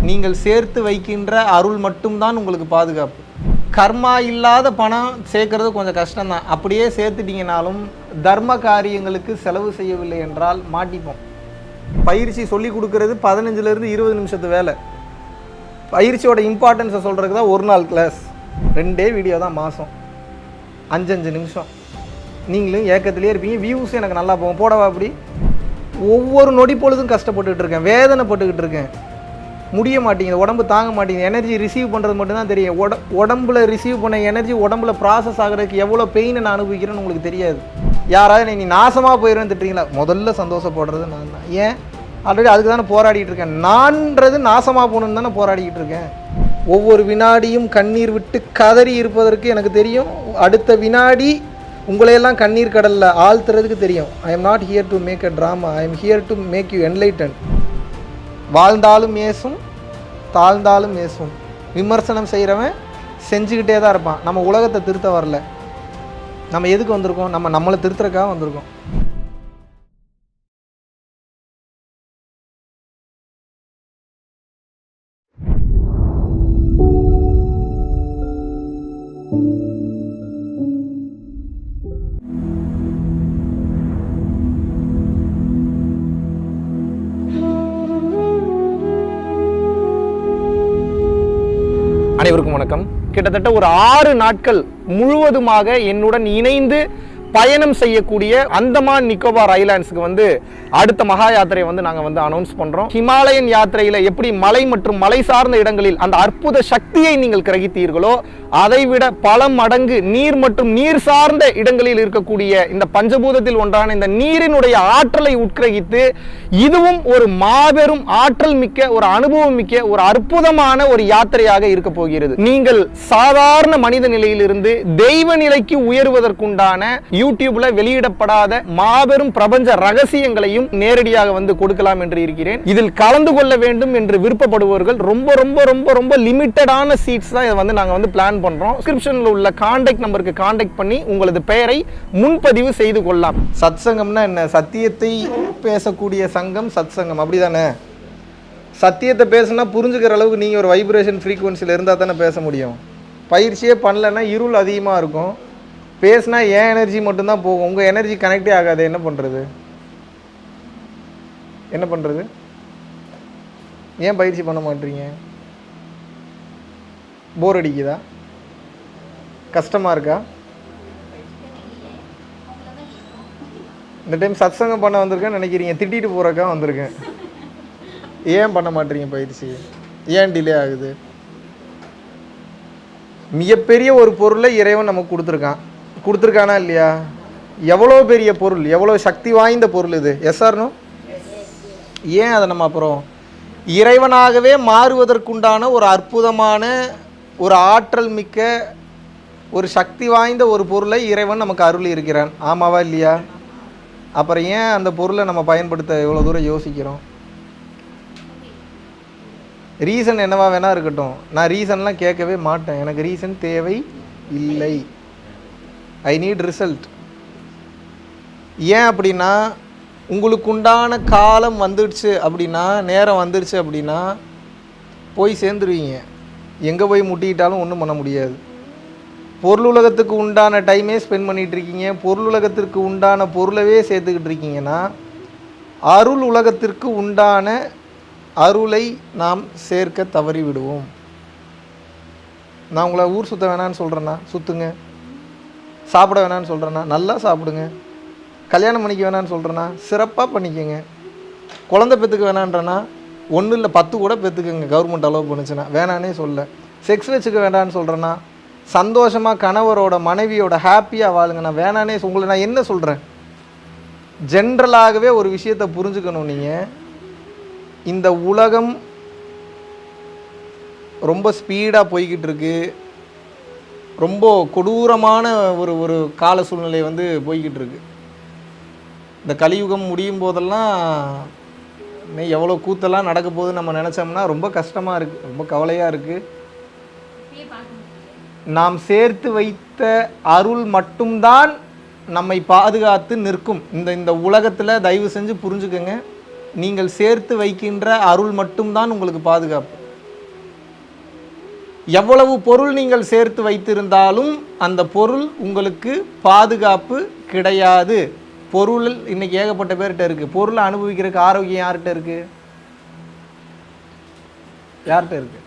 நீங்கள் சேர்த்து வைக்கின்ற அருள் மட்டும்தான் உங்களுக்கு பாதுகாப்பு. கர்மா இல்லாத பணம் சேர்க்கறது கொஞ்சம் கஷ்டம்தான். அப்படியே சேர்த்துட்டிங்கனாலும் தர்ம காரியங்களுக்கு செலவு செய்யவில்லை என்றால் மாட்டிப்போம். பயிற்சி சொல்லி கொடுக்கறது 15லேருந்து 20 நிமிஷத்து வேலை. பயிற்சியோட இம்பார்ட்டன்ஸை சொல்கிறதுக்கு தான் ஒரு நாள் கிளாஸ், 2 வீடியோ தான் மாதம், 5 நிமிஷம். நீங்களும் ஏக்கத்திலே இருப்பீங்க. வியூஸ் எனக்கு நல்லா போகும், போடவா அப்படி. ஒவ்வொரு நொடி பொழுதும் கஷ்டப்பட்டுக்கிட்டு இருக்கேன், வேதனைப்பட்டுக்கிட்டு இருக்கேன், முடிய மாட்டேங்குது, உடம்பு தாங்க மாட்டேங்குது. எனர்ஜி ரிசீவ் பண்ணுறது மட்டும்தான் தெரியும். உடம்புல ரிசீவ் பண்ண எனர்ஜி உடம்புல ப்ராசஸ் ஆகிறதுக்கு எவ்வளோ பெயினை நான் அனுபவிக்கிறேன்னு உங்களுக்கு தெரியாது. யாராவது நீ நாசமாக போயிடுவேன்னு திட்டுறீங்களா? முதல்ல சந்தோஷப்படுறது நான் தான். ஏன்? ஆல்ரெடி அதுக்கு தானே போராடிட்டு இருக்கேன். நான்றது நாசமாக போகணுன்னு தானே போராடிக்கிட்டு இருக்கேன். ஒவ்வொரு வினாடியும் கண்ணீர் விட்டு கதறி இருப்பதற்கு எனக்கு தெரியும். அடுத்த வினாடி உங்களையெல்லாம் கண்ணீர் கடலில் ஆழ்த்துறதுக்கு தெரியும். I am not here to make a drama, I am here to make you enlighten. வாழ்ந்தாலும் ஏசும், தாழ்ந்தாலும் ஏசும். விமர்சனம் செய்கிறவன் செஞ்சுக்கிட்டே தான் இருப்பான். நம்ம உலகத்தை திருத்த வரல. நம்ம எதுக்கு வந்திருக்கோம்? நம்மளை திருத்துறதுக்காக வந்திருக்கோம். அனைவருக்கும் வணக்கம். கிட்டத்தட்ட ஒரு 6 நாட்கள் முழுவதுமாக என்னுடன் இணைந்து பயணம் செய்யக்கூடிய அந்தமான் நிக்கோபார் ஐலாண்ட்ஸுக்கு அடுத்த மகா யாத்திரையை நாங்கள் அனௌன்ஸ் பண்ணுறோம். ஹிமாலயன் யாத்திரையில் எப்படி மலை மற்றும் மலை சார்ந்த இடங்களில் அந்த அற்புத சக்தியை நீங்கள் கிரகித்தீர்களோ அதைவிட பல மடங்கு நீர் மற்றும் நீர் சார்ந்த இடங்களில் இருக்கக்கூடிய இந்த பஞ்சபூதத்தில் ஒன்றான இந்த நீரினுடைய ஆற்றலை உட்கிரகித்து இதுவும் ஒரு மாபெரும் ஆற்றல் மிக்க ஒரு அனுபவம் மிக்க ஒரு அற்புதமான ஒரு யாத்திரையாக இருக்க போகிறது. நீங்கள் சாதாரண மனித நிலையிலிருந்து தெய்வ நிலைக்கு உயர்வதற்குண்டான யூடியூப்ல வெளியிடப்படாத மாபெரும் பிரபஞ்ச ரகசியங்களையும் நேரடியாக கொடுக்கலாம் என்று இருக்கிறேன். இதில் கலந்து கொள்ள வேண்டும் என்று விருப்பப்படுபவர்கள் ரொம்ப ரொம்ப ரொம்ப ரொம்ப லிமிட்டடான சீட்ஸ் தான் இதை நாங்க பிளான் பண்றோம். டிஸ்கிரிப்ஷன்ல உள்ள கான்டாக்ட் நம்பருக்கு கான்டாக்ட் பண்ணி உங்களது பெயரை முன்பதிவு செய்து கொள்ளலாம். சத்சங்கம்னா என்ன? சத்தியத்தை பேசக்கூடிய சங்கம் சத்சங்கம், அப்படிதானே? சத்தியத்தை பேசினா புரிஞ்சுக்கிற அளவுக்கு நீங்க ஒரு வைப்ரேஷன் ஃப்ரீக்வன்சியில் இருந்தால் தானே பேச முடியும். பயிற்சியே பண்ணலன்னா இருள் அதிகமாக இருக்கும். பேசினா ஏன் எனர்ஜி மட்டும்தான் போகும், உங்கள் எனர்ஜி கனெக்டே ஆகாது. என்ன பண்ணுறது? என்ன பண்ணுறது? ஏன் பயிற்சி பண்ண மாட்டீங்க? போர் அடிக்குதா? கஷ்டமாக இருக்கா? இந்த டைம் சத்சங்கம் பண்ண வந்திருக்கேன்னு நினைக்கிறீங்க, திட்டிட்டு போகிறக்கா வந்திருக்கேன். ஏன் பண்ண மாட்டீங்க பயிற்சி? ஏன் டிலே ஆகுது? மிகப்பெரிய ஒரு பொருளை இறைவன் நமக்கு கொடுத்துருக்கானா இல்லையா? எவ்வளோ பெரிய பொருள், எவ்வளோ சக்தி வாய்ந்த பொருள் இது. Yes or no? ஏன் அதை நம்ம அப்புறம் இறைவனாகவே மாறுவதற்குண்டான ஒரு அற்புதமான ஒரு ஆற்றல் மிக்க ஒரு சக்தி வாய்ந்த ஒரு பொருளை இறைவன் நமக்கு அருள் இருக்கிறான். ஆமாவா இல்லையா? அப்புறம் ஏன் அந்த பொருளை நம்ம பயன்படுத்த எவ்வளோ தூரம் யோசிக்கிறோம்? ரீசன் என்னவா வேணா இருக்கட்டும், நான் ரீசன்லாம் கேட்கவே மாட்டேன். எனக்கு ரீசன் தேவை இல்லை. I need result. ஏன் அப்படின்னா, உங்களுக்கு உண்டான காலம் வந்துடுச்சு அப்படின்னா, நேரம் வந்துடுச்சு அப்படின்னா போய் சேர்ந்துருவீங்க. எங்கே போய் முட்டிக்கிட்டாலும் ஒன்றும் பண்ண முடியாது. பொருள் உலகத்துக்கு உண்டான டைமே ஸ்பெண்ட் பண்ணிகிட்டு இருக்கீங்க. பொருள் உலகத்திற்கு உண்டான பொருளவே சேர்த்துக்கிட்டு இருக்கீங்கன்னா அருள் உலகத்திற்கு உண்டான அருளை நாம் சேர்க்க தவறி விடுவோம். நான் உங்களை ஊர் சுற்ற வேணான்னு சொல்கிறேன்னா சுற்றுங்க. சாப்பிட வேணான்னு சொல்கிறேன்னா நல்லா சாப்பிடுங்க. கல்யாணம் பண்ணிக்க வேணான்னு சொல்கிறேன்னா சிறப்பாக பண்ணிக்கோங்க. குழந்தை பெற்றுக்க வேணான்றனா 1 இல்லை 10 கூட பெற்றுக்குங்க, கவர்மெண்ட் அலோவ் பண்ணுச்சுன்னா. வேணானே சொல்ல. செக்ஸ் வச்சுக்க வேண்டான்னு சொல்கிறேன்னா சந்தோஷமாக கணவரோட மனைவியோட ஹாப்பியாக வாழுங்க. நான் வேணானே உங்களை நான் என்ன சொல்கிறேன்? ஜென்ரலாகவே ஒரு விஷயத்தை புரிஞ்சுக்கணும். நீங்கள் இந்த உலகம் ரொம்ப ஸ்பீடாக போய்கிட்டு இருக்கு. ரொம்ப கொடூரமான ஒரு கால சூழ்நிலை போய்கிட்டு இருக்கு. இந்த கலியுகம் முடியும் போதெல்லாம் எவ்வளோ கூத்தெல்லாம் நடக்க போகுதுன்னு நம்ம நினச்சோம்னா ரொம்ப கஷ்டமாக இருக்குது, ரொம்ப கவலையாக இருக்குது. நாம் சேர்த்து வைத்த அருள் மட்டும்தான் நம்மை பாதுகாத்து நிற்கும். இந்த உலகத்தில் தயவு செஞ்சு புரிஞ்சுக்கங்க, நீங்கள் சேர்த்து வைக்கின்ற அருள் மட்டும்தான் உங்களுக்கு பாதுகாப்பு. எவ்வளவு பொருள் நீங்கள் சேர்த்து வைத்திருந்தாலும் அந்த பொருள் உங்களுக்கு பாதுகாப்பு கிடையாது. பொருள் இன்னைக்கு ஏகப்பட்ட பேர்கிட்ட இருக்குது. பொருளை அனுபவிக்கிறதுக்கு ஆரோக்கியம் யார்கிட்ட இருக்குது? யார்கிட்ட இருக்குது?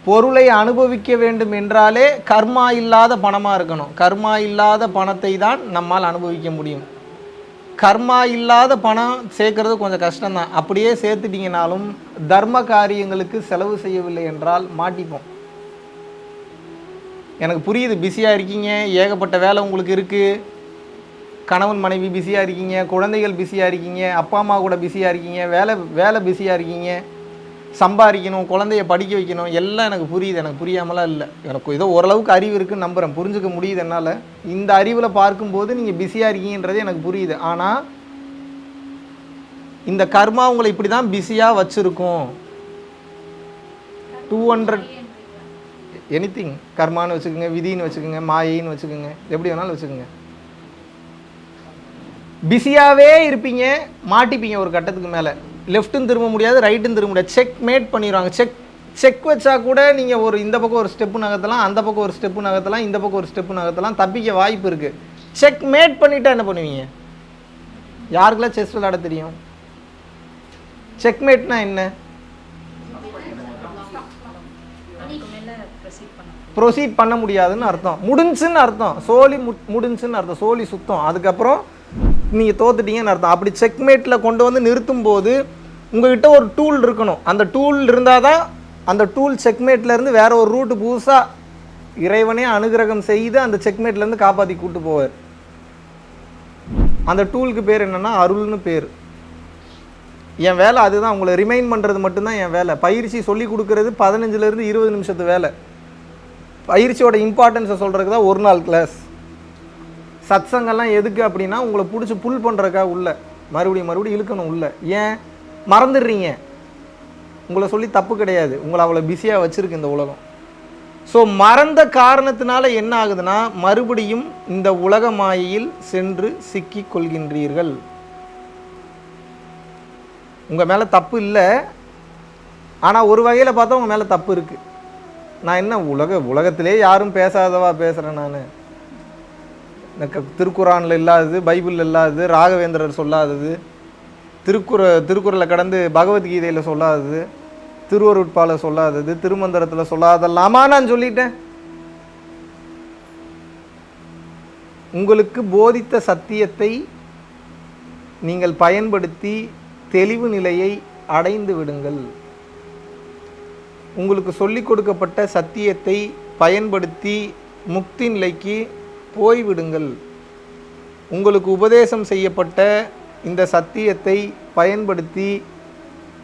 பொருளை அனுபவிக்க வேண்டும் என்றாலே கர்மா இல்லாத பணமாக இருக்கணும். கர்மா இல்லாத பணத்தை தான் நம்மால் அனுபவிக்க முடியும். கர்மா இல்லாத பணம் சேர்க்கறது கொஞ்சம் கஷ்டம்தான். அப்படியே சேர்த்துட்டிங்கனாலும் தர்ம காரியங்களுக்கு செலவு செய்யவில்லை என்றால் மாட்டிப்போம். எனக்கு புரியுது, பிஸியாக இருக்கீங்க, ஏகப்பட்ட வேலை உங்களுக்கு இருக்குது, கணவன் மனைவி பிஸியாக இருக்கீங்க, குழந்தைகள் பிஸியாக இருக்கீங்க, அப்பா அம்மா கூட பிஸியாக இருக்கீங்க, வேலை பிஸியாக இருக்கீங்க, சம்பாதிக்கணும், குழந்தைய படிக்க வைக்கணும், எல்லாம் எனக்கு புரியுது. எனக்கு புரியாமலாம் இல்லை. எனக்கு ஏதோ ஓரளவுக்கு அறிவு இருக்குன்னு நம்புகிறேன், புரிஞ்சுக்க முடியுது என்னால். இந்த அறிவில் பார்க்கும்போது நீங்கள் பிஸியாக இருக்கீங்கன்றது எனக்கு புரியுது. ஆனால் இந்த கர்மா உங்களை இப்படி தான் பிஸியாக வச்சுருக்கும். 200 எனிதிங் கர்மான்னு வச்சுக்கோங்க, விதின்னு வச்சுக்கோங்க, மாயின்னு வச்சுக்கோங்க, எப்படி வேணாலும் வச்சுக்கோங்க. பிஸியாகவே இருப்பீங்க, மாட்டிப்பீங்க ஒரு கட்டத்துக்கு மேலே. லெஃப்ட்டும் திரும்ப முடியாது, ரைட்டும் திரும்ப முடியாது. செக் மேட் பண்ணிடுவாங்க. செக் வச்சா கூட நீங்கள் ஒரு இந்த பக்கம் ஒரு ஸ்டெப்பு நகர்த்தலாம், அந்த பக்கம் ஒரு ஸ்டெப்பு நகர்த்தலாம், இந்த பக்கம் ஒரு ஸ்டெப்பு நகர்த்தலாம், தப்பிக்க வாய்ப்பு இருக்குது. செக் மேட் பண்ணிட்டா என்ன பண்ணுவீங்க? யாருக்கெல்லாம் செஸ் விளையாட தெரியும்? செக் மேட்னா என்ன? ப்ரொசீட் பண்ண முடியாதுன்னு அர்த்தம், முடிஞ்சுன்னு அர்த்தம், சோலி முடிஞ்சுன்னு அர்த்தம், சோலி சுத்தம், அதுக்கப்புறம் நீங்கள் தோத்துட்டீங்கன்னு அர்த்தம். அப்படி செக்மேட்டில் கொண்டு வந்து நிறுத்தும் போது உங்கள்கிட்ட ஒரு டூல் இருக்கணும். அந்த டூல் இருந்தால் தான் அந்த டூல் செக்மேட்லேருந்து வேற ஒரு ரூட்டு புதுசாக இறைவனே அனுகிரகம் செய்து அந்த செக்மேட்லேருந்து காப்பாற்றி கூப்பிட்டு போவார். அந்த டூலுக்கு பேர் என்னென்னா அருள்னு பேர். என் வேலை அதுதான், உங்களை ரிமைண்ட் பண்ணுறது மட்டும்தான் என் வேலை. பயிற்சி சொல்லி கொடுக்கறது 15 to 20 நிமிஷத்து வேலை. பயிற்சியோட இம்பார்ட்டன்ஸை சொல்கிறதுக்கு தான் ஒரு நாள் கிளாஸ். சத்சங்கெல்லாம் எதுக்கு அப்படின்னா உங்களை பிடிச்சி புல் பண்ணுறக்கா உள்ள மறுபடியும் இழுக்கணும் உள்ள. ஏன் மறந்துடுறீங்க? உங்களை சொல்லி தப்பு கிடையாது, உங்களை அவ்வளோ பிஸியாக வச்சுருக்கு இந்த உலகம். ஸோ மறந்த காரணத்தினால என்ன ஆகுதுன்னா மறுபடியும் இந்த உலக மாயையில் சென்று சிக்கி கொள்கின்றீர்கள். உங்கள் மேலே தப்பு இல்லை, ஆனால் ஒரு வகையில் பார்த்தா உங்கள் மேலே தப்பு இருக்குது. நான் என்ன உலகத்திலே யாரும் பேசாதவா பேசுகிறேன்? நான் எனக்கு திருக்குறானில் இல்லாதது, பைபிளில் இல்லாதது, ராகவேந்திரர் சொல்லாதது, திருக்குறளை கடந்து பகவத்கீதையில் சொல்லாதது, திருவருட்பால சொல்லாதது, திருமந்திரத்தில் சொல்லாதல்லாமா நான் சொல்லிட்டேன். உங்களுக்கு போதித்த சத்தியத்தை நீங்கள் பயன்படுத்தி தெளிவு நிலையை அடைந்து விடுங்கள். உங்களுக்கு சொல்லிக் கொடுக்கப்பட்ட சத்தியத்தை பயன்படுத்தி முக்தி நிலைக்கு போய்விடுங்கள். உங்களுக்கு உபதேசம் செய்யப்பட்ட இந்த சத்தியத்தை பயன்படுத்தி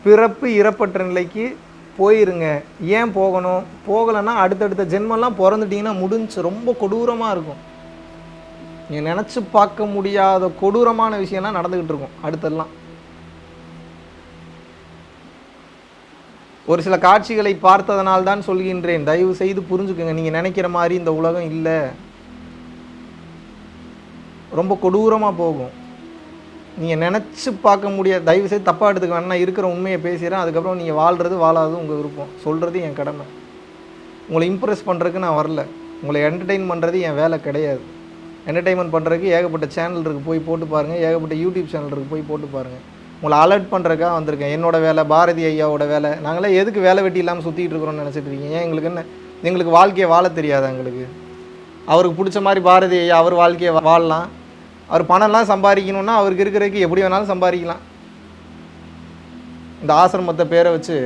பிறப்பு இறப்பற்ற நிலைக்கு போயிருங்க. ஏன் போகணும்? போகலைன்னா அடுத்தடுத்த ஜென்மெல்லாம் பிறந்துட்டிங்கன்னா முடிஞ்சு. ரொம்ப கொடூரமாக இருக்கும். நீங்கள் நினச்சி பார்க்க முடியாத கொடூரமான விஷயம்லாம் நடந்துக்கிட்டு இருக்கும் அடுத்தெல்லாம். ஒரு சில காட்சிகளை பார்த்ததனால் தான் சொல்கின்றேன், தயவு செய்து புரிஞ்சுக்கோங்க. நீங்கள் நினைக்கிற மாதிரி இந்த உலகம் இல்லை, ரொம்ப கொடூரமாக போகும். நீங்கள் நினச்சி பார்க்க முடியாது. தயவு செய்து தப்பாக எடுத்துக்க வேணா, இருக்கிற உண்மையை பேசுகிறேன். அதுக்கப்புறம் நீங்கள் வாழ்கிறது வாழாதது உங்கள் விருப்பம். சொல்கிறது என் கடமை. உங்களை இம்ப்ரெஸ் பண்ணுறதுக்கு நான் வரல. உங்களை என்டர்டெயின் பண்ணுறது என் வேலை கிடையாது. என்டர்டெயின்மெண்ட் பண்ணுறதுக்கு ஏகப்பட்ட சேனல் இருக்குது, போய் போட்டு பாருங்கள். ஏகப்பட்ட யூடியூப் சேனல் இருக்குது, போய் போட்டு பாருங்கள். உங்களை அலர்ட் பண்ணுறதுக்காக வந்திருக்கேன். என்னோட வேலை, பாரதி ஐயாவோட வேலை. நாங்களே எதுக்கு வேலை வெட்டி இல்லாமல் சுற்றிட்டு இருக்கிறோன்னு நினச்சிட்டு இருக்கீங்க? எங்களுக்கு என்ன, எங்களுக்கு வாழ்க்கையை வாழ தெரியாதா? எங்களுக்கு அவருக்கு பிடிச்ச மாதிரி பாரதி ஐயா அவர் வாழ்க்கையை வாழலாம். அவர் பணம்லாம் சம்பாதிக்கணுன்னா அவருக்கு இருக்கிறதுக்கு எப்படி வேணாலும் சம்பாதிக்கலாம். இந்த ஆசிரமத்தை பேரை வச்சு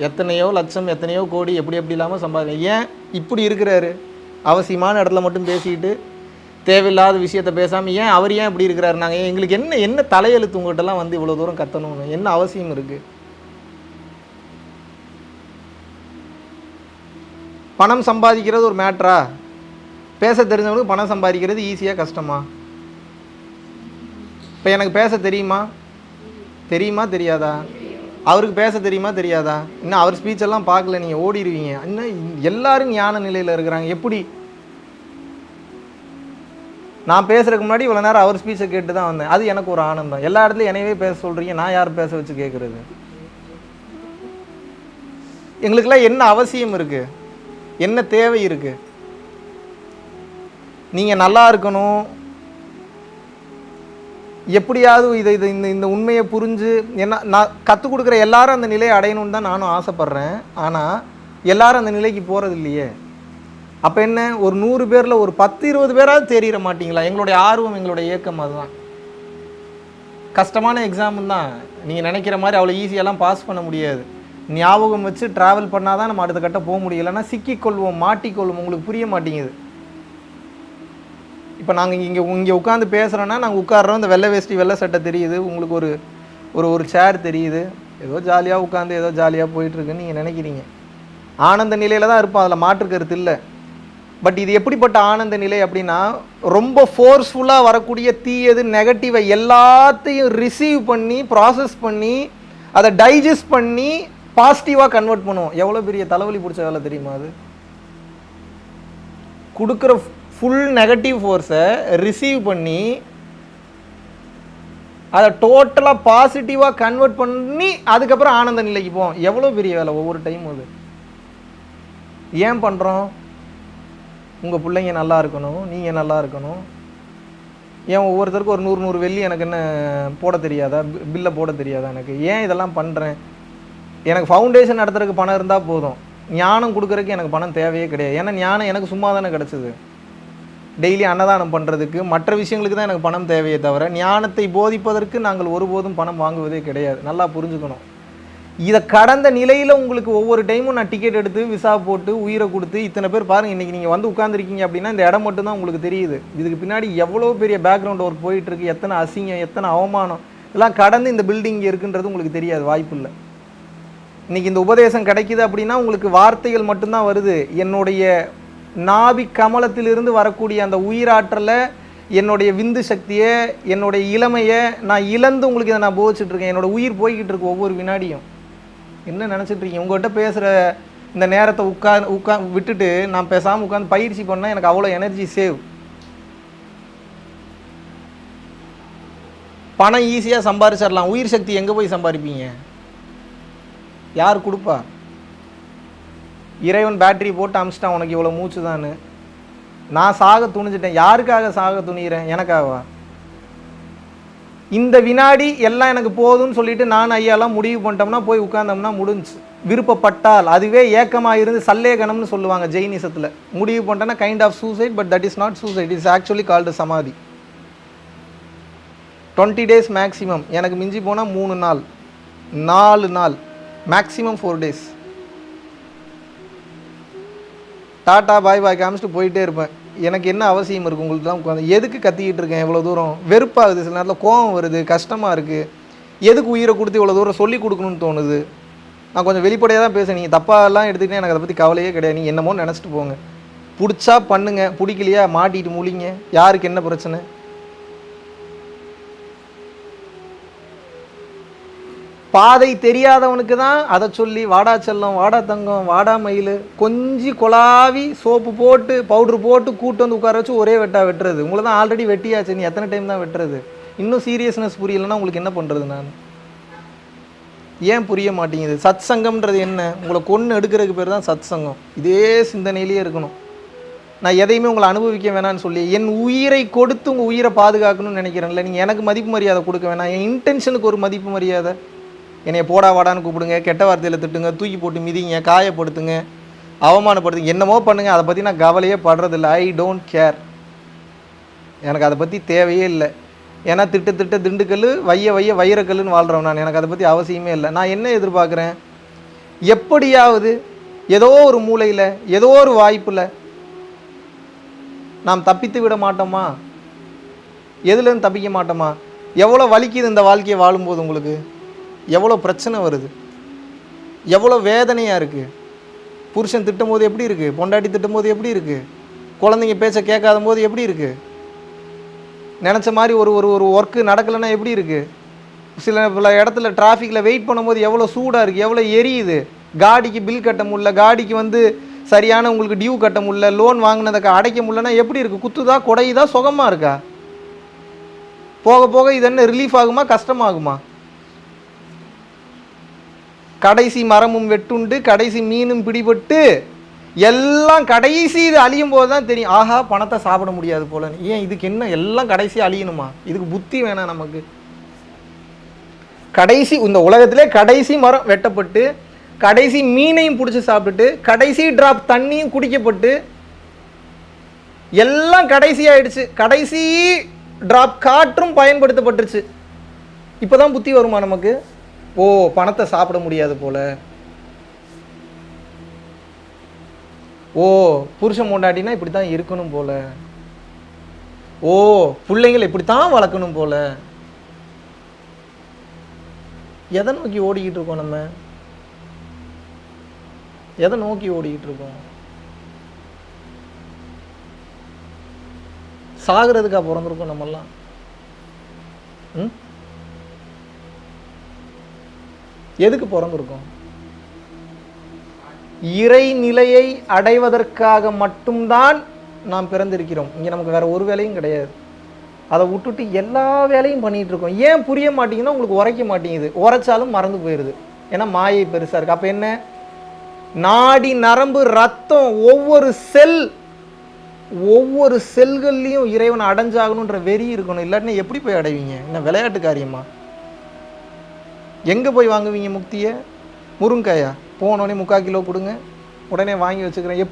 எத்தனையோ லட்சம், எத்தனையோ கோடி எப்படி இல்லாமல் சம்பாதிக்கலாம். ஏன் இப்படி இருக்கிறாரு? அவசியமான இடத்துல மட்டும் பேசிக்கிட்டு தேவையில்லாத விஷயத்தை பேசாமல் ஏன் அவர் ஏன் இப்படி இருக்கிறாரு? நாங்கள் எங்களுக்கு என்ன தலையெழுத்து உங்கள்கிட்டலாம் வந்து இவ்வளோ தூரம் கத்தணும்னு என்ன அவசியம் இருக்குது? பணம் சம்பாதிக்கிறது ஒரு மேட்ரா? பேச தெரிஞ்சவங்களுக்கு பணம் சம்பாதிக்கிறது ஈஸியாக கஷ்டமா? இப்போ எனக்கு பேச தெரியுமா தெரியாதா? அவருக்கு பேச தெரியுமா தெரியாதா? இன்னும் அவர் ஸ்பீச்செல்லாம் பார்க்கல, நீங்கள் ஓடிடுவீங்க. இன்னும் எல்லாரும் ஞான நிலையில் இருக்கிறாங்க. எப்படி? நான் பேசுறதுக்கு முன்னாடி இவ்வளோ நேரம் அவர் ஸ்பீச்சை கேட்டு தான் வந்தேன். அது எனக்கு ஒரு ஆனந்தம். எல்லா இடத்துலையும் என்னையவே பேச சொல்கிறீங்க, நான் யார் பேச வச்சு கேட்குறது? எங்களுக்கெல்லாம் என்ன அவசியம் இருக்குது, என்ன தேவை இருக்குது? நீங்கள் நல்லா இருக்கணும், எப்படியாவது இந்த உண்மையை புரிஞ்சு என்ன நான் கற்றுக் கொடுக்குற எல்லாரும் அந்த நிலையை அடையணும்னு தான் நானும் ஆசைப்பட்றேன். ஆனால் எல்லாரும் அந்த நிலைக்கு போகிறது இல்லையே. அப்போ என்ன, ஒரு 100 பேரில் ஒரு 10-20 பேராவது தெரியிற மாட்டிங்களா? எங்களுடைய ஆர்வம், எங்களுடைய ஏக்கம் அதுதான். கஷ்டமான எக்ஸாம் தான், நீங்கள் நினைக்கிற மாதிரி அவ்வளோ ஈஸியெல்லாம் பாஸ் பண்ண முடியாது. ஞாபகம் வச்சு ட்ராவல் பண்ணால் தான் நம்ம அடுத்த கட்ட போக முடியலைன்னா சிக்கிக்கொள்வோம், மாட்டிக்கொள்வோம். உங்களுக்கு புரிய மாட்டேங்குது. இப்போ நாங்கள் இங்கே உட்காந்து பேசுகிறோன்னா நாங்கள் உட்காடுறோம், இந்த வெள்ளை வேஷ்டி வெள்ளை சட்டை தெரியுது, உங்களுக்கு ஒரு சேர் தெரியுது, ஏதோ ஜாலியாக உட்காந்து ஏதோ ஜாலியாக போயிட்டுருக்குன்னு நீங்கள் நினைக்கிறீங்க. ஆனந்த நிலையில் தான் இருப்போம், அதில் மாற்று கருத்து இல்லை. பட் இது எப்படிப்பட்ட ஆனந்த நிலை அப்படின்னா, ரொம்ப ஃபோர்ஸ்ஃபுல்லாக வரக்கூடிய தீயது நெகட்டிவை எல்லாத்தையும் ரிசீவ் பண்ணி ப்ராசஸ் பண்ணி அதை டைஜஸ்ட் பண்ணி பாசிட்டிவாக கன்வெர்ட் பண்ணுவோம். எவ்வளோ பெரிய தலைவலி பிடிச்ச வேலை தெரியுமா அது? கொடுக்குற ஃபுல் நெகட்டிவ் ஃபோர்ஸை ரிசீவ் பண்ணி அதை டோட்டலாக பாசிட்டிவாக கன்வெர்ட் பண்ணி அதுக்கப்புறம் ஆனந்த நிலைக்கு போவோம். எவ்வளோ பெரிய வேலை ஒவ்வொரு டைமும் அது. ஏன் பண்ணுறோம்? உங்கள் பிள்ளைங்க நல்லா இருக்கணும், நீங்கள் நல்லா இருக்கணும். ஏன் ஒவ்வொருத்தருக்கும் ஒரு 100 வெள்ளி எனக்கு என்ன போட தெரியாதா, பில்லை போட தெரியாதா எனக்கு? ஏன் இதெல்லாம் பண்ணுறேன்? எனக்கு ஃபவுண்டேஷன் நடத்துறதுக்கு பணம் இருந்தால் போதும், ஞானம் கொடுக்குறதுக்கு எனக்கு பணம் தேவையே கிடையாது. ஏன்னா ஞானம் எனக்கு சும்மா தானே கிடச்சிது. டெய்லி அன்னதானம் பண்ணுறதுக்கு மற்ற விஷயங்களுக்கு தான் எனக்கு பணம் தேவையே தவிர ஞானத்தை போதிப்பதற்கு நாங்கள் ஒருபோதும் பணம் வாங்குவதே கிடையாது. நல்லா புரிஞ்சுக்கணும். இதை கடந்த நிலையில் உங்களுக்கு ஒவ்வொரு டைமும் நான் டிக்கெட் எடுத்து விசா போட்டு உயிரை கொடுத்து இத்தனை பேர் பாருங்கள், இன்றைக்கி நீங்கள் வந்து உட்காந்துருக்கீங்க அப்படின்னா இந்த இடம் மட்டும்தான் உங்களுக்கு தெரியுது. இதுக்கு பின்னாடி எவ்வளோ பெரிய பேக்ரவுண்ட் ஒர்க் போயிட்டுருக்கு, எத்தனை அசிங்கம், எத்தனை அவமானம், இதெல்லாம் கடந்து இந்த பில்டிங் இருக்குன்றது உங்களுக்கு தெரியாது, வாய்ப்பு இல்லை. இன்றைக்கி இந்த உபதேசம் கிடைக்கிது அப்படின்னா உங்களுக்கு வார்த்தைகள் மட்டும்தான் வருது. என்னுடைய நாபி கமலத்திலிருந்து வரக்கூடிய அந்த உயிராற்றலை, என்னுடைய விந்து சக்தியை, என்னுடைய இளமையை நான் இழந்து உங்களுக்கு இதை நான் போதிச்சுட்ருக்கேன். என்னோடய உயிர் போய்கிட்டு இருக்கு ஒவ்வொரு வினாடியும். என்ன நினச்சிட்ருக்கீங்க? உங்கள்கிட்ட பேசுகிற இந்த நேரத்தை விட்டுட்டு நான் பேசாமல் உட்காந்து பயிற்சி பண்ணால் எனக்கு அவ்வளோ எனர்ஜி சேவ். பணம் ஈஸியாக சம்பாரிச்சிடலாம், உயிர் சக்தி எங்கே போய் சம்பாதிப்பீங்க? யார் கொடுப்பா? இறைவன் பேட்டரி போட்டு அமிச்சிட்டான், உனக்கு இவ்வளோ மூச்சு தான். நான் சாக துணிஞ்சிட்டேன். யாருக்காக சாக துணிகிறேன்? எனக்காகவா? இந்த வினாடி எல்லாம் எனக்கு போதும்னு சொல்லிட்டு நான் ஐயாலாம் முடிவு பண்ணிட்டோம்னா போய் உட்கார்ந்தோம்னா முடிஞ்சு. விருப்பப்பட்டால் அதுவே ஏக்கமாக இருந்து சல்லேகனம்னு சொல்லுவாங்க ஜெயினிசத்தில். முடிவு பண்ணிட்டோன்னா kind of suicide, but that is not suicide, it's actually called samadhi. 20 days maximum, எனக்கு மிஞ்சி போனால் 3 நாள் 4 நாள், மேக்ஸிமம் 4 days. டாட்டா பாய் பாய் காமிச்சிட்டு போயிட்டே இருப்பேன். எனக்கு என்ன அவசியம் இருக்குது உங்களுக்கு தான் உட்காந்து? எதுக்கு கத்திக்கிட்டு இருக்கேன் இவ்வளோ தூரம்? வெறுப்பாகுது, சில நேரத்தில் கோபம் வருது, கஷ்டமாக இருக்குது. எதுக்கு உயிரை கொடுத்து இவ்வளோ தூரம் சொல்லி கொடுக்கணும்னு தோணுது. நான் கொஞ்சம் வெளிப்படையாக தான் பேசுகிறேன், நீங்கள் தப்பாலாம் எடுத்துக்கிட்டே எனக்கு அதை பற்றி கவலையே கிடையாது. நீங்கள் என்னமோ நினச்சிட்டு போங்க, பிடிச்சா பண்ணுங்க, பிடிக்கலையா மாட்டிட்டு முழிங்க. யாருக்கு என்ன பிரச்சனை? பாதை தெரியாதவனுக்கு தான் அதை சொல்லி வாடா செல்லம், வாடா தங்கம், வாடா மயில், கொஞ்சி கொலாவி சோப்பு போட்டு பவுட்ரு போட்டு கூட்டு வந்து உட்கார வச்சு ஒரே வெட்டுறது. உங்களை தான் ஆல்ரெடி வெட்டியாச்சு, நீ எத்தனை டைம் தான் வெட்டுறது? இன்னும் சீரியஸ்னஸ் புரியலைன்னா உங்களுக்கு என்ன பண்ணுறது? நான் ஏன் புரிய மாட்டேங்குது? சத் சங்கம்ன்றது என்ன? உங்களை கொன்று எடுக்கிறதுக்கு பேர் தான் சத் சங்கம். இதே சிந்தனையிலேயே இருக்கணும். நான் எதையுமே உங்களை அனுபவிக்க வேணான்னு சொல்லி என் உயிரை கொடுத்து உங்கள் உயிரை பாதுகாக்கணும்னு நினைக்கிறேன்ல. நீங்கள் எனக்கு மதிப்பு மரியாதை கொடுக்க வேணாம், என் இன்டென்ஷனுக்கு ஒரு மதிப்பு மரியாதை. என்னை போடா வாடான்னு கூப்பிடுங்க, கெட்ட வார்த்தையில் திட்டுங்க, தூக்கி போட்டு மிதிங்க, காயப்படுத்துங்க, அவமானப்படுத்துங்க, என்னமோ பண்ணுங்கள், அதை பற்றி நான் கவலையே படுறதில்லை. I don't care. எனக்கு அதை பற்றி தேவையே இல்லை. ஏன்னா திட்டு திண்டுக்கல், வைய வைரக்கல்லுன்னு வாழ்கிறேன் நான். எனக்கு அதை பற்றி அவசியமே இல்லை. நான் என்ன எதிர்பார்க்குறேன்? எப்படியாவது ஏதோ ஒரு மூலையில் ஏதோ ஒரு வாய்ப்பில் நாம் தப்பித்து விட மாட்டோமா? எதுலேருந்து தப்பிக்க மாட்டோமா? எவ்வளோ வலிக்குது இந்த வாழ்க்கையை வாழும்போது, உங்களுக்கு எவ்வளோ பிரச்சனை வருது, எவ்வளோ வேதனையாக இருக்குது. புருஷன் திட்டும் போது எப்படி இருக்குது? பொண்டாட்டி திட்டும் போது எப்படி இருக்குது? குழந்தைங்க பேச்ச கேட்காத போது எப்படி இருக்குது? நினச்ச மாதிரி ஒரு ஒரு ஒர்க்கு நடக்கலைன்னா எப்படி இருக்குது? சில இடத்துல டிராஃபிக்கில் வெயிட் பண்ணும்போது எவ்வளோ சூடாக இருக்குது, எவ்வளோ எரியுது. காடிக்கு பில் கட்ட முடியல, காடிக்கு சரியான உங்களுக்கு டியூ கட்ட முடியல, லோன் வாங்கினதுக்கு அடைக்க முடியலன்னா எப்படி இருக்குது? குத்துதா, குடையுதா, சுகமாக இருக்கா? போக போக இது என்ன ரிலீஃப் ஆகுமா, கஷ்டமாகுமா? கடைசி மரமும் வெட்டுண்டு கடைசி மீனும் பிடிபட்டு எல்லாம் கடைசி இது அழியும் போது தான் தெரியும், ஆஹா பணத்தை சாப்பிட முடியாது போல. ஏன் இதுக்கு என்ன எல்லாம் கடைசி அழியணுமா? இதுக்கு புத்தி வேணாம் நமக்கு. கடைசி இந்த உலகத்திலே கடைசி மரம் வெட்டப்பட்டு கடைசி மீனையும் பிடிச்சி சாப்பிட்டுட்டு கடைசி டிராப் தண்ணியும் குடிக்கப்பட்டு எல்லாம் கடைசி ஆயிடுச்சு, கடைசி டிராப் காற்றும் பயன்படுத்தப்பட்டுருச்சு. இப்போதான் புத்தி வருமா நமக்கு? ஓ பணத்தை சாப்பிட முடியாது போல, ஓ புருஷன் பொண்டாட்டினா இப்படி தான் இருக்கணும் போல, ஓ பிள்ளைங்களை இப்படித்தான் வளர்க்கணும் போல. எதை நோக்கி ஓடிக்கிட்டு இருக்கோம் நம்ம? எதை நோக்கி ஓடிக்கிட்டு இருக்கோம்? சாகிறதுக்கா பிறந்திருக்கோம் நம்மெல்லாம்? எதுக்கு பிறந்திருக்கோம்? இறைநிலையை அடைவதற்காக மட்டும்தான் நாம் பிறந்திருக்கிறோம். இங்கே நமக்கு வேற ஒரு வேலையும் கிடையாது. அதை விட்டுட்டு எல்லா வேலையும் பண்ணிட்டு இருக்கோம். ஏன் புரிய மாட்டேங்குதுன்னா உங்களுக்கு உரைக்க மாட்டேங்குது. உரைச்சாலும் மறந்து போயிடுது. ஏன்னா மாயை பெருசா இருக்கு. அப்ப என்ன? நாடி நரம்பு ரத்தம் ஒவ்வொரு செல்கள்லையும் இறைவன் அடைஞ்சாகணுன்ற வெறி இருக்கணும். இல்லாட்டினா எப்படி போய் அடைவீங்க? என்ன விளையாட்டு காரியமா? எங்க போய் வாங்குவீங்க முக்தியை? முருங்காயா போனோடனே 3/4 கிலோ கொடுங்க, உடனே வாங்கி வச்சுக்கிறேன்.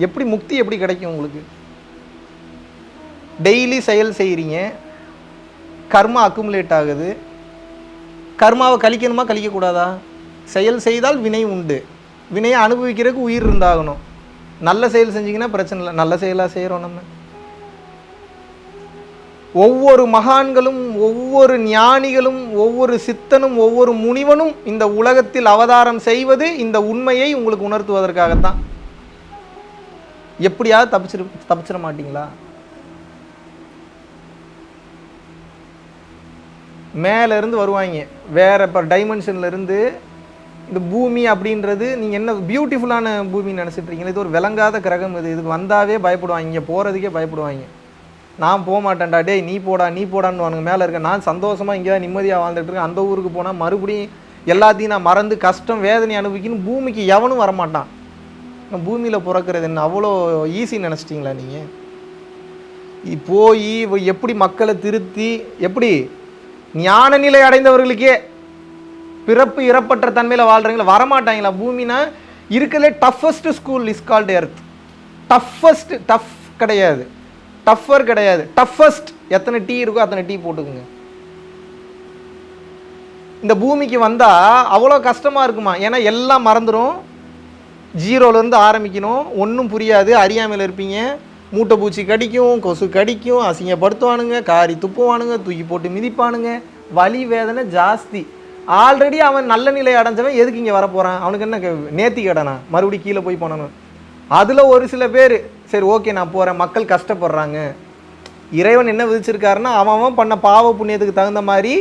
எப்படி முக்தி எப்படி கிடைக்கும் உங்களுக்கு? டெய்லி செயல் செய்கிறீங்க, கர்மா அக்குமுலேட் ஆகுது. கர்மாவை கழிக்கணுமா கழிக்கக்கூடாதா? செயல் செய்தால் வினை உண்டு. வினையை அனுபவிக்கிறதுக்கு உயிர் இருந்தாகணும். நல்ல செயல் செஞ்சீங்கன்னா பிரச்சனை இல்லை. நல்ல செயலாக செய்கிறோம் நம்ம. ஒவ்வொரு மகான்களும் ஒவ்வொரு ஞானிகளும் ஒவ்வொரு சித்தனும் ஒவ்வொரு முனிவனும் இந்த உலகத்தில் அவதாரம் செய்வது இந்த உண்மையை உங்களுக்கு உணர்த்துவதற்காகத்தான். எப்படியாவது தப்பிச்சிட மாட்டீங்களா? மேலேருந்து வருவாங்க வேற இப்போ டைமென்ஷன்லேருந்து. இந்த பூமி அப்படின்றது நீங்கள் என்ன பியூட்டிஃபுல்லான பூமின்னு நினச்சிட்ருக்கீங்களா? இது ஒரு விளங்காத கிரகம். இதுக்கு வந்தாவே பயப்படுவாங்க, இங்கே போகிறதுக்கே பயப்படுவாங்க. நான் போக மாட்டேன்டா, டேய் நீ போடான்னு வானுங்க. மேலே இருக்க நான் சந்தோஷமாக இங்கே தான் நிம்மதியாக வாழ்ந்துட்டு இருக்கேன். அந்த ஊருக்கு போனால் மறுபடியும் எல்லாத்தையும் நான் மறந்து கஷ்டம் வேதனை அனுபவிக்கணும். பூமிக்கு எவனும் வரமாட்டான். பூமியில் பிறக்கிறது என்ன அவ்வளோ ஈஸின்னு நினச்சிட்டிங்களா நீங்கள்? போய் எப்படி மக்களை திருத்தி, எப்படி ஞான நிலை அடைந்தவர்களுக்கே பிறப்பு இறப்பற்ற தன்மையில் வாழ்கிறீங்களா? வரமாட்டாங்களா? பூமினா இருக்கிறதுலே toughest school is called earth. Toughest, tough கிடையாது, டஃபர் கிடையாது, டஃபஸ்ட். எத்தனை டீ இருக்கோ அத்தனை டீ போட்டுக்குங்க. இந்த பூமிக்கு வந்தால் அவ்வளோ கஷ்டமாக இருக்குமா? ஏன்னா எல்லாம் மறந்துடும், ஜீரோலேருந்து ஆரம்பிக்கணும், ஒன்றும் புரியாது, அறியாமையில் இருப்பீங்க. மூட்டை பூச்சி கடிக்கும், கொசு கடிக்கும், அசிங்கப்படுத்துவானுங்க, காரி துப்புவானுங்க, தூக்கி போட்டு மிதிப்பானுங்க, வலி வேதனை ஜாஸ்தி. ஆல்ரெடி அவன் நல்ல நிலை அடைஞ்சவன் எதுக்கு இங்கே வரப்போகிறான்? அவனுக்கு என்ன நேர்த்தி கடனா மறுபடியும் கீழே போய் போனவன்? அதில் ஒரு சில பேர் சரி ஓகே நான் போகிறேன், மக்கள் கஷ்டப்படுறாங்க. இறைவன் என்ன விதிச்சிருக்காருன்னா அவன் பண்ண பாவ புண்ணியத்துக்கு தகுந்த மாதிரி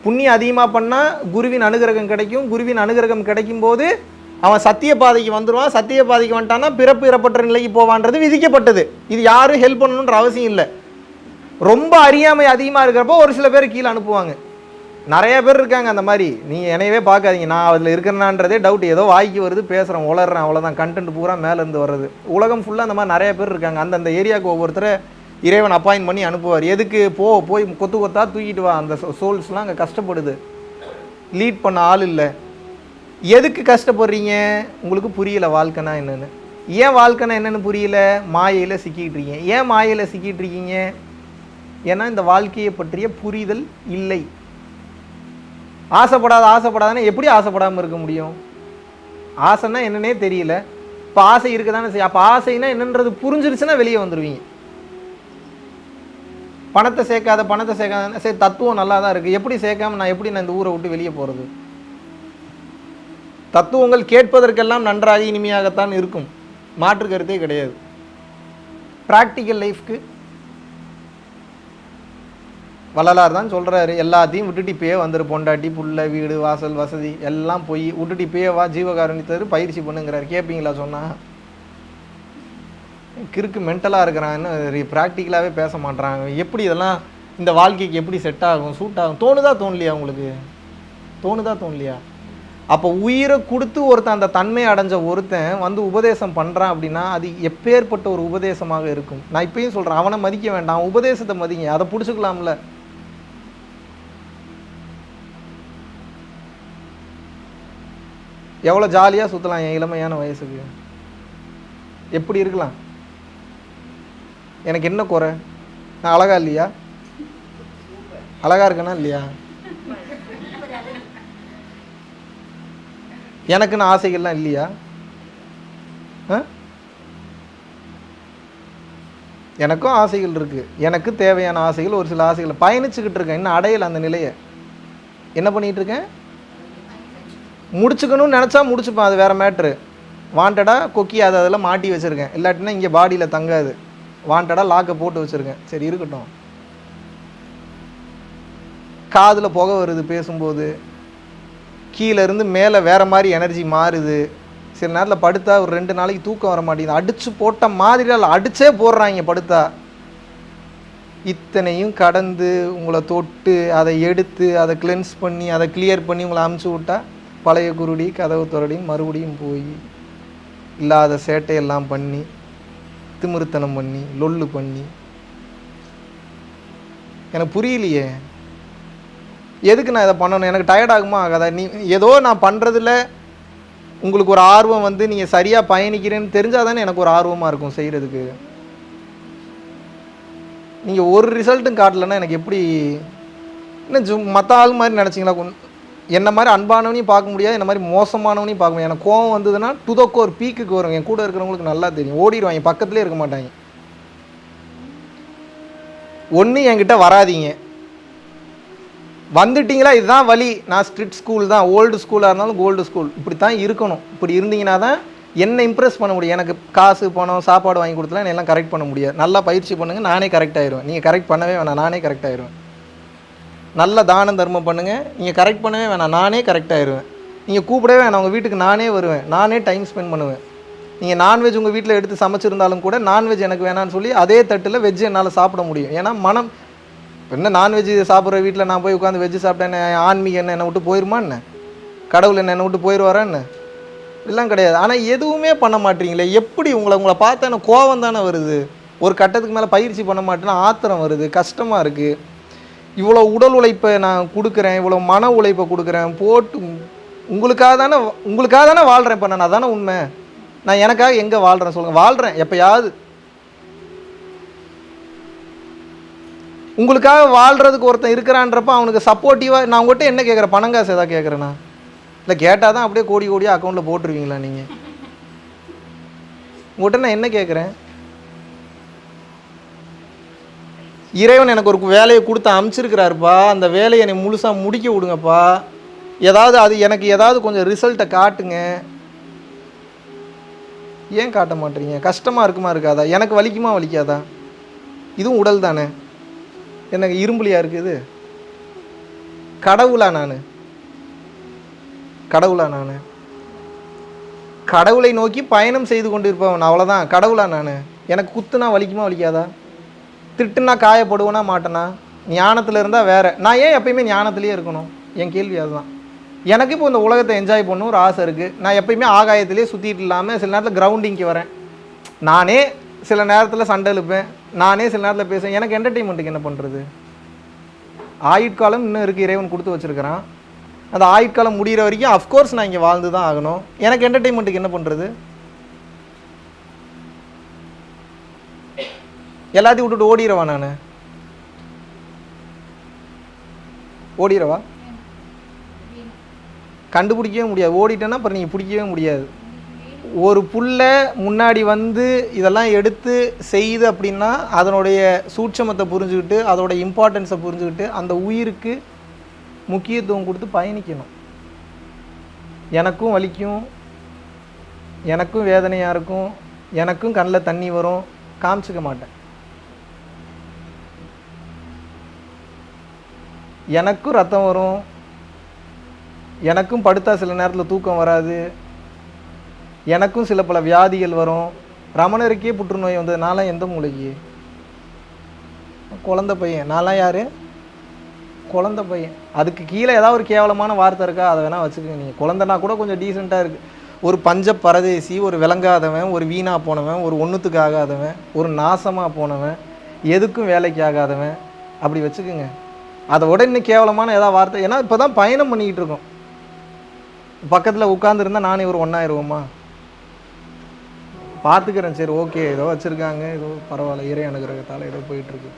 புண்ணியம் அதிகமாக பண்ணால் குருவின் அனுகிரகம் கிடைக்கும். குருவின் அனுகிரகம் கிடைக்கும் போது அவன் சத்திய பாதைக்கு வந்துடுவான். சத்திய பாதைக்கு வந்துட்டான்னா பிறப்பு இறப்பற்ற நிலைக்கு போவான்றது விதிக்கப்பட்டது. இது யாரும் ஹெல்ப் பண்ணணுன்ற அவசியம் இல்லை. ரொம்ப அறியாமை அதிகமாக இருக்கிறப்போ ஒரு சில பேர் கீழே அனுப்புவாங்க. நிறைய பேர் இருக்காங்க அந்த மாதிரி. நீங்கள் என்னையவே பார்க்காதீங்க, நான் அதில் இருக்கிறேனான்றதே டவுட். ஏதோ வாய்க்கு வருது, பேசுகிறேன், உளறேன், அவ்வளோதான். கண்டென்ட் பூரா மேலேருந்து வர்றது. உலகம் ஃபுல்லாக அந்த மாதிரி நிறைய பேர் இருக்காங்க. அந்தந்த ஏரியாவுக்கு ஒவ்வொருத்தரை இறைவன் அப்பாயின்ட் பண்ணி அனுப்புவார். எதுக்கு? போய் கொத்து கொத்தா தூக்கிட்டு வா. அந்த சோல்ஸ்லாம் அங்கே கஷ்டப்படுது, லீட் பண்ண ஆள் இல்லை. எதுக்கு கஷ்டப்படுறீங்க? உங்களுக்கு புரியல வாழ்க்கைனா என்னென்னு. ஏன் வாழ்க்கைனா என்னென்னு புரியல? மாயையில் சிக்கிட்டு இருக்கீங்க. ஏன் மாயையில் சிக்கிட்டு இருக்கீங்க? ஏன்னா இந்த வாழ்க்கையை பற்றிய புரிதல் இல்லை. ஆசைப்படாதானே எப்படி ஆசைப்படாமல் இருக்க முடியும்? ஆசைன்னா என்னன்னே தெரியல. இப்போ ஆசை இருக்க தானே செய்யும். அப்போ ஆசைன்னா என்னன்றது புரிஞ்சிருச்சுன்னா வெளியே வந்துடுவீங்க. பணத்தை சேர்க்காத சரி தத்துவம் நல்லா தான் இருக்குது, எப்படி சேர்க்காம நான் இந்த ஊரை விட்டு வெளியே போகிறது? தத்துவங்கள் கேட்பதற்கெல்லாம் நன்றாக இனிமையாகத்தான் இருக்கும், மாற்று கருத்தே கிடையாது. ப்ராக்டிக்கல் லைஃப்க்கு வள்ளலார் தான் சொல்கிறாரு, எல்லாத்தையும் விட்டுட்டு இப்பயே வந்துரு, பொண்டாட்டி புள்ள வீடு வாசல் வசதி எல்லாம் போய் விட்டுட்டு இப்பயே வா, ஜீவகாருண்யத்தை பயிற்சி பண்ணுங்கிறார். கேட்பீங்களா சொன்னால்? கிறுக்கு மென்டலாக இருக்கிறான்னு ப்ராக்டிக்கலாகவே பேச மாட்றாங்க. எப்படி இதெல்லாம் இந்த வாழ்க்கைக்கு எப்படி செட் ஆகும், சூட் ஆகும்? தோணுதா தோணலையா உங்களுக்கு? அப்போ உயிரை கொடுத்து ஒருத்தன் அந்த தன்மை அடைஞ்ச ஒருத்தன் வந்து உபதேசம் பண்ணுறான் அப்படின்னா அது எப்பேற்பட்ட ஒரு உபதேசமாக இருக்கும். நான் இப்பயும் சொல்கிறேன், அவனை மதிக்க வேண்டாம், உபதேசத்தை மதிங்க, அதை பிடிச்சிக்கலாம்ல. எவ்வளோ ஜாலியாக சுற்றலாம் என் இளமையான வயசுக்கு, எப்படி இருக்கலாம். எனக்கு என்ன குறை? நான் அழகா இல்லையா? அழகா இருக்கேனா இல்லையா? எனக்குன்னு ஆசைகள்லாம் இல்லையா? எனக்கும் ஆசைகள் இருக்கு. எனக்கு தேவையான ஆசைகள், ஒரு சில ஆசைகள் பயணிச்சுக்கிட்டு இருக்கேன். இன்னும் அடையலை அந்த நிலையை. என்ன பண்ணிட்டு இருக்கேன்? முடிச்சுக்கணும்னு நினச்சா முடிச்சுப்பேன், அது வேறு மேட்ரு. வாண்டடாக கொக்கி அதை அதில் மாட்டி வச்சுருக்கேன், இல்லாட்டினா இங்கே பாடியில் தங்காது. வாண்டடாக லாக்கை போட்டு வச்சுருக்கேன். சரி இருக்கட்டும். காதில் புகை வருது பேசும்போது, கீழேருந்து மேலே வேறு மாதிரி எனர்ஜி மாறுது. சில நேரத்தில் படுத்தா ஒரு 2 நாளைக்கு தூக்கம் வர மாட்டேங்குது. அடித்து போட்ட மாதிரி அடித்தே போடுறாங்க படுத்தா. இத்தனையும் கடந்து உங்களை தொட்டு அதை எடுத்து அதை கிளென்ஸ் பண்ணி அதை கிளியர் பண்ணி உங்களை அமுச்சு விட்டா பழைய குருடி கதவு துறடின்னு மறுபடியும் போய் இல்லாத சேட்டையெல்லாம் பண்ணி திமிருத்தனம் பண்ணி லொல்லு பண்ணி. எனக்கு புரியலையே எதுக்கு நான் இதை பண்ணணும். எனக்கு டயர்ட் ஆகுமா ஆகாதா? நீ ஏதோ நான் பண்ணுறதில்ல உங்களுக்கு ஒரு ஆர்வம் வந்து நீங்கள் சரியாக பயணிக்கிறேன்னு தெரிஞ்சால் தானே எனக்கு ஒரு ஆர்வமாக இருக்கும் செய்கிறதுக்கு. நீங்கள் ஒரு ரிசல்ட்டும் காட்டலைன்னா எனக்கு எப்படி? இன்னும் மற்ற ஆள் மாதிரி நினச்சிங்களா? என்ன மாதிரி அன்பானவனையும் பார்க்க முடியாது, என்ன மாதிரி மோசமானவனையும் பார்க்க முடியாது. எனக்கு கோவம் வந்ததுன்னா டுதோக்கு ஒரு பீக்குக்கு வரும். என் கூட இருக்கிறவங்களுக்கு நல்லா தெரியும், ஓடிடுவாங்க, பக்கத்துலேயே இருக்க மாட்டாங்க. ஒன்று என்கிட்ட வராதிங்க, வந்துட்டிங்களா இதுதான் வழி. நான் ஸ்ட்ரிக்ட் ஸ்கூல் தான், ஓல்டு ஸ்கூலாக இருந்தாலும் கோல்டு ஸ்கூல், இப்படி தான் இருக்கணும். இப்படி இருந்தீங்கன்னா தான் என்னை இம்ப்ரெஸ் பண்ண முடியும். எனக்கு காசு பணம் சாப்பாடு வாங்கி கொடுத்தலாம் எல்லாம் கரெக்ட் பண்ண முடியாது. நல்லா பயிற்சி பண்ணுங்கள், நானே கரெக்ட் ஆயிடுவேன். நீங்கள் கரெக்ட் பண்ணவே வேணாம், நானே கரெக்ட் ஆயிடுவேன். நல்ல தானம் தர்மம் பண்ணுங்கள், நீங்கள் கரெக்ட் பண்ணவே வேணாம், நானே கரெக்ட் ஆயிடுவேன். நீங்கள் கூப்பிடவே வேணாம், உங்கள் வீட்டுக்கு நானே வருவேன், நானே டைம் ஸ்பெண்ட் பண்ணுவேன். நீங்கள் நான்வெஜ் உங்கள் வீட்டில் எடுத்து சமைச்சிருந்தாலும் கூட நான்வெஜ் எனக்கு வேணான்னு சொல்லி அதே தட்டில் வெஜ் என்னால் சாப்பிட முடியும். ஏன்னா மனம் என்ன, நான்வெஜ் சாப்பிட்ற வீட்டில் நான் போய் உட்காந்து வெஜ்ஜு சாப்பிட்டேன், ஆன்மீகம் என்னை விட்டு போயிருமா என்ன? கடவுள் என்னை விட்டு போயிடுவாரா என்ன? இதெல்லாம் கிடையாது. ஆனால் எதுவுமே பண்ண மாட்டீங்களே, எப்படி? உங்களை பார்த்தா எனக்கு கோவம் தானே வருது. ஒரு கட்டத்துக்கு மேலே பயிற்சி பண்ண மாட்டேன்னா ஆத்திரம் வருது, கஷ்டமாக இருக்குது. இவ்வளோ உடல் உழைப்பை நான் கொடுக்குறேன், இவ்வளோ மன உழைப்பை கொடுக்குறேன், போட்டு உங்களுக்காக தானே வாழ்கிறேன். இப்போ நான் அதானே உண்மை. நான் எனக்காக எங்கே வாழ்கிறேன் சொல்லுங்கள்? வாழ்கிறேன் எப்போயாவது. உங்களுக்காக வாழ்கிறதுக்கு ஒருத்தன் இருக்கிறான்றப்ப அவனுக்கு சப்போர்ட்டிவாக நான் உங்கள்கிட்ட என்ன கேட்குறேன்? பணம் காசு எதாவது கேட்குறேண்ணா? இல்லை கேட்டால் தான் அப்படியே கோடி கோடியாக அக்கௌண்ட்டில் போட்டுருவீங்களா நீங்கள்? உங்கள்கிட்ட நான் என்ன கேட்குறேன்? இறைவன் எனக்கு ஒரு வேலையை கொடுத்து அமுச்சிருக்கிறாருப்பா, அந்த வேலையை என்னை முழுசாக முடிக்க விடுங்கப்பா. ஏதாவது அது எனக்கு ஏதாவது கொஞ்சம் ரிசல்ட்டை காட்டுங்க. ஏன் காட்ட மாட்டீங்க? கஷ்டமாக இருக்குமா இருக்காதா? எனக்கு வலிக்குமா வலிக்காதா? இதுவும் உடல் தானே. எனக்கு இரும்புலியாக இருக்குது. கடவுளா நான்? கடவுளை நோக்கி பயணம் செய்து கொண்டு இருப்பவன், அவ்வளோதான். கடவுளா நான்? எனக்கு குத்துனா வலிக்குமா வலிக்காதா? திட்டுனா காயப்படுவேனா மாட்டேனா? ஞானத்தில் இருந்தால் வேறு. நான் ஏன் எப்பயுமே ஞானத்திலே இருக்கணும்? என் கேள்வி அதுதான். எனக்கு இப்போ இந்த உலகத்தை என்ஜாய் பண்ணணும் ஒரு ஆசை இருக்குது. நான் எப்பயுமே ஆகாயத்திலே சுற்றிட்டு இல்லாமல் சில நேரத்தில் கிரவுண்டிங்க்கு வரேன். நானே சில நேரத்தில் சண்டை இழுப்பேன், நானே சில நேரத்தில் பேசுவேன். எனக்கு என்டர்டெயின்மெண்ட்டுக்கு என்ன பண்ணுறது? ஆயுட்காலம் இன்னும் இருக்குது, இறைவன் கொடுத்து வச்சுருக்கிறான். அந்த ஆயுட்காலம் முடிகிற வரைக்கும் அஃப்கோர்ஸ் நான் இங்கே வாழ்ந்து தான் ஆகணும். எனக்கு என்டர்டெயின்மெண்ட்டுக்கு என்ன பண்ணுறது? எல்லாத்தையும் விட்டுட்டு ஓடிடுவா நான்? ஓடிடுவா? கண்டுபிடிக்கவே முடியாது. ஓடிட்டேன்னா அப்புறம் நீங்கள் பிடிக்கவே முடியாது. ஒரு புல்ல முன்னாடி வந்து இதெல்லாம் எடுத்து செய்யுது அப்படின்னா அதனுடைய சூட்சமத்தை புரிஞ்சுக்கிட்டு அதோட இம்பார்ட்டன்ஸை புரிஞ்சுக்கிட்டு அந்த உயிருக்கு முக்கியத்துவம் கொடுத்து பயணிக்கணும். எனக்கும் வலிக்கும், எனக்கும் வேதனையாக இருக்கும், எனக்கும் கண்ணில் தண்ணி வரும், காமிச்சிக்க மாட்டேன். எனக்கும் ரத்தம் வரும், எனக்கும் படுத்தா சில நேரத்தில் தூக்கம் வராது, எனக்கும் சில பல வியாதிகள் வரும். ரமணருக்கே புற்றுநோய் வந்தது. நான்லாம் எந்த மூளைக்கு? குழந்தை பையன். நான்லாம் யார்? குழந்தை பையன். அதுக்கு கீழே ஏதாவது ஒரு கேவலமான வார்த்தை இருக்கா, அதை வேணால் வச்சுக்கோங்க. நீங்கள் குழந்தைனா கூட கொஞ்சம் டீசெண்டாக இருக்குது. ஒரு பஞ்ச பரதேசி, ஒரு விளங்காதவன், ஒரு வீணாக போனவன், ஒரு ஒன்றுத்துக்கு ஆகாதவன், ஒரு நாசமாக போனவன், எதுக்கும் வேலைக்கு ஆகாதவன், அப்படி வச்சுக்கோங்க. அதை விட இன்னும் கேவலமான ஏதாவது வார்த்தை. ஏன்னா இப்போ தான் பயணம் பண்ணிக்கிட்டு இருக்கோம். பக்கத்தில் உட்காந்துருந்தா நானும் இவர் ஒன்றாயிருவோமா? பார்த்துக்கிறேன், சரி ஓகே, ஏதோ வச்சுருக்காங்க, ஏதோ பரவாயில்ல, இறை அனுகிரகத்தால் ஏதோ போயிட்டுருக்கு.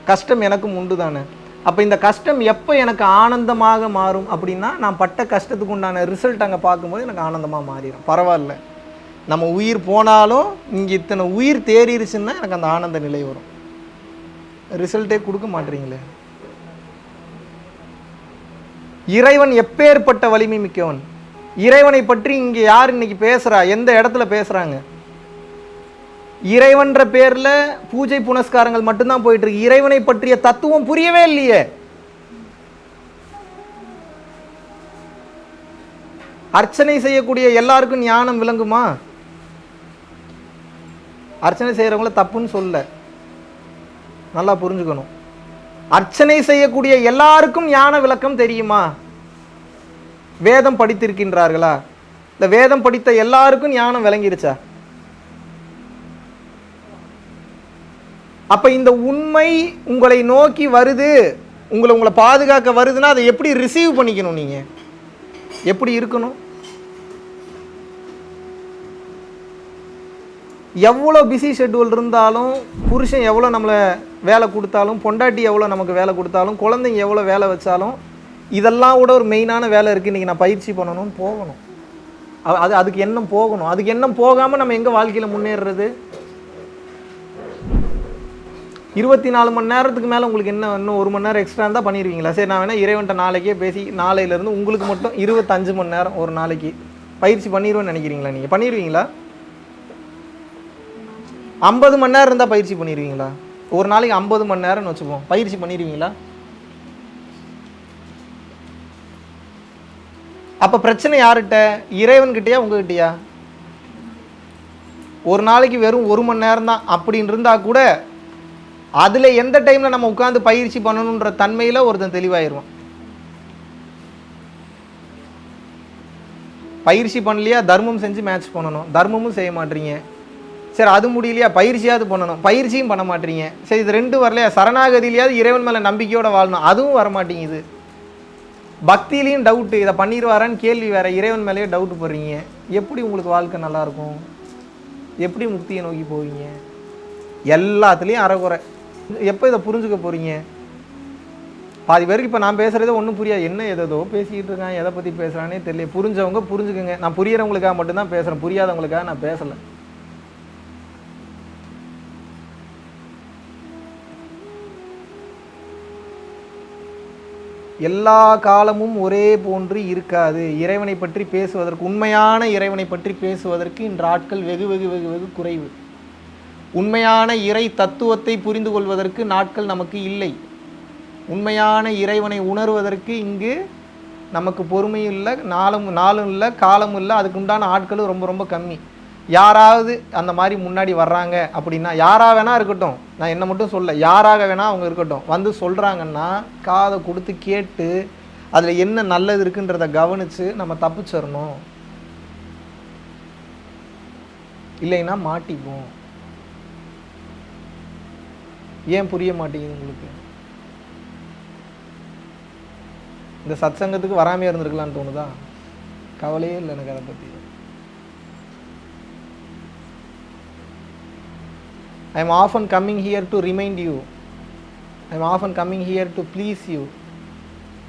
கஷ்டம் எனக்கும் உண்டு தானே. அப்போ இந்த கஷ்டம் எப்போ எனக்கு ஆனந்தமாக மாறும் அப்படின்னா, நான் பட்ட கஷ்டத்துக்கு உண்டான ரிசல்ட் அங்கே பார்க்கும்போது எனக்கு ஆனந்தமாக மாறிடும். பரவாயில்ல, நம்ம உயிர் போனாலும் இங்கே இத்தனை உயிர் தேறிடுச்சுன்னா எனக்கு அந்த ஆனந்த நிலை வரும். ரிசல்ட்டே கொடுக்க மாட்டீங்களே. இறைவன் எப்பேற்பட்ட வலிமை மிக்கவன். இறைவனை பற்றி இங்கே யார் இன்னைக்கு பேசுகிறா, எந்த இடத்துல பேசுகிறாங்க? இறைவன்ற பேரில் பூஜை புனஸ்காரங்கள் மட்டும்தான் போயிட்டு இருக்கு. இறைவனை பற்றிய தத்துவம் புரியவே இல்லையே. அர்ச்சனை செய்யக்கூடிய எல்லாருக்கும் ஞானம் விளங்குமா? அர்ச்சனை செய்யறவங்கள தப்புன்னு சொல்ல, நல்லா புரிஞ்சுக்கணும். அர்ச்சனை செய்யக்கூடிய எல்லாருக்கும் ஞான விளக்கம் தெரியுமா? வேதம் படித்திருக்கின்றார்களா? இந்த வேதம் படித்த எல்லாருக்கும் ஞானம் விளங்கிருச்சா? அப்ப இந்த உண்மை உங்களை நோக்கி வருது, உங்களை பாதுகாக்க வருதுன்னா அதை எப்படி ரிசீவ் பண்ணிக்கணும்? நீங்க எப்படி இருக்கணும்? எவ்வளோ பிஸி ஷெட்யூல் இருந்தாலும், புருஷன் எவ்வளோ நம்மளை வேலை கொடுத்தாலும், பொண்டாட்டி எவ்வளோ நமக்கு வேலை கொடுத்தாலும், குழந்தைங்க எவ்வளோ வேலை வச்சாலும், இதெல்லாம் கூட ஒரு மெயினான வேலை இருக்குது. இன்றைக்கி நான் பயிற்சி பண்ணணும்னு போகணும். அதுக்கு எண்ணம் போகணும். அதுக்கு எண்ணம் போகாமல் நம்ம எங்கே வாழ்க்கையில் முன்னேறுறது? 24 மணி நேரத்துக்கு மேலே உங்களுக்கு என்ன, இன்னும் 1 மணி நேரம் எக்ஸ்ட்ரா இருந்தால் பண்ணிடுவீங்களா? சரி, நான் வேணால் இறைவன்ட்ட நாளைக்கே பேசி நாளையிலேருந்து உங்களுக்கு மட்டும் 25 மணி நேரம் ஒரு நாளைக்கு பயிற்சி பண்ணிடுவேன்னு நினைக்கிறீங்களா? நீங்கள் பண்ணிடுவீங்களா? 50 மணி நேரம் இருந்தால் பயிற்சி பண்ணிடுவீங்களா? ஒரு நாளைக்கு 50 மணி நேரம்னு வச்சுப்போம், பயிற்சி பண்ணிடுவீங்களா? அப்போ பிரச்சனை யார்கிட்ட? இறைவன்கிட்டயா உங்ககிட்டயா? ஒரு நாளைக்கு வெறும் 1 மணி நேரம் தான் அப்படின்னு இருந்தால் கூட அதில் எந்த டைமில் நம்ம உட்காந்து பயிற்சி பண்ணணுன்ற தன்மையில் ஒருத்தன் தெளிவாயிருவான். பயிற்சி பண்ணலையா, தர்மம் செஞ்சு மேட்ச் பண்ணணும், தர்மமும் செய்ய மாட்டீங்க. சரி, அது முடியலையா, பயிற்சியாவது பண்ணணும், பயிற்சியும் பண்ண மாட்டீங்க. சரி, இது 2 வரலையா, சரணாகதியிலையாவது இறைவன் மேலே நம்பிக்கையோடு வாழணும், அதுவும் வரமாட்டேங்குது. பக்தியிலையும் டவுட்டு, இதை பண்ணிடுவாரான்னு கேள்வி வேற, இறைவன் மேலேயே டவுட்டு போடுறீங்க. எப்படி உங்களுக்கு வாழ்க்கை நல்லாயிருக்கும்? எப்படி முக்தியை நோக்கி போவீங்க? எல்லாத்துலேயும் அறகுறை. எப்போ இதை புரிஞ்சுக்க போகிறீங்க? பாதி பேருக்கு இப்போ நான் பேசுகிறதே ஒன்றும் புரியாது. என்ன ஏதோ பேசிக்கிட்டு இருக்கான், எதை பற்றி பேசுகிறானே தெரியல. புரிஞ்சவங்க புரிஞ்சுக்கோங்க. நான் புரியறவங்களுக்காக மட்டும்தான் பேசுகிறேன், புரியாதவங்களுக்காக நான் பேசலை. எல்லா காலமும் ஒரே போன்று இருக்காது. இறைவனை பற்றி பேசுவதற்கு, உண்மையான இறைவனை பற்றி பேசுவதற்கு இன்று ஆட்கள் வெகு வெகு வெகு வெகு குறைவு. உண்மையான இறை தத்துவத்தை புரிந்து கொள்வதற்கு நாட்கள் நமக்கு இல்லை. உண்மையான இறைவனை உணர்வதற்கு இங்கு நமக்கு பொறுமையும் இல்லை, நாளும் இல்லை, காலமும் இல்லை. அதுக்கு உண்டான ஆட்களும் ரொம்ப ரொம்ப கம்மி. யாராவது அந்த மாதிரி முன்னாடி வர்றாங்க அப்படின்னா, யாராக வேணா இருக்கட்டும், நான் என்ன மட்டும் சொல்ல, யாராக வேணா அவங்க இருக்கட்டும், வந்து சொல்கிறாங்கன்னா காதை கொடுத்து கேட்டு அதில் என்ன நல்லது இருக்குன்றத கவனித்து நம்ம தப்பிச்சிடணும். இல்லைன்னா மாட்டிப்போம். ஏன் புரிய மாட்டேங்குது உங்களுக்கு? இந்த சத்சங்கத்துக்கு வராமையே இருந்திருக்கலான்னு தோணுதா? கவலையே இல்லை எனக்கு அதை பற்றி. I am often coming here to remind you. I am often coming here to please you.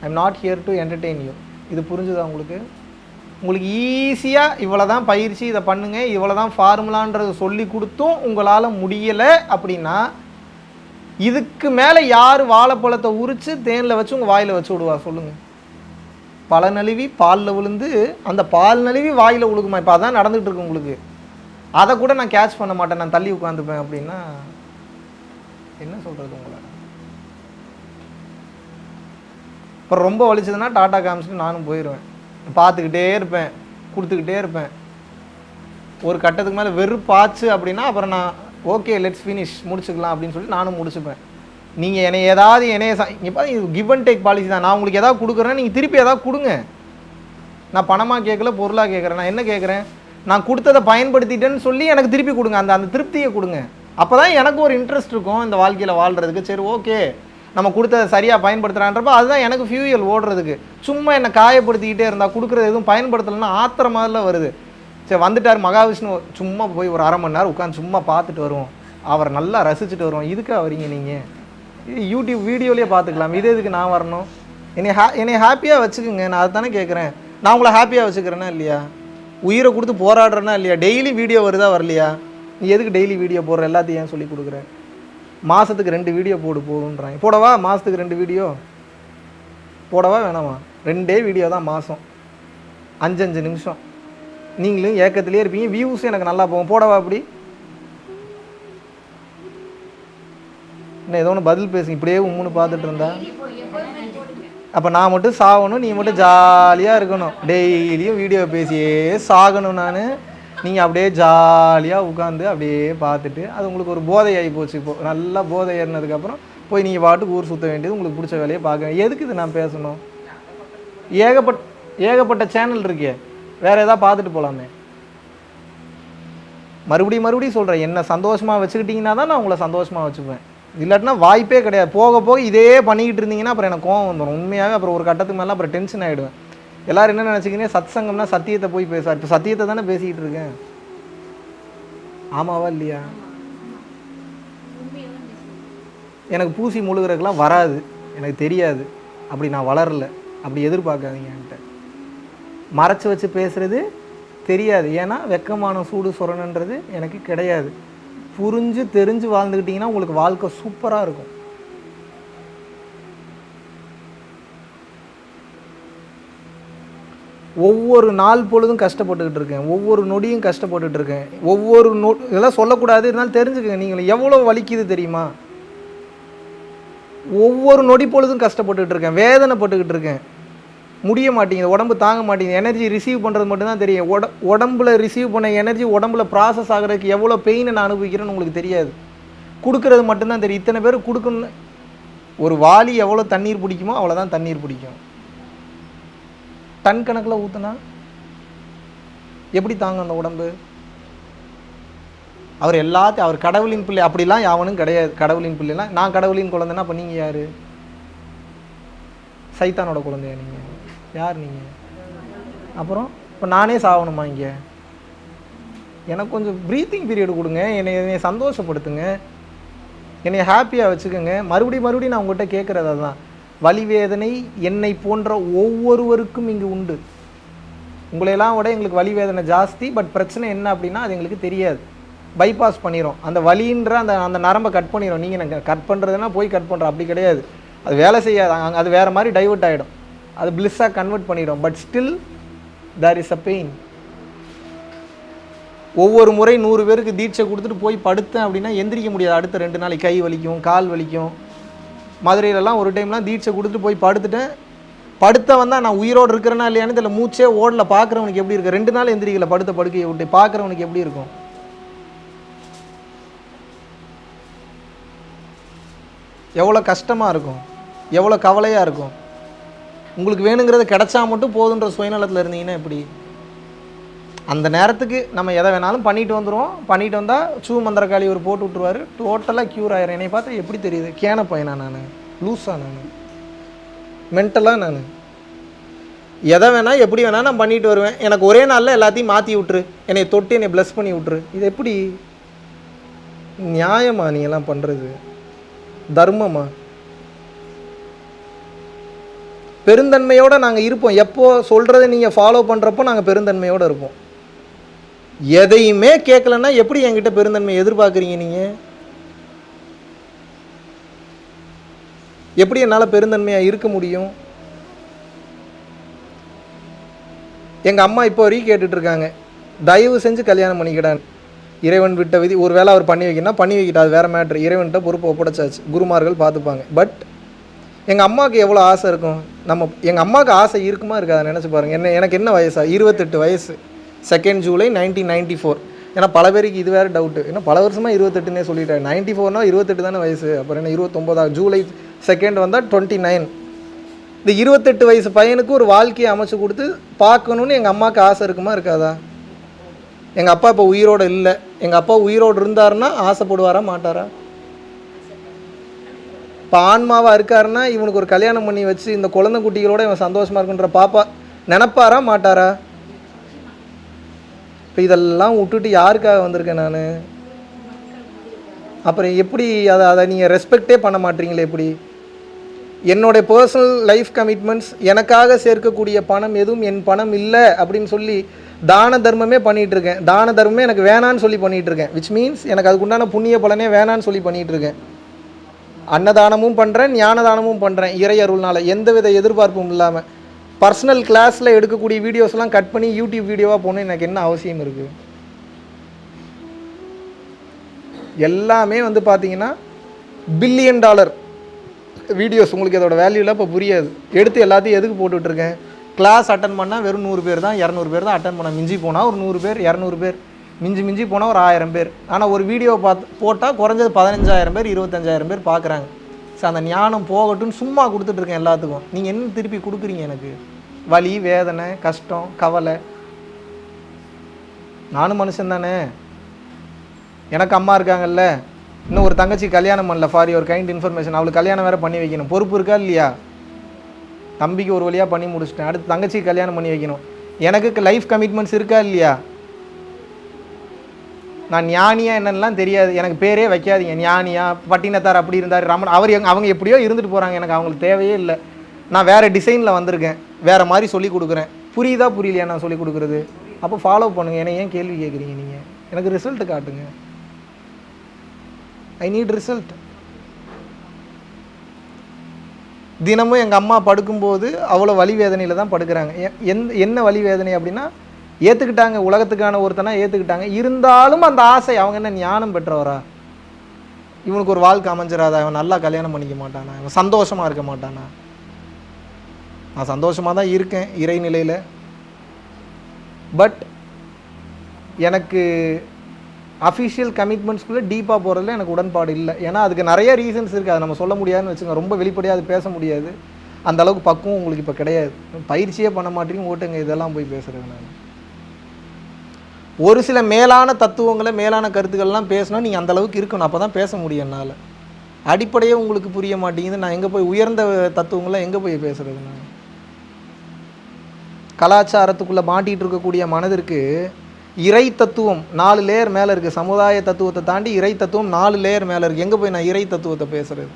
I am not here to entertain you. இது புரிஞ்சுதா உங்களுக்கு? உங்களுக்கு ஈஸியாக இவ்வளோ தான் பயிற்சி, இதை பண்ணுங்க, இவ்வளோ தான் ஃபார்முலான்றது சொல்லி கொடுத்தும் உங்களால் முடியலை அப்படின்னா, இதுக்கு மேலே யார் வாழைப்பழத்தை உரித்து தேனில் வச்சு உங்கள் வாயில் வச்சு விடுவா சொல்லுங்கள்? பல நழுவி பாலில் விழுந்து அந்த பால் நழுவி வாயில் விழுகுமா? இப்போ அதான் நடந்துகிட்டு இருக்கு உங்களுக்கு. அதை கூட நான் கேட்ச் பண்ண மாட்டேன், நான் தள்ளி உட்காந்துப்பேன் அப்படின்னா என்ன சொல்கிறது உங்களை? இப்போ ரொம்ப வலிச்சதுன்னா டாட்டா காமிச்சிட்டு நானும் போயிடுவேன். பார்த்துக்கிட்டே இருப்பேன், கொடுத்துக்கிட்டே இருப்பேன். ஒரு கட்டத்துக்கு மேலே வெறுப்பாச்சு அப்படின்னா அப்புறம் நான் ஓகே லெட்ஸ் ஃபினிஷ், முடிச்சுக்கலாம் அப்படின்னு சொல்லி நானும் முடிச்சுப்பேன். நீங்கள் என்னை ஏதாவது இப்போ கிவ் அண்ட் டேக் பாலிசி தான். நான் உங்களுக்கு ஏதாவது கொடுக்குறேன்னா நீங்கள் திருப்பி ஏதாவது கொடுங்க. நான் பணமாக கேட்கல, பொருளாக கேட்குறேன். நான் என்ன கேட்குறேன், நான் கொடுத்ததை பயன்படுத்திட்டேன்னு சொல்லி எனக்கு திருப்பி கொடுங்க. அந்த திருப்தியை கொடுங்க. அப்போ தான் எனக்கு ஒரு இன்ட்ரெஸ்ட் இருக்கும் இந்த வாழ்க்கையில் வாழ்கிறதுக்கு. சரி ஓகே, நம்ம கொடுத்ததை சரியாக பயன்படுத்துகிறான்றப்போ அதுதான் எனக்கு ஃபியூயல் ஓடுறதுக்கு. சும்மா என்னை காயப்படுத்திக்கிட்டே இருந்தால், கொடுக்குறது எதுவும் பயன்படுத்தலைன்னா ஆத்திர மாதிரிலாம் வருது. சரி வந்துட்டார் மகாவிஷ்ணு, சும்மா போய் ஒரு 1/2 மணி நேரம் உட்காந்து சும்மா பார்த்துட்டு வருவோம், அவரை நல்லா ரசிச்சுட்டு வருவோம். இதுக்காக வரீங்க நீங்கள்? இது யூடியூப் வீடியோலேயே பார்த்துக்கலாம். இது எதுக்கு நான் வரணும்? என்னை ஹாப்பியாக வச்சுக்கோங்க. நான் அதை தானே கேட்குறேன். நான் உங்களை ஹாப்பியாக வச்சுக்கிறேன்னா இல்லையா? உயிரை கொடுத்து போராடுறேன்னா இல்லையா? டெய்லி வீடியோ வருதா வரலையா? நீ எதுக்கு டெய்லி வீடியோ போடுற? எல்லாத்தையும் ஏன் சொல்லி கொடுக்குறேன்? மாதத்துக்கு 2 வீடியோ போடுன்றாங்க. போடவா? மாதத்துக்கு 2 வீடியோ போடவா வேணாமா? 2 வீடியோ தான் மாதம், 5 நிமிஷம். நீங்களும் ஏக்கத்திலே இருப்பீங்க, வியூஸும் எனக்கு நல்லா போகும். போடவா? அப்படி என்ன ஏதோ ஒன்று பதில் பேசுங்க. இப்படியே உம்முன்னு பார்த்துட்டு இருந்தா அப்போ நான் மட்டும் சாகணும், நீ மட்டும் ஜாலியாக இருக்கணும். டெய்லியும் வீடியோ பேசியே சாகணும் நான். நீங்கள் அப்படியே ஜாலியாக உட்காந்து அப்படியே பார்த்துட்டு அது உங்களுக்கு ஒரு போதை ஆகி போச்சு. இப்போது நல்லா போதை ஏறினதுக்கப்புறம் போய் நீங்கள் பாட்டுக்கு ஊர் சுற்ற வேண்டியது, உங்களுக்கு பிடிச்ச வேலையை பார்க்க. எதுக்கு இது நான் பேசணும்? ஏகப்பட்ட சேனல் இருக்கே, வேறு எதாவது பார்த்துட்டு போகலாமே. மறுபடியும் சொல்கிறேன், என்ன சந்தோஷமாக வச்சுக்கிட்டிங்கன்னா தான் நான் உங்களை சந்தோஷமாக வச்சுப்பேன். இல்லாட்டினா வாய்ப்பே கிடையாது. போக போக இதே பண்ணிக்கிட்டு இருந்தீங்கன்னா அப்புறம் எனக்கு கோவம் வந்துடும் உண்மையாக. அப்புறம் ஒரு கட்டத்துக்கு மேலே அப்புறம் டென்ஷன் ஆகிடுவேன். எல்லோரும் என்ன நினச்சிக்கினே, சத் சங்கம்னா சத்தியத்தை போய் பேசுவார். இப்போ சத்தியத்தை தானே பேசிக்கிட்டு இருக்கேன். ஆமாவா இல்லையா? எனக்கு பூசி முழுகிறதுக்கெலாம் வராது, எனக்கு தெரியாது. அப்படி நான் வளரல, அப்படி எதிர்பார்க்காதீங்க. என்கிட்ட மறைச்சி வச்சு பேசுகிறது தெரியாது. ஏன்னா வெக்கமான சூடு சொரணன்றது எனக்கு கிடையாது. புரிஞ்சு தெரிஞ்சு வாழ்ந்துக்கிட்டிங்கன்னா உங்களுக்கு வாழ்க்கை சூப்பராக இருக்கும். ஒவ்வொரு நாள் பொழுதும் கஷ்டப்பட்டுக்கிட்டு இருக்கேன், ஒவ்வொரு நொடியும் கஷ்டப்பட்டுட்டு இருக்கேன். ஒவ்வொரு இதெல்லாம் சொல்லக்கூடாது, இருந்தாலும் தெரிஞ்சுக்கங்க. நீங்கள் எவ்வளோ வலிக்குது தெரியுமா? ஒவ்வொரு நொடி பொழுதும் கஷ்டப்பட்டுக்கிட்டு இருக்கேன், வேதனைப்பட்டுக்கிட்டு இருக்கேன். முடிய மாட்டேங்குது, உடம்பு தாங்க மாட்டேங்குது. எனர்ஜி ரிசீவ் பண்ணுறது மட்டும்தான் தெரியும். உடம்புல ரிசீவ் பண்ண எனர்ஜி உடம்புல ப்ராசஸ் ஆகிறதுக்கு எவ்வளோ பெயினை நான் அனுபவிக்கிறேன்னு உங்களுக்கு தெரியாது. கொடுக்குறது மட்டும்தான் தெரியும். இத்தனை பேர் கொடுக்கணும். ஒரு வாளி எவ்வளோ தண்ணீர் பிடிக்குமோ அவ்வளோதான் தண்ணீர் பிடிக்கும். டன் கணக்கில் ஊற்றுனா எப்படி தாங்க அந்த உடம்பு? அவர் கடவுளின் பிள்ளை. அப்படிலாம் யாவனும் கிடையாது. கடவுளின் பிள்ளைலாம் நான் கடவுளின் குழந்தைன்னா அப்போ நீங்கள் யார்? சைத்தானோட குழந்தையா நீங்கள்? யார் நீங்கள்? அப்புறம் இப்போ நானே சாகணுமா இங்கே? எனக்கு கொஞ்சம் ப்ரீத்திங் பீரியட் கொடுங்க, என்னை சந்தோஷப்படுத்துங்க, என்னை ஹாப்பியாக வச்சுக்கோங்க. மறுபடியும் நான் உங்கள்கிட்ட கேட்குறது அதுதான். வலி வேதனை என்னை போன்ற ஒவ்வொருவருக்கும் இங்கு உண்டு. உங்களையெல்லாம் விட எங்களுக்கு வலி வேதனை ஜாஸ்தி. பட் பிரச்சனை என்ன அப்படின்னா அது எங்களுக்கு தெரியாது. பைபாஸ் பண்ணிடும். அந்த வலின்ற அந்த நரம்பை கட் பண்ணிடும். நீங்கள் நாங்கள் கட் பண்ணுறதுனா போய் கட் பண்ணுறோம், அப்படி கிடையாது. அது வேலை செய்யாது. அது வேறு மாதிரி டைவர்ட் ஆகிடும். அது பிளிஸ்ஸாக கன்வெர்ட் பண்ணிடும். But still there is a pain. ஒவ்வொரு முறை 100 பேருக்கு தீட்சை கொடுத்துட்டு போய் படுத்தேன் அப்படின்னா எந்திரிக்க முடியாது. அடுத்த 2 நாளைக்கு கை வலிக்கும், கால் வலிக்கும். மதுரையிலலாம் ஒரு டைம்லாம் தீட்சை கொடுத்துட்டு போய் படுத்துட்டேன். படுத்த வந்தால் நான் உயிரோடு இருக்கிறேன்னா இல்லையானு இதில் மூச்சே ஓடல. பார்க்குறவனுக்கு எப்படி இருக்குது? 2 நாள் எந்திரிக்கல, படுத்த படுக்கையை விட்டு. பார்க்குறவனுக்கு எப்படி இருக்கும்? எவ்வளோ கஷ்டமாக இருக்கும், எவ்வளோ கவலையாக இருக்கும். உங்களுக்கு வேணுங்கிறது கிடைச்சா மட்டும் போதுன்ற சுயநலத்தில் இருந்தீங்கன்னா எப்படி? அந்த நேரத்துக்கு நம்ம எதை வேணாலும் பண்ணிட்டு வந்துடுவோம். பண்ணிட்டு வந்தால் மந்திரக்காளி ஒரு போட்டு விட்டுருவார், டோட்டலாக க்யூர் ஆயிரும். என்னை பார்த்தா எப்படி தெரியுது? கேன பையனா நான்? லூஸாக நான்? மென்டலாக நான்? எதை வேணால் எப்படி வேணால் நான் பண்ணிட்டு வருவேன். எனக்கு ஒரே நாளில் எல்லாத்தையும் மாற்றி விட்டுரு, என்னை தொட்டு என்னை ப்ளஸ் பண்ணி விட்டுரு. இது எப்படி நியாயமா? நீ எல்லாம் பண்ணுறது தர்மமா? பெருந்தன்மையோடு நாங்கள் இருப்போம். எப்போ சொல்கிறத நீங்கள் ஃபாலோ பண்ணுறப்போ நாங்கள் பெருந்தன்மையோடு இருப்போம். எதையுமே கேட்கலன்னா எப்படி என்கிட்ட பெருந்தன்மை எதிர்பார்க்குறீங்க? நீங்கள் எப்படி என்னால் பெருந்தன்மையாக இருக்க முடியும்? எங்கள் அம்மா இப்போ வரைக்கும் கேட்டுட்ருக்காங்க, தயவு செஞ்சு கல்யாணம் பண்ணிக்கிடான்னு. இறைவன் விட்ட விதி. ஒரு வேளை அவர் பண்ணி வைக்கணும்னா பண்ணி வைக்கிட்டா, அது வேறு மேட்ரு. இறைவன்கிட்ட பொறுப்பை ஒப்படைச்சாச்சு, குருமார்கள் பார்த்துப்பாங்க. பட் எங்கள் அம்மாவுக்கு எவ்வளோ ஆசை இருக்கும்? எங்கள் அம்மாவுக்கு ஆசை இருக்குமா இருக்காது? நினச்சி பாருங்கள். எனக்கு என்ன வயசா? 28 வயசு. 2 ஜூலை 1994. ஏன்னா பல பேருக்கு இது வேறு டவுட்டு, ஏன்னா பல வருஷமாக 28ன்னே சொல்லிட்டேன். 94னா 28 தானே வயசு, அப்புறம் என்ன 29 ஜூலை 2 வந்தால் 29. இந்த 28 வயசு பையனுக்கு ஒரு வாழ்க்கையை அமைச்சு கொடுத்து பார்க்கணுன்னு எங்கள் அம்மாவுக்கு ஆசை இருக்குமா இருக்காதா? எங்கள் அப்பா இப்போ உயிரோடு இல்லை, எங்கள் அப்பா உயிரோடு இருந்தாருன்னா ஆசைப்படுவாரா மாட்டாரா? இப்போ ஆன்மாவாக இருக்காருன்னா இவனுக்கு ஒரு கல்யாணம் பண்ணி வச்சு இந்த குழந்தை குட்டிகளோட இவன் சந்தோஷமாக இருக்குன்ற பாப்பா நினப்பாரா மாட்டாரா? இப்போ இதெல்லாம் விட்டுட்டு யாருக்காக வந்திருக்கேன் நான்? அப்புறம் எப்படி அதை நீங்கள் ரெஸ்பெக்டே பண்ண மாட்டீங்களே? எப்படி என்னுடைய பர்சனல் லைஃப் கமிட்மெண்ட்ஸ், எனக்காக சேர்க்கக்கூடிய பணம் எதுவும் என் பணம் இல்லை அப்படின்னு சொல்லி தான தர்மமே பண்ணிகிட்ருக்கேன். தான தர்மமே எனக்கு வேணான்னு சொல்லி பண்ணிகிட்ருக்கேன். விச் மீன்ஸ் எனக்கு அதுக்குண்டான புண்ணிய பலனே வேணான்னு சொல்லி பண்ணிகிட்ருக்கேன். அன்னதானமும் பண்ணுறேன், ஞான தானமும் பண்ணுறேன், இறை அருள்னால் எந்தவித எதிர்பார்ப்பும் இல்லாமல். பர்சனல் கிளாஸில் எடுக்கக்கூடிய வீடியோஸ்லாம் கட் பண்ணி யூடியூப் வீடியோவாக போகணும் எனக்கு என்ன அவசியம் இருக்குது? எல்லாமே வந்து பார்த்தீங்கன்னா $1 பில்லியன் வீடியோஸ். உங்களுக்கு அதோட வேல்யூலாம் இப்போ புரியாது. எடுத்து எல்லாத்தையும் எதுக்கு போட்டுட்ருக்கேன்? கிளாஸ் அட்டன் பண்ணால் வெறும் 100 பேர் தான் 200 பேர் தான் அட்டன் பண்ண. மிஞ்சி போனால் ஒரு 100 பேர் 200 பேர், மிஞ்சி போனால் ஒரு 1000 பேர். ஆனால் ஒரு வீடியோ போட்டால் குறைஞ்சது 15,000 பேர் 25,000 பேர் பார்க்குறாங்க. ஸோ அந்த ஞானம் போகட்டும்னு சும்மா கொடுத்துட்ருக்கேன் எல்லாத்துக்கும். நீங்கள் என்ன திருப்பி கொடுக்குறீங்க? எனக்கு வலி, வேதனை, கஷ்டம், கவலை. நானும் மனுஷன் தானே. எனக்கு அம்மா இருக்காங்கல்ல, இன்னும் ஒரு தங்கச்சி கல்யாணம் பண்ணல. For your kind information. அவளுக்கு கல்யாணம் வேறு பண்ணி வைக்கணும். பொறுப்பு இருக்கா இல்லையா? தம்பிக்கு ஒரு வழியாக பண்ணி முடிச்சிட்டேன், அடுத்து தங்கச்சிக்கு கல்யாணம் பண்ணி வைக்கணும். எனக்கு லைஃப் கமிட்மெண்ட்ஸ் இருக்கா இல்லையா? நான் ஞானியா என்னென்னலாம் தெரியாது, எனக்கு பேரே வைக்காதீங்க. ஞானியா, பட்டினத்தார் அப்படி இருந்தார், ரமன் அவர் அவங்க எப்படியோ இருந்துட்டு போகிறாங்க, எனக்கு அவங்களுக்கு தேவையே இல்லை. நான் வேறு டிசைனில் வந்திருக்கேன், வேறு மாதிரி சொல்லி கொடுக்குறேன். புரியுதா புரியலையா நான் சொல்லி கொடுக்குறது? அப்போ ஃபாலோ பண்ணுங்கள். என்னை ஏன் கேள்வி கேட்குறீங்க நீங்கள்? எனக்கு ரிசல்ட் காட்டுங்க. I need result. தினமும் எங்கள் அம்மா படுக்கும்போது அவ்வளோ வலி வேதனையில் தான் படுக்கிறாங்க. என்ன வலி வேதனை அப்படின்னா, ஏற்றுக்கிட்டாங்க, உலகத்துக்கான ஒருத்தனா ஏற்றுக்கிட்டாங்க. இருந்தாலும் அந்த ஆசை, அவங்க என்ன ஞானம் பெற்றவரா? இவனுக்கு ஒரு வாழ்க்கை அமைஞ்சிடாதா? இவன் நல்லா கல்யாணம் பண்ணிக்க மாட்டானா? இவன் சந்தோஷமாக இருக்க மாட்டானா? நான் சந்தோஷமாக தான் இருக்கேன் இறைநிலையில். பட் எனக்கு அஃபிஷியல் கமிட்மெண்ட்ஸ்குள்ளே டீப்பாக போகிறதுல எனக்கு உடன்பாடு இல்லை. ஏன்னா அதுக்கு நிறைய ரீசன்ஸ் இருக்குது, அதை நம்ம சொல்ல முடியாதுன்னு வச்சுங்க. ரொம்ப வெளிப்படையாக அது பேச முடியாது. அந்த அளவுக்கு பக்குவம் உங்களுக்கு இப்போ கிடையாது. பயிற்சியே பண்ண மாட்டேங்க, ஓட்டுங்க இதெல்லாம் போய் பேசுகிறேன் நான். ஒரு சில மேலான தத்துவங்களை, மேலான கருத்துக்கள்லாம் பேசினா நீங்கள் அந்தளவுக்கு இருக்கணும், அப்போ தான் பேச முடியும் என்னால். அடிப்படையே உங்களுக்கு புரிய மாட்டேங்குது, நான் எங்கே போய் உயர்ந்த தத்துவங்கள்லாம் எங்கே போய் பேசுகிறது? நான் கலாச்சாரத்துக்குள்ளே மாட்டிகிட்டு இருக்கக்கூடிய மனதிற்கு இறை தத்துவம் 4 லேயர் மேலே இருக்குது. சமுதாய தத்துவத்தை தாண்டி இறை தத்துவம் 4 லேயர் மேலே இருக்குது. எங்கே போய் நான் இறை தத்துவத்தை பேசுகிறது?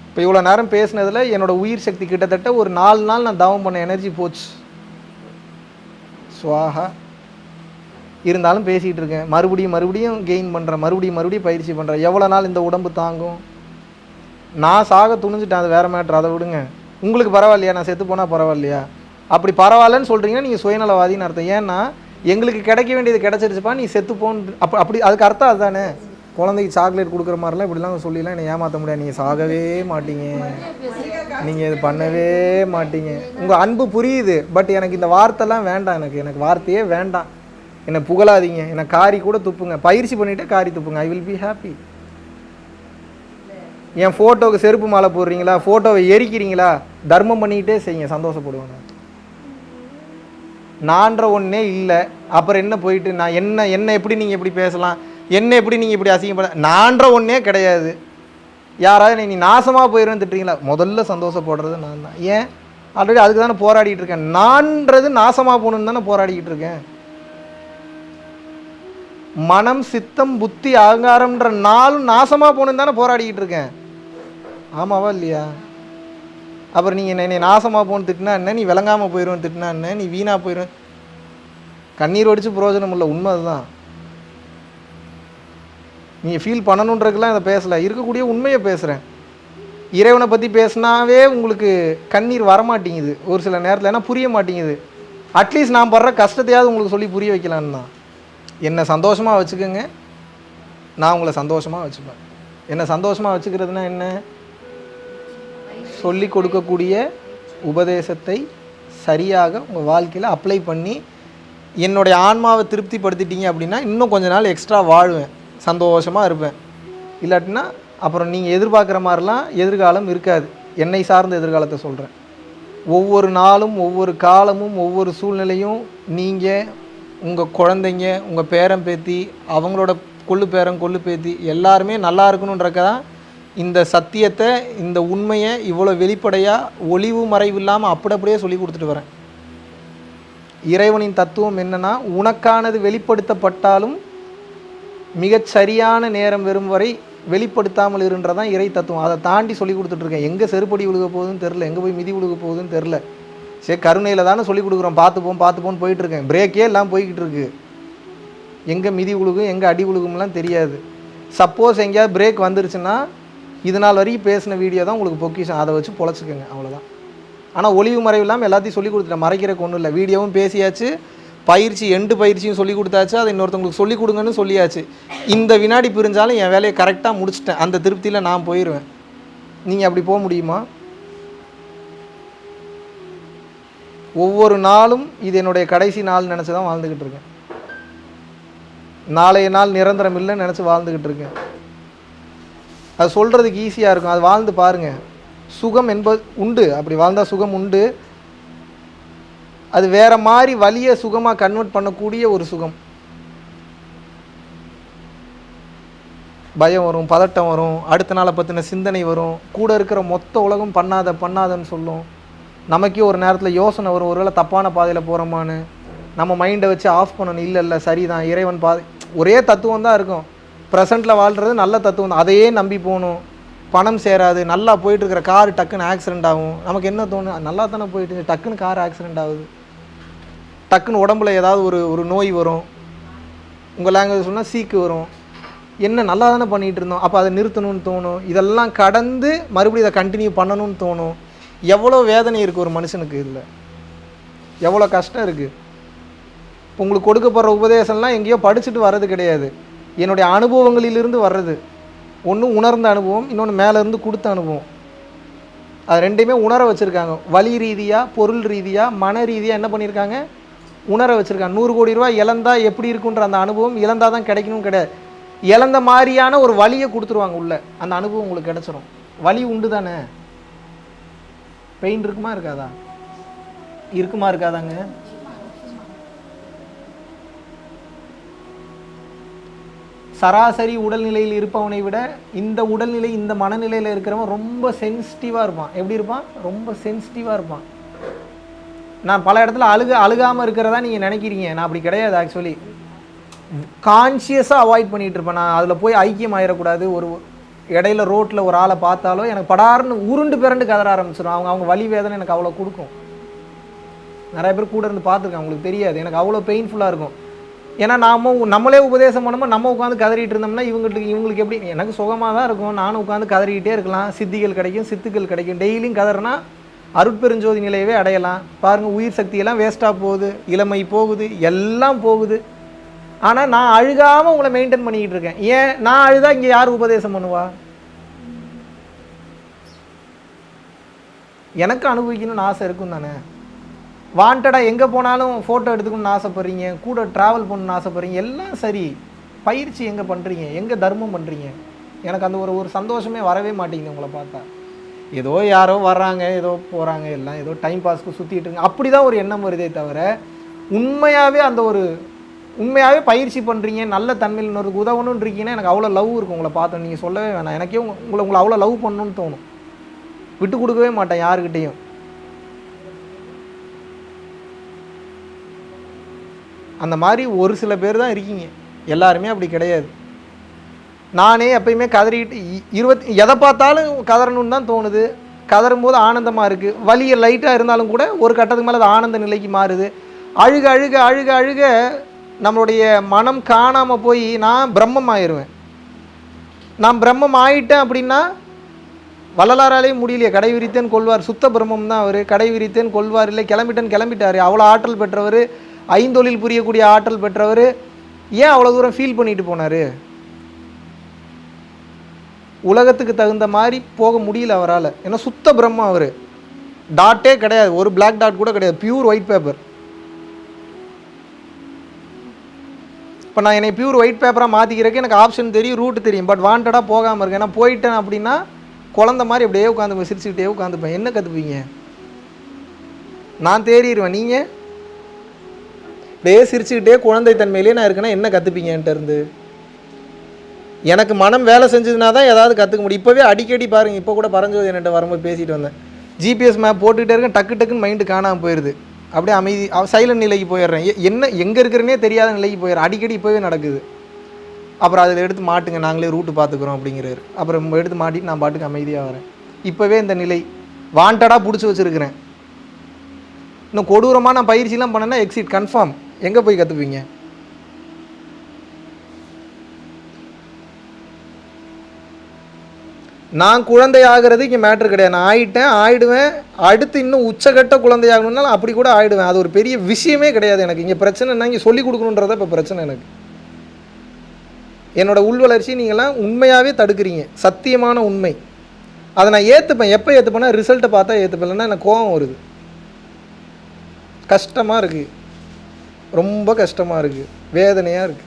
இப்போ இவ்வளோ நேரம் பேசினதில் என்னோடய உயிர் சக்தி கிட்டத்தட்ட ஒரு 4 நாள் நான் தவம் பண்ண எனர்ஜி போச்சு. சுவாகா. இருந்தாலும் பேசிகிட்டு இருக்கேன், மறுபடியும் கெயின் பண்ணுறேன், மறுபடியும் பயிற்சி பண்ணுறேன். எவ்வளோ நாள் இந்த உடம்பு தாங்கும்? நான் சாக துணிஞ்சிட்டேன், அது வேறு மேட்ரு, அதை விடுங்க. உங்களுக்கு பரவாயில்லையா? நான் செத்து போனால் பரவாயில்லையா? அப்படி பரவாயில்லன்னு சொல்கிறீங்கன்னா நீங்கள் சுயநலவாதின்னு அர்த்தம். ஏன்னா எங்களுக்கு கிடைக்க வேண்டியது கிடைச்சிருச்சுப்பா, நீ செத்துப்போன்னு அப்படி அதுக்கு அர்த்தம் அதுதானே. குழந்தைக்கு சாக்லேட் கொடுக்குற மாதிரிலாம் இப்படிலாம் சொல்லிலாம் என்னை ஏமாற்ற முடியாது. நீங்கள் சாகவே மாட்டீங்க, நீங்கள் இது பண்ணவே மாட்டீங்க. உங்கள் அன்பு புரியுது, பட் எனக்கு இந்த வார்த்தைலாம் வேண்டாம். எனக்கு வார்த்தையே வேண்டாம். என்னை புகழாதீங்க, என்னை காரி கூட துப்புங்க, பயிற்சி பண்ணிவிட்டு காரி துப்புங்க, ஐ வில் பி ஹாப்பி. என் ஃபோட்டோவுக்கு செருப்பு மாலை போடுறீங்களா, ஃபோட்டோவை எரிக்கிறீங்களா, தர்மம் பண்ணிக்கிட்டே செய்யுங்க, சந்தோஷப்படுவாங்க. நான்ற ஒன்றே இல்லை, அப்புறம் என்ன போயிட்டு நான் என்ன எப்படி நீங்கள் எப்படி பேசலாம், என்ன எப்படி நீங்கள் இப்படி அசிங்கப்பட? நான்ற ஒன்றே கிடையாது. யாராவது நீ நாசமாக போயிடுன்னு திட்டுறீங்களா? முதல்ல சந்தோஷப்படுறது நான் தான். ஏன்? ஆல்ரெடி அதுக்கு தானே போராடிட்டு இருக்கேன். நான்றது நாசமாக போகணுன்னு தானே போராடிக்கிட்டு இருக்கேன். மனம், சித்தம், புத்தி, அகங்காரம்ன்ற 4 நாசமாக போகணுன்னு தானே போராடிக்கிட்டு இருக்கேன். ஆமாவா இல்லையா? அப்புறம் நீங்கள் என்னை நாசமாக போகணுன்னு திட்டினா என்ன, நீ விளங்காமல் போயிடுவேன்னு திட்டினா என்ன, நீ வீணாக போயிடுவேன், கண்ணீர் வடித்து பிரயோஜனம் இல்லை. உண்மை அதுதான். நீங்கள் ஃபீல் பண்ணணுன்றதுக்கெல்லாம் இதை பேசலை, இருக்கக்கூடிய உண்மையை பேசுகிறேன். இறைவனை பற்றி பேசினாவே உங்களுக்கு கண்ணீர் வரமாட்டேங்குது ஒரு சில நேரத்தில், ஏன்னா புரிய மாட்டேங்குது. அட்லீஸ்ட் நான் படுற கஷ்டத்தையாவது உங்களுக்கு சொல்லி புரிய வைக்கலான்னு தான். என்னை சந்தோஷமாக வச்சுக்கோங்க, நான் உங்களை சந்தோஷமாக வச்சுப்பேன். என்னை சந்தோஷமாக வச்சுக்கிறதுனா என்ன? சொல்லி கொடுக்கக்கூடிய உபதேசத்தை சரியாக உங்கள் வாழ்க்கையில் அப்ளை பண்ணி என்னுடைய ஆன்மாவை திருப்திப்படுத்திட்டீங்க அப்படின்னா இன்னும் கொஞ்ச நாள் எக்ஸ்ட்ரா வாழ்வேன், சந்தோஷமாக இருப்பேன். இல்லாட்டினா அப்புறம் நீங்கள் எதிர்பார்க்குற மாதிரிலாம் எதிர்காலம் இருக்காது. என்னை சார்ந்த எதிர்காலத்தை சொல்கிறேன். ஒவ்வொரு நாளும் ஒவ்வொரு காலமும் ஒவ்வொரு சூழ்நிலையும் நீங்கள் உங்கள் குழந்தைங்க, உங்கள் பேரன் பேத்தி, அவங்களோட கொள்ளு பேரன் கொள்ளு பேத்தி எல்லாருமே நல்லா இருக்கணுன்றதான் இந்த சத்தியத்தை, இந்த உண்மையை இவ்வளோ வெளிப்படையாக ஒளிவு மறைவு இல்லாமல் அப்படியே சொல்லி கொடுத்துட்டு வரேன். இறைவனின் தத்துவம் என்னன்னா, உனக்கானது வெளிப்படுத்தப்பட்டாலும் மிகச் சரியான நேரம் வரும் வரை வெளிப்படுத்தாமல் இருன்றதான் இறை தத்துவம். அதை தாண்டி சொல்லி கொடுத்துட்ருக்கேன். எங்கே செருப்படி விழுக போகுதுன்னு தெரில, எங்கே போய் மிதி விழுக போகுதுன்னு தெரில. சரி, கருணையில் தானே சொல்லி கொடுக்குறோம், பார்த்துப்போன்னு போயிட்டுருக்கேன். பிரேக்கே எல்லாம் போய்கிட்டு இருக்கு. எங்கே மிதி விழுகும் எங்கே அடி விழுகும்லாம் தெரியாது. சப்போஸ் எங்கேயாவது பிரேக் வந்துருச்சுன்னா இது நாள் வரைக்கும் பேசின வீடியோ தான் உங்களுக்கு பொக்கிஷம், அதை வச்சு பொழைச்சிக்கோங்க, அவ்வளோதான். ஆனால் ஒளிவு மறைவு இல்லாமல் எல்லாத்தையும் சொல்லி கொடுத்துட்டேன். மறைக்கிறக்கு ஒன்றும் இல்லை. வீடியோவும் பேசியாச்சு, பயிற்சி எண்டு பயிற்சியும் சொல்லி கொடுத்தாச்சு, அதை இன்னொருத்தவங்களுக்கு சொல்லி கொடுங்கன்னு சொல்லியாச்சு. இந்த வினாடி பிரிஞ்சாலும் என் வேலையை கரெக்டாக முடிச்சிட்டேன். அந்த திருப்தியில் நான் போயிடுவேன். நீங்கள் அப்படி போக முடியுமா? ஒவ்வொரு நாளும் இது என்னுடைய கடைசி நாள் நினச்சி தான் வாழ்ந்துக்கிட்டு இருக்கேன். நாளைய நாள் நிரந்தரம் இல்லைன்னு நினச்சி வாழ்ந்துக்கிட்டு இருக்கேன். அது சொல்கிறதுக்கு ஈஸியாக இருக்கும், அது வாழ்ந்து பாருங்கள். சுகம் என்பது உண்டு, அப்படி வாழ்ந்தால் சுகம் உண்டு. அது வேற மாதிரி வலிய சுகமாக கன்வெர்ட் பண்ணக்கூடிய ஒரு சுகம். பயம் வரும், பதட்டம் வரும், அடுத்த நாளை பற்றின சிந்தனை வரும், கூட இருக்கிற மொத்த உலகம் பண்ணாதன்னு சொல்லும். நமக்கே ஒரு நேரத்தில் யோசனை வரும், ஒருவேளை தப்பான பாதையில் போகிறோமான்னு. நம்ம மைண்டை வச்சு ஆஃப் பண்ணணும். இல்லை சரிதான், இறைவன் பாதை ஒரே தத்துவம் தான் இருக்கும். ப்ரெசண்ட்டில் வாழ்கிறது நல்ல தத்துவம் தான், அதையே நம்பி போகணும். பணம் சேராது, நல்லா போயிட்டுருக்கிற கார் டக்குன்னு ஆக்சிடெண்ட் ஆகும். நமக்கு என்ன தோணும், நல்லா தானே போயிட்டு டக்குன்னு கார் ஆக்சிடெண்ட் ஆகுது, டக்குன்னு உடம்புல ஏதாவது ஒரு நோய் வரும். உங்கள் லாங்குவேஜ் சொன்னால் சீக்கு வரும். என்ன நல்லா தானே பண்ணிகிட்டு இருந்தோம், அப்போ அதை நிறுத்தணும்னு தோணும். இதெல்லாம் கடந்து மறுபடியும் இதை கண்டினியூ பண்ணணும்னு தோணும். எவ்வளோ வேதனை இருக்குது ஒரு மனுஷனுக்கு, இதில் எவ்வளோ கஷ்டம் இருக்குது. உங்களுக்கு கொடுக்கப்படுற உபதேசம்லாம் எங்கேயோ படிச்சுட்டு வர்றது கிடையாது, என்னுடைய அனுபவங்களிலிருந்து வர்றது. ஒன்று உணர்ந்த அனுபவம், இன்னொன்று மேலேருந்து கொடுத்த அனுபவம். அது ரெண்டையுமே உணர வச்சுருக்காங்க. வழி ரீதியாக, பொருள் ரீதியாக, மன ரீதியாக என்ன பண்ணியிருக்காங்க, உணர வச்சுருக்காங்க. 100 கோடி ரூபாய் இழந்தால் எப்படி இருக்குன்ற அந்த அனுபவம் இழந்தால் தான் கிடைக்கணும் கிடையாது. இழந்த மாதிரியான ஒரு வழியை கொடுத்துருவாங்க உள்ள, அந்த அனுபவம் உங்களுக்கு கிடச்சிரும். வலி உண்டு தானே, பெயின் இருக்குமா இருக்காதா, இருக்குமா இருக்காதாங்க? சராசரி உடல்நிலையில் இருப்பவனை விட இந்த உடல்நிலை, இந்த மனநிலையில் இருக்கிறவன் ரொம்ப சென்சிட்டிவாக இருப்பான். எப்படி இருப்பான், ரொம்ப சென்சிட்டிவாக இருப்பான். நான் பல இடத்துல அழுகாமல் இருக்கிறதா நீங்கள் நினைக்கிறீங்க, நான் அப்படி கிடையாது. ஆக்சுவலி கான்ஷியஸாக அவாய்ட் பண்ணிகிட்டு இருப்பேன். நான் அதில் போய் ஐக்கியம் ஆகிடக்கூடாது. ஒரு இடையில ரோட்டில் ஒரு ஆளை பார்த்தாலோ எனக்கு படார்னு உருண்டு பிறண்டு கதற ஆரம்பிச்சிடும். அவங்க வலி வேதனை எனக்கு அவ்வளோ கொடுக்கும். நிறைய பேர் கூட இருந்து பார்த்துருக்கேன், அவங்களுக்கு தெரியாது. எனக்கு அவ்வளோ பெயின்ஃபுல்லாக இருக்கும். ஏன்னா நம்மளே உபதேசம் பண்ணும்போது நம்ம உட்காந்து கதறிட்டு இருந்தோம்னா இவங்களுக்கு எப்படி, எனக்கு சுகமாக தான் இருக்கும். நானும் உட்காந்து கதறிக்கிட்டே இருக்கலாம். சித்திகள் கிடைக்கும், சித்துக்கள் கிடைக்கும். டெய்லியும் கதறினா அருட்பெருஞ்சோதி நிலையவே அடையலாம். பாருங்கள், உயிர் சக்தியெல்லாம் வேஸ்ட்டாக போகுது, இளமை போகுது, எல்லாம் போகுது. ஆனால் நான் அழுகாமல் உங்களை மெயின்டைன் பண்ணிக்கிட்டு இருக்கேன். ஏன் நான் அழுதா இங்கே யார் உபதேசம் பண்ணுவா? எனக்கு அனுபவிக்கணும்னு ஆசை இருக்கும் தானே. வாண்டடாக எங்கே போனாலும் ஃபோட்டோ எடுத்துக்கணும்னு ஆசைப்பட்றீங்க, கூட ட்ராவல் பண்ணணும்னு ஆசைப்பட்றீங்க, எல்லாம் சரி. பயிற்சி எங்கே பண்ணுறீங்க, எங்கே தர்மம் பண்ணுறீங்க? எனக்கு அந்த ஒரு சந்தோஷமே வரவே மாட்டேங்குது உங்களை பார்த்தா. ஏதோ யாரோ வர்றாங்க, ஏதோ போகிறாங்க, எல்லாம் ஏதோ டைம் பாஸ்க்கு சுற்றிட்டு இருங்க, அப்படி தான் ஒரு எண்ணம் வருதே தவிர உண்மையாகவே பயிற்சி பண்ணுறீங்க, நல்ல தன்மையில் இன்னொருக்கு உதவணும்னு இருக்கீங்கன்னா எனக்கு அவ்வளோ லவ் இருக்கும் உங்களை பார்த்தோம். நீங்கள் சொல்லவே வேணாம், எனக்கே உங்களை அவ்வளோ லவ் பண்ணணும்னு தோணும். விட்டு கொடுக்கவே மாட்டேன் யாருக்கிட்டேயும். அந்த மாதிரி ஒரு சில பேர் தான் இருக்கீங்க, எல்லாருமே அப்படி கிடையாது. நானே எப்பயுமே கதறிக்கிட்டு எதை பார்த்தாலும் கதறணும்னு தான் தோணுது. கதறும் போது ஆனந்தமாக இருக்குது. வலியை லைட்டாக இருந்தாலும் கூட ஒரு கட்டத்துக்கு மேலே அது ஆனந்த நிலைக்கு மாறுது. அழுக அழுக அழுக அழுக நம்மளுடைய மனம் காணாமல் போய் நான் பிரம்மம் ஆயிடுவேன். நான் பிரம்மம் ஆயிட்டேன் அப்படின்னா வள்ளலாராலே முடியலையே. கடை விரித்தேன் கொள்வார், சுத்த பிரம்மம் தான் அவர். கடை விரித்தேன் கொள்வார் இல்லை, கிளம்பிட்டார். அவ்வளோ ஆற்றல் பெற்றவர், ஐந்தொழில் புரியக்கூடிய ஆற்றல் பெற்றவர். ஏன் அவ்வளோ தூரம் ஃபீல் பண்ணிட்டு போனார்? உலகத்துக்கு தகுந்த மாதிரி போக முடியல அவரால். ஏன்னா சுத்த பிரம்மம் அவர். டாட்டே கிடையாது, ஒரு பிளாக் டாட் கூட கிடையாது, பியூர் ஒயிட் பேப்பர். இப்போ நான் என்னை பியூர் ஒயிட் பேப்பராக மாற்றிக்கிறதுக்கு எனக்கு ஆப்ஷன் தெரியும், ரூட் தெரியும், பட் வாண்டடாக போகாமல் இருக்கேன். நான் போயிட்டேன் அப்படின்னா குழந்த மாதிரி அப்படியே உட்காந்துப்பேன், சிரிச்சுக்கிட்டே உட்காந்துப்பேன். என்ன கற்றுப்பீங்க? நான் தேறிடுவேன். நீங்கள் அப்படியே சிரிச்சுக்கிட்டே குழந்தை தன்மையிலே நான் இருக்கேன்னா என்ன கற்றுப்பீங்க என்கிட்ட இருந்து? எனக்கு மனம் வேலை செஞ்சதுனா தான் ஏதாவது கற்றுக்க முடியும். இப்போவே அடிக்கடி பாருங்கள், இப்போ கூட பரஞ்சோதி என்கிட்ட வரும்போது பேசிட்டு வந்தேன். ஜிபிஎஸ் மேப் போட்டுக்கிட்டே இருக்கேன், டக்கு டக்குன்னு மைண்டு காணாமல் போயிடுது. அப்படியே அமைதி சைலண்ட் நிலைக்கு போயிடுறேன். என்ன எங்கே இருக்கிறேனே தெரியாத நிலைக்கு போயிடுறேன். அடிக்கடி இப்போவே நடக்குது. அப்புறம் அதில் எடுத்து மாட்டுங்க, நாங்களே ரூட்டு பார்த்துக்குறோம் அப்படிங்கிறாரு. அப்புறம் எடுத்து மாட்டிட்டு நான் பாட்டுக்கு அமைதியாக வரேன். இப்போவே இந்த நிலை வாண்டடாக பிடிச்சி வச்சுருக்கிறேன். இன்னும் கொடூரமாக நான் பயிற்சிலாம் பண்ணேன்னா எக்ஸிட் கன்ஃபார்ம். எங்கே போய் கற்றுப்பீங்க? நான் குழந்தை ஆகிறது இங்கே மேட்ரு கிடையாது. நான் ஆயிடுவேன். அடுத்து இன்னும் உச்சகட்ட குழந்தை ஆகணும்னாலும் அப்படி கூட ஆயிடுவேன். அது ஒரு பெரிய விஷயமே கிடையாது எனக்கு. இங்கே பிரச்சனைனா இங்கே சொல்லிக் கொடுக்கணுன்றத இப்போ பிரச்சனை எனக்கு. என்னோட உள் வளர்ச்சி நீங்களாம் உண்மையாகவே தடுக்கிறீங்க, சத்தியமான உண்மை. அதை நான் ஏற்றுப்பேன். எப்போ ஏற்றுப்பேன்னா ரிசல்ட்டை பார்த்தா ஏற்றுப்பேன். இல்லைன்னா எனக்கு கோபம் வருது, கஷ்டமாக இருக்குது, ரொம்ப கஷ்டமாக இருக்குது, வேதனையாக இருக்குது.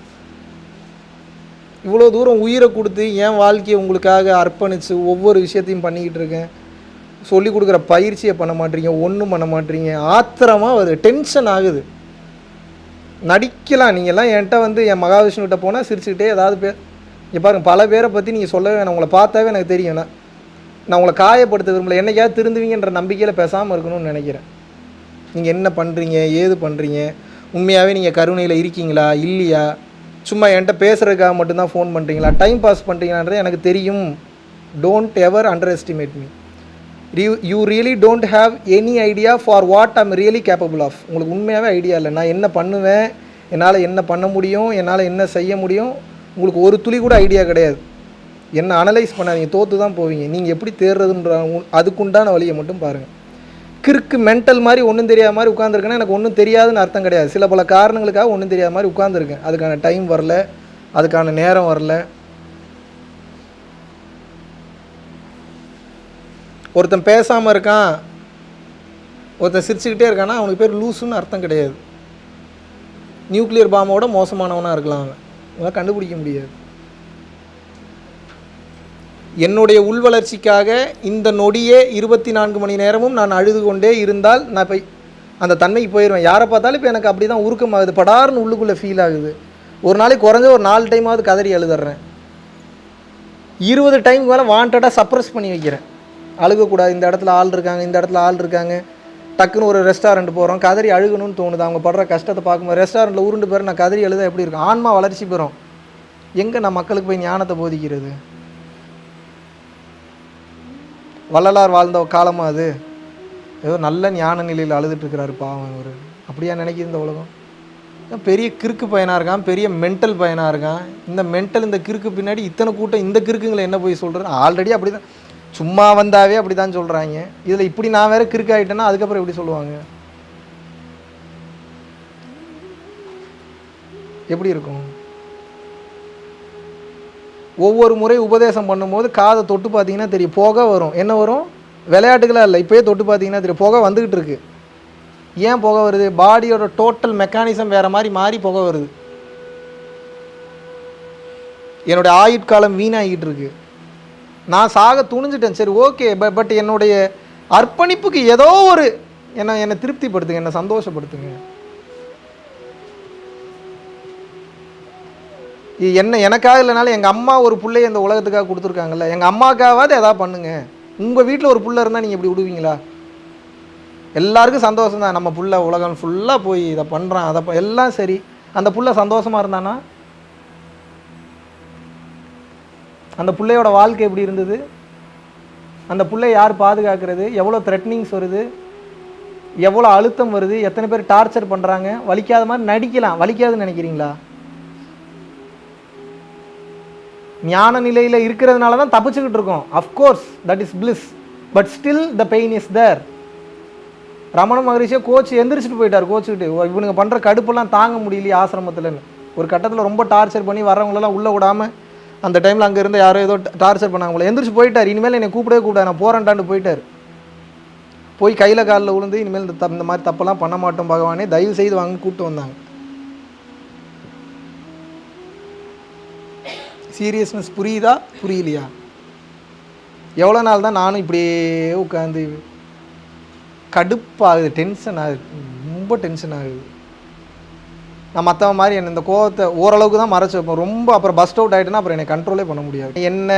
இவ்வளோ தூரம் உயிரை கொடுத்து என் வாழ்க்கையை உங்களுக்காக அர்ப்பணித்து ஒவ்வொரு விஷயத்தையும் பண்ணிக்கிட்டு இருக்கேன். சொல்லிக் கொடுக்குற பயிற்சியை பண்ண மாட்டீங்க, ஒன்றும் பண்ண மாட்டீங்க. ஆத்திரமாக வருது, டென்ஷன் ஆகுது. நடிக்கலாம். நீங்கள்லாம் என்கிட்ட என் மகாவிஷ்ணுகிட்ட போனால் சிரிச்சுக்கிட்டே ஏதாவது இங்கே பாருங்கள், பல பேரை பற்றி நீங்கள் சொல்லவே வேணாம். உங்களை பார்த்தாவே எனக்கு தெரியும். நான் உங்களை காயப்படுத்த விரும்பலை. என்னைக்காவது திருந்துவீங்கன்ற நம்பிக்கையில் பேசாமல் இருக்கணும்னு நினைக்கிறேன். நீங்கள் என்ன பண்ணுறீங்க, ஏது பண்ணுறீங்க, உண்மையாகவே நீங்கள் கருணையில் இருக்கீங்களா இல்லையா, சும்மா என்கிட்ட பேசுகிறதுக்காக மட்டும்தான் ஃபோன் பண்ணுறீங்களா, டைம் பாஸ் பண்ணுறீங்களான்றது எனக்கு தெரியும். Don't ever underestimate me. You really don't have any idea for what I'm really capable of. உங்களுக்கு உண்மையாகவே ஐடியா இல்லை. நான் என்ன பண்ணுவேன், என்னால் என்ன பண்ண முடியும், என்னால் என்ன செய்ய முடியும், உங்களுக்கு ஒரு துளி கூட ஐடியா கிடையாது. என்ன அனலைஸ் பண்ணாதீங்க, தோற்று தான் போவீங்க. நீங்கள் எப்படி தேர்றதுன்ற அதுக்குண்டான வழியை மட்டும் பாருங்கள். கிறுக்கு மென்டல் மாதிரி ஒன்றும் தெரியாத மாதிரி உட்காந்துருக்கேன்னா எனக்கு ஒன்றும் தெரியாதுன்னு அர்த்தம் கிடையாது. சில பல காரணங்களுக்காக ஒன்றும் தெரியாத மாதிரி உட்காந்துருக்கேன். அதுக்கான டைம் வரல, அதுக்கான நேரம் வரல. ஒருத்தன் பேசாமல் இருக்கான், ஒருத்தன் சிரிச்சுக்கிட்டே இருக்கான்னா அவனுக்கு பேர் லூஸுன்னு அர்த்தம் கிடையாது. நியூக்ளியர் பாம்போட மோசமானவனாக இருக்கலாம் அவன். அவனை கண்டுபிடிக்க முடியாது. என்னுடைய உள் வளர்ச்சிக்காக இந்த நொடியே 24 மணி நேரமும் நான் அழுது கொண்டே இருந்தால் நான் இப்போ அந்த தன்மைக்கு போயிடுவேன். யாரை பார்த்தாலும் இப்போ எனக்கு அப்படி தான் உருக்கமாகுது, படார்னு உள்ளுக்குள்ளே ஃபீல் ஆகுது. ஒரு நாளைக்கு குறைஞ்ச ஒரு 4 டைமாவது கதறி அழுதுறேன். 20 டைமுக்கு மேலே வாண்டடாக சப்ரஸ் பண்ணி வைக்கிறேன். அழுகக்கூடாது, இந்த இடத்துல ஆள் இருக்காங்க, இந்த இடத்துல ஆள் இருக்காங்க. டக்குன்னு ஒரு ரெஸ்டாரண்ட் போகிறோம், கதறி அழுகணும்னு தோணுது. அவங்க படுற கஷ்டத்தை பார்க்கும்போது ரெஸ்டாரண்ட்டில் உருண்டு பேர் நான் கதறி அழுதா எப்படி இருக்கும்? ஆன்மா வளர்ச்சி பெறும். எங்கே நான் மக்களுக்கு போய் ஞானத்தை போதிக்கிறது? வள்ளலார் வாழ்ந்த காலமாக அது? ஏதோ நல்ல ஞான நிலையில் அழுதுட்டுருக்கிறாரு பாவம் அவர். அப்படியா நினைக்கிது இந்த உலகம்? பெரிய கிறுக்கு பையனாக இருக்கான், பெரிய மென்டல் பையனாக இருக்கான். இந்த மென்டல், இந்த கிறுக்கு பின்னாடி இத்தனை கூட்டம், இந்த கிறுக்குங்களை என்ன போய் சொல்கிறேன்? ஆல்ரெடி அப்படி தான், சும்மா வந்தாவே அப்படி தான் சொல்கிறாங்க. இதில் இப்படி நான் வேறு கிறுக்கு ஆகிட்டேன்னா அதுக்கப்புறம் எப்படி சொல்லுவாங்க? எப்படி இருக்கும்? ஒவ்வொரு முறை உபதேசம் பண்ணும்போது காதை தொட்டு பார்த்தீங்கன்னா தெரியும், புகை வரும். என்ன வரும்? விளையாட்டுகளாக இல்லை, இப்போயே தொட்டு பார்த்தீங்கன்னா தெரியும், புகை வந்துக்கிட்டு இருக்கு. ஏன் புகை வருது? பாடியோட டோட்டல் மெக்கானிசம் வேறு மாதிரி மாறி புகை வருது. என்னுடைய ஆயுட்காலம் வீணாகிட்டு இருக்கு. நான் சாக துணிஞ்சிட்டேன், சரி ஓகே, பட் என்னுடைய அர்ப்பணிப்புக்கு ஏதோ ஒரு என்னை திருப்திப்படுத்துங்க, என்னை சந்தோஷப்படுத்துங்க. எனக்காக இல்லைனாலும் எங்கள் அம்மா ஒரு பிள்ளையை இந்த உலகத்துக்காக கொடுத்துருக்காங்கல்ல, எங்கள் அம்மாக்காவது எதாவது பண்ணுங்க. உங்கள் வீட்டில் ஒரு புள்ள இருந்தால் நீங்கள் இப்படி விடுவீங்களா? எல்லாருக்கும் சந்தோஷம் தான், நம்ம புள்ள உலகம் ஃபுல்லாக போய் இதை பண்ணுறான், அதை எல்லாம் சரி. அந்த புள்ள சந்தோஷமாக இருந்தானா? அந்த பிள்ளையோட வாழ்க்கை எப்படி இருந்தது? அந்த பிள்ளை யார் பாதுகாக்கிறது? எவ்வளோ த்ரெட்னிங்ஸ் வருது, எவ்வளோ அழுத்தம் வருது, எத்தனை பேர் டார்ச்சர் பண்ணுறாங்க. வலிக்காத மாதிரி நடிக்கலாம், வலிக்காதுன்னு நினைக்கிறீங்களா? ஞான நிலையில் இருக்கிறதுனால தான் தப்பிச்சுக்கிட்டு இருக்கோம். Of course that is bliss, but still the pain is there. Ramana மகரிஷியை கோச் எந்திரிச்சிட்டு போயிட்டார். கோச்சுக்கிட்டு இவனுங்க பண்ணுற கடுப்பெல்லாம் தாங்க முடியலையே ஆசிரமத்தில்னு ஒரு கட்டத்தில் ரொம்ப டார்ச்சர் பண்ணி வரவங்களெல்லாம் உள்ளே விடாமல் அந்த டைமில் அங்கே இருந்து யாரோ ஏதோ டார்ச்சர் பண்ணாங்க போல. எந்திரிச்சு போயிட்டார். இனிமேல் என்னை கூப்பிடவே கூப்பிடாது, நான் போகிறேன்டான்னு போயிட்டார். போய் கையில் காலில் விழுந்து இனிமேல் இந்த மாதிரி தப்பெல்லாம் பண்ண மாட்டோம் பகவானே, தயவு செய்து வாங்க கூப்பிட்டு வந்தாங்க. சீரியஸ்னஸ் புரியுதா புரியலையா? எவ்வளோ நாள் தான் நானும் இப்படியே உட்காந்து கடுப்பாகுது, டென்ஷன் ஆகுது, ரொம்ப டென்ஷன் ஆகுது. நான் மற்றவன் மாதிரி என்ன இந்த கோவத்தை ஓரளவுக்கு தான் மறைச்சி வைப்பேன். ரொம்ப அப்புறம் பஸ்ட் அவுட் ஆகிட்டுன்னா அப்புறம் என்னை கண்ட்ரோலே பண்ண முடியாது. என்ன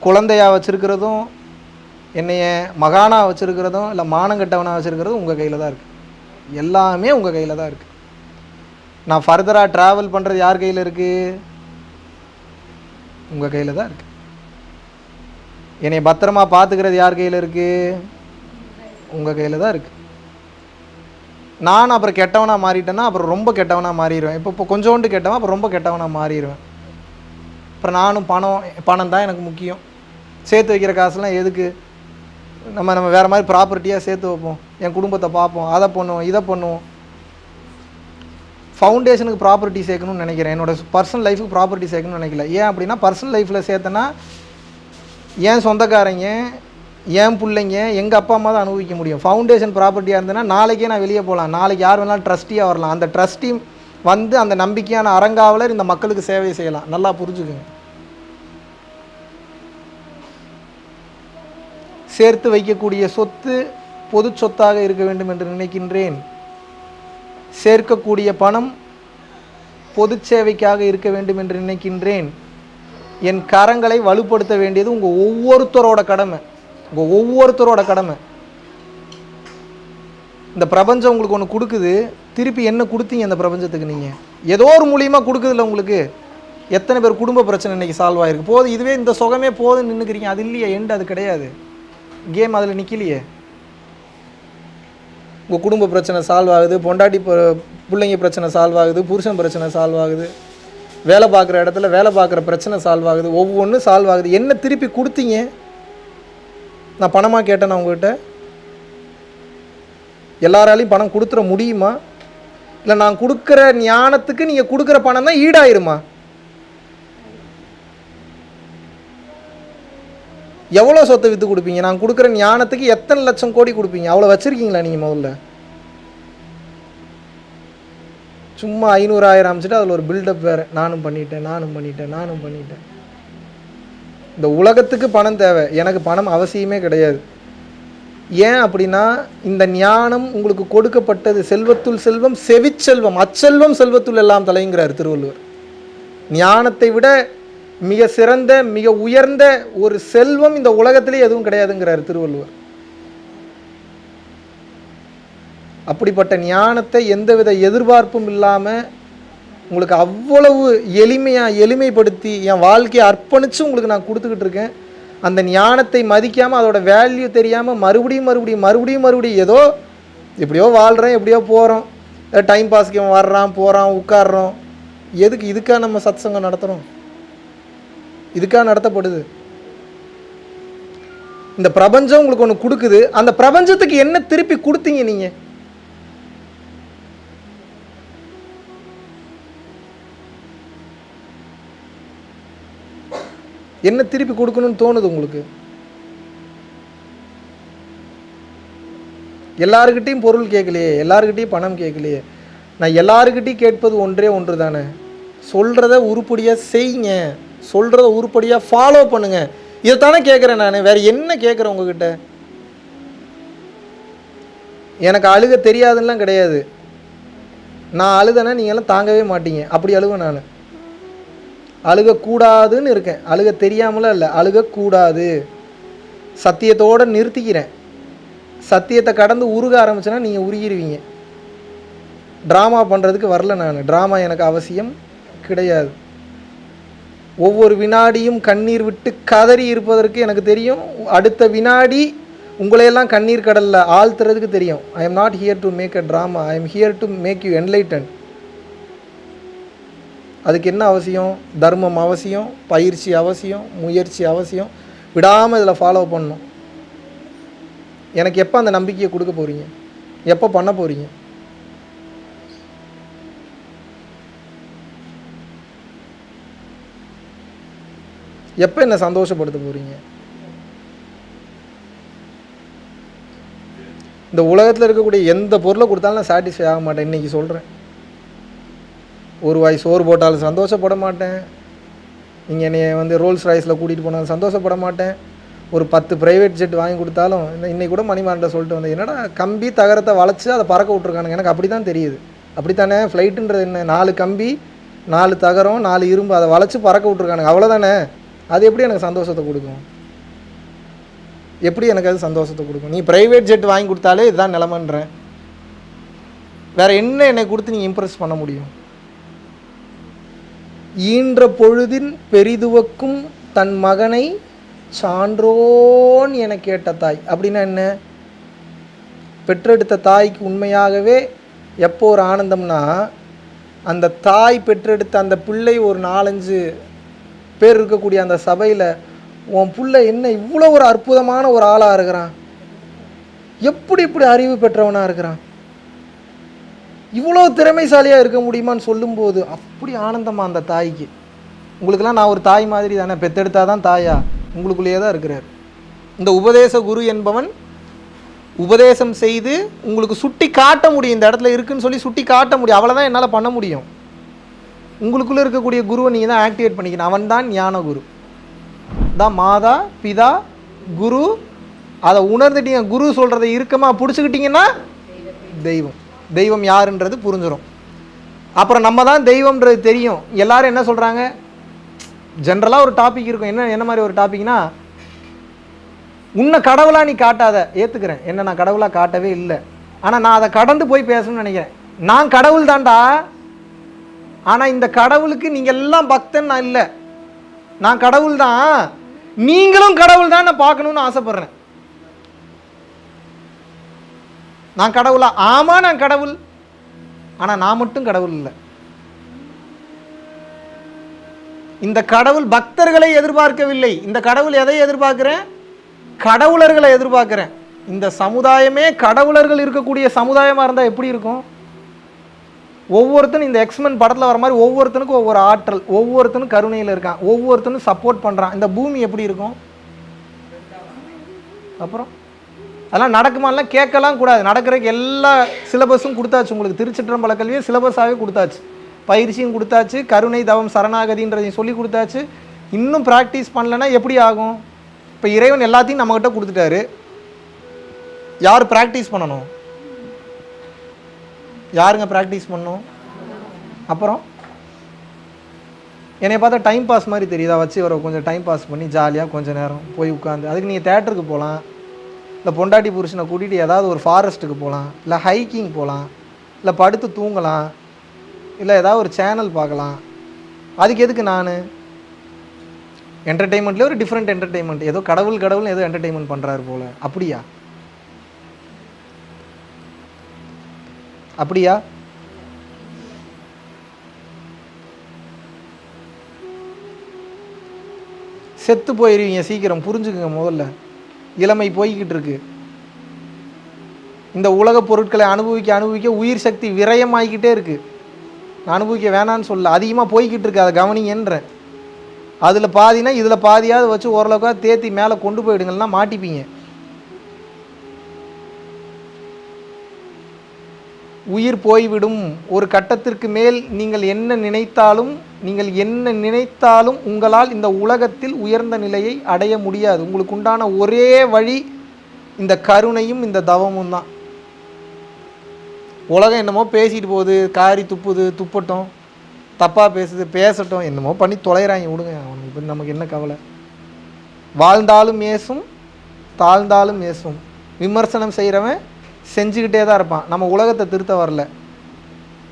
குழந்தையாக வச்சுருக்கிறதும், என்னைய மகானாக வச்சுருக்கிறதும், இல்லை மானங்கட்டவனாக வச்சுருக்கிறதும் உங்கள் கையில் தான் இருக்குது. எல்லாமே உங்கள் கையில் தான் இருக்குது. நான் ஃபர்தராக ட்ராவல் பண்ணுறது யார் கையில் இருக்குது? உங்கள் கையில் தான் இருக்குது. என்னை பத்திரமா பார்த்துக்கிறது யார் கையில் இருக்குது? உங்கள் கையில் தான் இருக்குது. நான் அப்புறம் கெட்டவனாக மாறிட்டேன்னா அப்புறம் ரொம்ப கெட்டவனாக மாறிடுவேன். இப்போ கொஞ்சோண்டு கெட்டவன் அப்புறம் ரொம்ப கெட்டவனாக மாறிடுவேன். அப்புறம் நானும் பணம் தான் எனக்கு முக்கியம். சேர்த்து வைக்கிற காசுலாம் எதுக்கு? நம்ம வேறு மாதிரி ப்ராப்பர்ட்டியாக சேர்த்து வைப்போம், என் குடும்பத்தை பார்ப்போம், அதை பண்ணுவோம், இதை பண்ணுவோம். ஃபவுண்டேஷனுக்கு ப்ராப்பர்ட்டி சேர்க்கணும்னு நினைக்கிறேன். என்னோடய பர்சனல் லைஃபுக்கு ப்ராப்பர்ட்டி சேர்க்கணும்னு நினைக்கல. ஏன் அப்படின்னா பர்சனல் லைஃப்பில் சேர்த்தனா என் சொந்தக்காரங்க, என் பிள்ளைங்க, எங்கள் அப்பா அம்மா தான் அனுபவிக்க முடியும். ஃபவுண்டேஷன் ப்ராப்பர்ட்டியாக இருந்ததுன்னா நாளைக்கே நான் வெளியே போகலாம், நாளைக்கு யார் வேணாலும் ட்ரஸ்டியாக வரலாம். அந்த ட்ரஸ்டி வந்து அந்த நம்பிக்கையான அறங்காவலர் இந்த மக்களுக்கு சேவை செய்யலாம். நல்லா புரிஞ்சுக்குங்க. சேர்த்து வைக்கக்கூடிய சொத்து பொது சொத்தாக இருக்க வேண்டும் என்று நினைக்கின்றேன். சேர்க்கக்கூடிய பணம் பொது சேவைக்காக இருக்க வேண்டும் என்று நினைக்கின்றேன். என் கரங்களை வலுப்படுத்த வேண்டியது உங்கள் ஒவ்வொருத்தரோட கடமை. உங்கள் ஒவ்வொருத்தரோட கடமை. இந்த பிரபஞ்சம் உங்களுக்கு ஒன்று கொடுக்குது, திருப்பி என்ன கொடுத்தீங்க அந்த பிரபஞ்சத்துக்கு? நீங்கள் ஏதோ ஒரு மூலியமாக கொடுக்குதில்ல உங்களுக்கு. எத்தனை பேர் குடும்ப பிரச்சனை இன்றைக்கி சால்வ் ஆகிருக்கு? போதும், இதுவே இந்த சுகமே போதும் நின்றுக்கிறீங்க. அது இல்லையே எண்டு, அது கிடையாது. கேம் அதில் நிற்கலையே. உங்கள் குடும்ப பிரச்சனை சால்வ் ஆகுது, பொண்டாட்டி பிள்ளைங்க பிரச்சனை சால்வ் ஆகுது, புருஷன் பிரச்சனை சால்வ் ஆகுது, வேலை பார்க்குற இடத்துல வேலை பார்க்குற பிரச்சனை சால்வ் ஆகுது, ஒவ்வொன்றும் சால்வ் ஆகுது. என்ன திருப்பி கொடுத்தீங்க? நான் பணமாக கேட்டேன்னா உங்கள்கிட்ட? எல்லாராலையும் பணம் கொடுத்துட முடியுமா? இல்லை நான் கொடுக்குற ஞானத்துக்கு நீங்கள் கொடுக்குற பணம் தான் ஈடாயிருமா? எவ்வளோ சொத்தை விற்று கொடுப்பீங்க? நான் கொடுக்குற ஞானத்துக்கு எத்தனை லட்சம் கோடி கொடுப்பீங்க? அவ்வளோ வச்சுருக்கீங்களா நீங்கள்? முதல்ல சும்மா 500,000 அமைச்சிட்டு அதில் ஒரு பில்டப் வேறு. நானும் பண்ணிட்டேன். இந்த உலகத்துக்கு பணம் தேவை, எனக்கு பணம் அவசியமே கிடையாது. ஏன் அப்படின்னா இந்த ஞானம் உங்களுக்கு கொடுக்கப்பட்டது செல்வத்துள் செல்வம், செவிச்செல்வம், அச்செல்வம் செல்வத்துள் எல்லாம் தலைங்கிறார் திருவள்ளுவர். ஞானத்தை விட மிக சிறந்த மிக உயர்ந்த ஒரு செல்வம் இந்த உலகத்திலே எதுவும் கிடையாதுங்கிறார் திருவள்ளுவர். அப்படிப்பட்ட ஞானத்தை எந்தவித எதிர்பார்ப்பும் இல்லாமல் உங்களுக்கு அவ்வளவு எளிமைப்படுத்தி என் வாழ்க்கையை அர்ப்பணித்து உங்களுக்கு நான் கொடுத்துக்கிட்டு இருக்கேன். அந்த ஞானத்தை மதிக்காமல், அதோட வேல்யூ தெரியாமல் மறுபடியும் ஏதோ எப்படியோ வாழ்கிறேன், எப்படியோ போகிறோம், டைம் பாஸ்க்கு வர்றான் போகிறான் உட்காடுறோம். எதுக்கு? இதுக்காக நம்ம சத்சங்கம் நடத்துகிறோம், இதுக்காக நடத்தப்படுது. இந்த பிரபஞ்சம் உங்களுக்கு ஒன்று கொடுக்குது, அந்த பிரபஞ்சத்துக்கு என்ன திருப்பி கொடுத்தீங்க? நீங்கள் என்ன திருப்பி கொடுக்கணும்னு தோணுது உங்களுக்கு? எல்லாருக்கிட்டையும் பொருள் கேட்கலையே, எல்லாருக்கிட்டையும் பணம் கேட்கலையே. நான் எல்லாருக்கிட்டையும் கேட்பது ஒன்று தானே. சொல்கிறத உருப்படியாக செய்யுங்க, சொல்கிறத உருப்படியாக ஃபாலோ பண்ணுங்க. இதைத்தானே கேட்குறேன் நான். வேறு என்ன கேட்குறேன் உங்ககிட்ட? எனக்கு அழுக தெரியாதுன்னெலாம் கிடையாது. நான் அழுதேன்னா நீங்கள்லாம் தாங்கவே மாட்டீங்க. அப்படி அழுவேன் நான். அழுகக்கூடாதுன்னு இருக்கேன். அழுக தெரியாமலாம் இல்லை, அழுகக்கூடாது. சத்தியத்தோடு நிறுத்திக்கிறேன். சத்தியத்தை கடந்து உருக ஆரம்பிச்சேன்னா நீங்கள் உருகிடுவீங்க. ட்ராமா பண்ணுறதுக்கு வரல நான். ட்ராமா எனக்கு அவசியம் கிடையாது. ஒவ்வொரு வினாடியும் கண்ணீர் விட்டு கதறி இருப்பதற்கு எனக்கு தெரியும். அடுத்த வினாடி உங்களையெல்லாம் கண்ணீர் கடலில் ஆழ்த்துறதுக்கு தெரியும். I am not here to make a drama, I am here to make you enlighten. அதுக்கு என்ன அவசியம்? தர்மம் அவசியம், பயிற்சி அவசியம், முயற்சி அவசியம். விடாமல் இதில் ஃபாலோ பண்ணணும். எனக்கு எப்போ அந்த நம்பிக்கையை கொடுக்க போகிறீங்க? எப்போ பண்ண போகிறீங்க? எப்போ என்ன சந்தோஷப்படுத்த போகிறீங்க? இந்த உலகத்தில் இருக்கக்கூடிய எந்த பொருளை கொடுத்தாலும் நான் சாட்டிஸ்ஃபை ஆக மாட்டேன். இன்றைக்கி சொல்கிறேன், ஒரு வாய் சோறு போட்டாலும் சந்தோஷப்பட மாட்டேன். நீங்கள் என்னை வந்து ரோல்ஸ் ராய்ஸில் கூட்டிகிட்டு போனாலும் சந்தோஷப்பட மாட்டேன். ஒரு 10 ப்ரைவேட் ஜெட் வாங்கி கொடுத்தாலும் இன்றைக்கி கூட மணிமார்ட்ட சொல்லிட்டு வந்தேன், என்னடா கம்பி தகரத்தை வளைச்சி அதை பறக்க விட்ருக்கானுங்க. எனக்கு அப்படி தான் தெரியுது. அப்படித்தானே ஃப்ளைட்டுன்றது என்ன, 4 கம்பி 4 தகரம் 4 இரும்பு அதை வளைச்சி பறக்க விட்ருக்கானுங்க, அவ்வளோதானே. அது எப்படி எனக்கு சந்தோஷத்தை கொடுக்கும்? எப்படி எனக்கு அது சந்தோஷத்தை கொடுக்கும்? நீ ப்ரைவேட் ஜெட் வாங்கி கொடுத்தாலே இதுதான் நிலமன்றேன். வேறு என்ன என்னை கொடுத்து நீங்கள் இம்ப்ரெஸ் பண்ண முடியும்? ஈன்ற பொழுதின் பெரிதுவக்கும் தன் மகனை சான்றோன் என கேட்ட தாய். அப்படின்னா என்ன? பெற்றெடுத்த தாய்க்கு உண்மையாகவே எப்போ ஒரு ஆனந்தம்னா, அந்த தாய் பெற்றெடுத்த அந்த பிள்ளை ஒரு 4-5 பேர் இருக்கக்கூடிய அந்த சபையில், உன் பிள்ளை என்ன இவ்வளோ ஒரு அற்புதமான ஒரு ஆளாக இருக்கிறான், எப்படி இப்படி அறிவு பெற்றவனாக இருக்கிறான், இவ்வளோ திறமைசாலியாக இருக்க முடியுமான்னு சொல்லும்போது அப்படி ஆனந்தமாக அந்த தாய்க்கு. உங்களுக்கெல்லாம் நான் ஒரு தாய் மாதிரி தானே, பெற்றெடுத்தால் தான் தாயா? உங்களுக்குள்ளேயே தான் இருக்கிறார். இந்த உபதேச குரு என்பவன் உபதேசம் செய்து உங்களுக்கு சுட்டி காட்ட முடியும், இந்த இடத்துல இருக்குன்னு சொல்லி சுட்டி காட்ட முடியும். அவ்வளோதான் என்னால் பண்ண முடியும். உங்களுக்குள்ளே இருக்கக்கூடிய குருவை நீங்கள் தான் ஆக்டிவேட் பண்ணிக்கணும். அவன் தான் ஞான குரு, தான் மாதா பிதா குரு. அதை உணர்ந்துட்டீங்க, குரு சொல்கிறத இறுக்கமாக பிடிச்சிக்கிட்டிங்கன்னா தெய்வம். தெய்வம் யாருன்றது புரிஞ்சிடும். அப்புறம் நம்ம தான் தெய்வம்ன்றது தெரியும். எல்லாரும் என்ன சொல்கிறாங்க, ஜென்ரலாக ஒரு டாபிக் இருக்கும். என்ன மாதிரி ஒரு டாபிக்னா, உன்னை கடவுளாக நீ காட்டாத. ஏற்றுக்கிறேன், என்ன நான் கடவுளாக காட்டவே இல்லை, ஆனால் நான் அதை கடந்து போய் பேசணும்னு நினைக்கிறேன். நான் கடவுள் தான்டா, ஆனால் இந்த கடவுளுக்கு நீங்கள் எல்லாம் பக்தன் நான் இல்லை. நான் கடவுள் தான், நீங்களும் கடவுள் தான் நான் பார்க்கணுன்னு ஆசைப்பட்றேன். நான் கடவுளா? ஆமாம் நான் கடவுள், ஆனால் நான் மட்டும் கடவுள் இல்லை. இந்த கடவுள் பக்தர்களை எதிர்பார்க்கவில்லை. இந்த கடவுள் எதை எதிர்பார்க்கிறேன்? கடவுளர்களை எதிர்பார்க்கிறேன். இந்த சமுதாயமே கடவுளர்கள் இருக்கக்கூடிய சமுதாயமாக இருந்தால் எப்படி இருக்கும்? ஒவ்வொருத்தனும் இந்த எக்ஸ்மென் படத்தில் வர மாதிரி ஒவ்வொருத்தனுக்கும் ஒவ்வொரு ஆற்றல், ஒவ்வொருத்தனும் கருணையில் இருக்கான், ஒவ்வொருத்தனும் சப்போர்ட் பண்ணுறான். இந்த பூமி எப்படி இருக்கும்? அப்புறம் அதெல்லாம் நடக்குமாலாம் கேட்கலாம் கூடாது. நடக்கிறதுக்கு எல்லா சிலபஸும் கொடுத்தாச்சு உங்களுக்கு. திருச்சிற்றம்பல கல்வியை சிலபஸாகவே கொடுத்தாச்சு, பயிற்சியும் கொடுத்தாச்சு, கருணை தவம் சரணாகதின்றதையும் சொல்லி கொடுத்தாச்சு. இன்னும் ப்ராக்டிஸ் பண்ணலைன்னா எப்படி ஆகும்? இப்போ இறைவன் எல்லாத்தையும் நம்மகிட்ட கொடுத்துட்டாரு, யார் ப்ராக்டிஸ் பண்ணணும்? யாருங்க ப்ராக்டிஸ் பண்ணணும்? அப்புறம் என்னை பார்த்தா டைம் பாஸ் மாதிரி தெரியுதா? வச்சு வர கொஞ்சம் டைம் பாஸ் பண்ணி ஜாலியாக கொஞ்சம் நேரம் போய் உட்காந்து, அதுக்கு நீங்கள் தேட்டருக்கு போகலாம், இல்லை பொண்டாட்டி புருஷனை கூட்டிகிட்டு ஏதாவது ஒரு ஃபாரஸ்ட்டுக்கு போகலாம், இல்லை ஹைக்கிங் போகலாம், இல்லை படுத்து தூங்கலாம், இல்லை ஏதாவது ஒரு சேனல் பார்க்கலாம். அதுக்கு எதுக்கு நான் என்டர்டெயின்மெண்ட்லேயே ஒரு டிஃப்ரெண்ட் என்டர்டெயின்மெண்ட், ஏதோ கடவுள் ஏதோ என்டர்டெயின்மெண்ட் பண்ணுறாரு போல். அப்படியா? அப்படியா? செத்து போயிருவீங்க சீக்கிரம், புரிஞ்சுக்குங்க. முதல்ல இளமை போய்கிட்டு இருக்கு. இந்த உலக பொருட்களை அனுபவிக்க உயிர் சக்தி விரயமாகிக்கிட்டே இருக்கு. நான் அனுபவிக்க வேணான்னு சொல்ல, அதிகமாக போய்கிட்டு இருக்கு, அதை கவனிங்கன்றேன். அதில் பாதினா இதில் பாதியாவது வச்சு ஓரளவுக்காக தேத்தி மேலே கொண்டு போயிடுங்கன்னா மாட்டிப்பீங்க. உயிர் போய்விடும். ஒரு கட்டத்திற்கு மேல் நீங்கள் என்ன நினைத்தாலும் உங்களால் இந்த உலகத்தில் உயர்ந்த நிலையை அடைய முடியாது. உங்களுக்கு உண்டான ஒரே வழி இந்த கருணையும் இந்த தவமும் தான். உலகம் என்னமோ பேசிட்டு போகுது, காரி துப்புது, துப்பட்டும், தப்பாக பேசுது, பேசட்டும், என்னமோ பண்ணி தொலைகிறாங்க, விடுங்க. அவனுக்கு இப்போ நமக்கு என்ன கவலை? வாழ்ந்தாலும் ஏசும், தாழ்ந்தாலும் ஏசும். விமர்சனம் செய்கிறவன் செஞ்சுக்கிட்டே தான் இருப்பான். நம்ம உலகத்தை திருத்த வரல.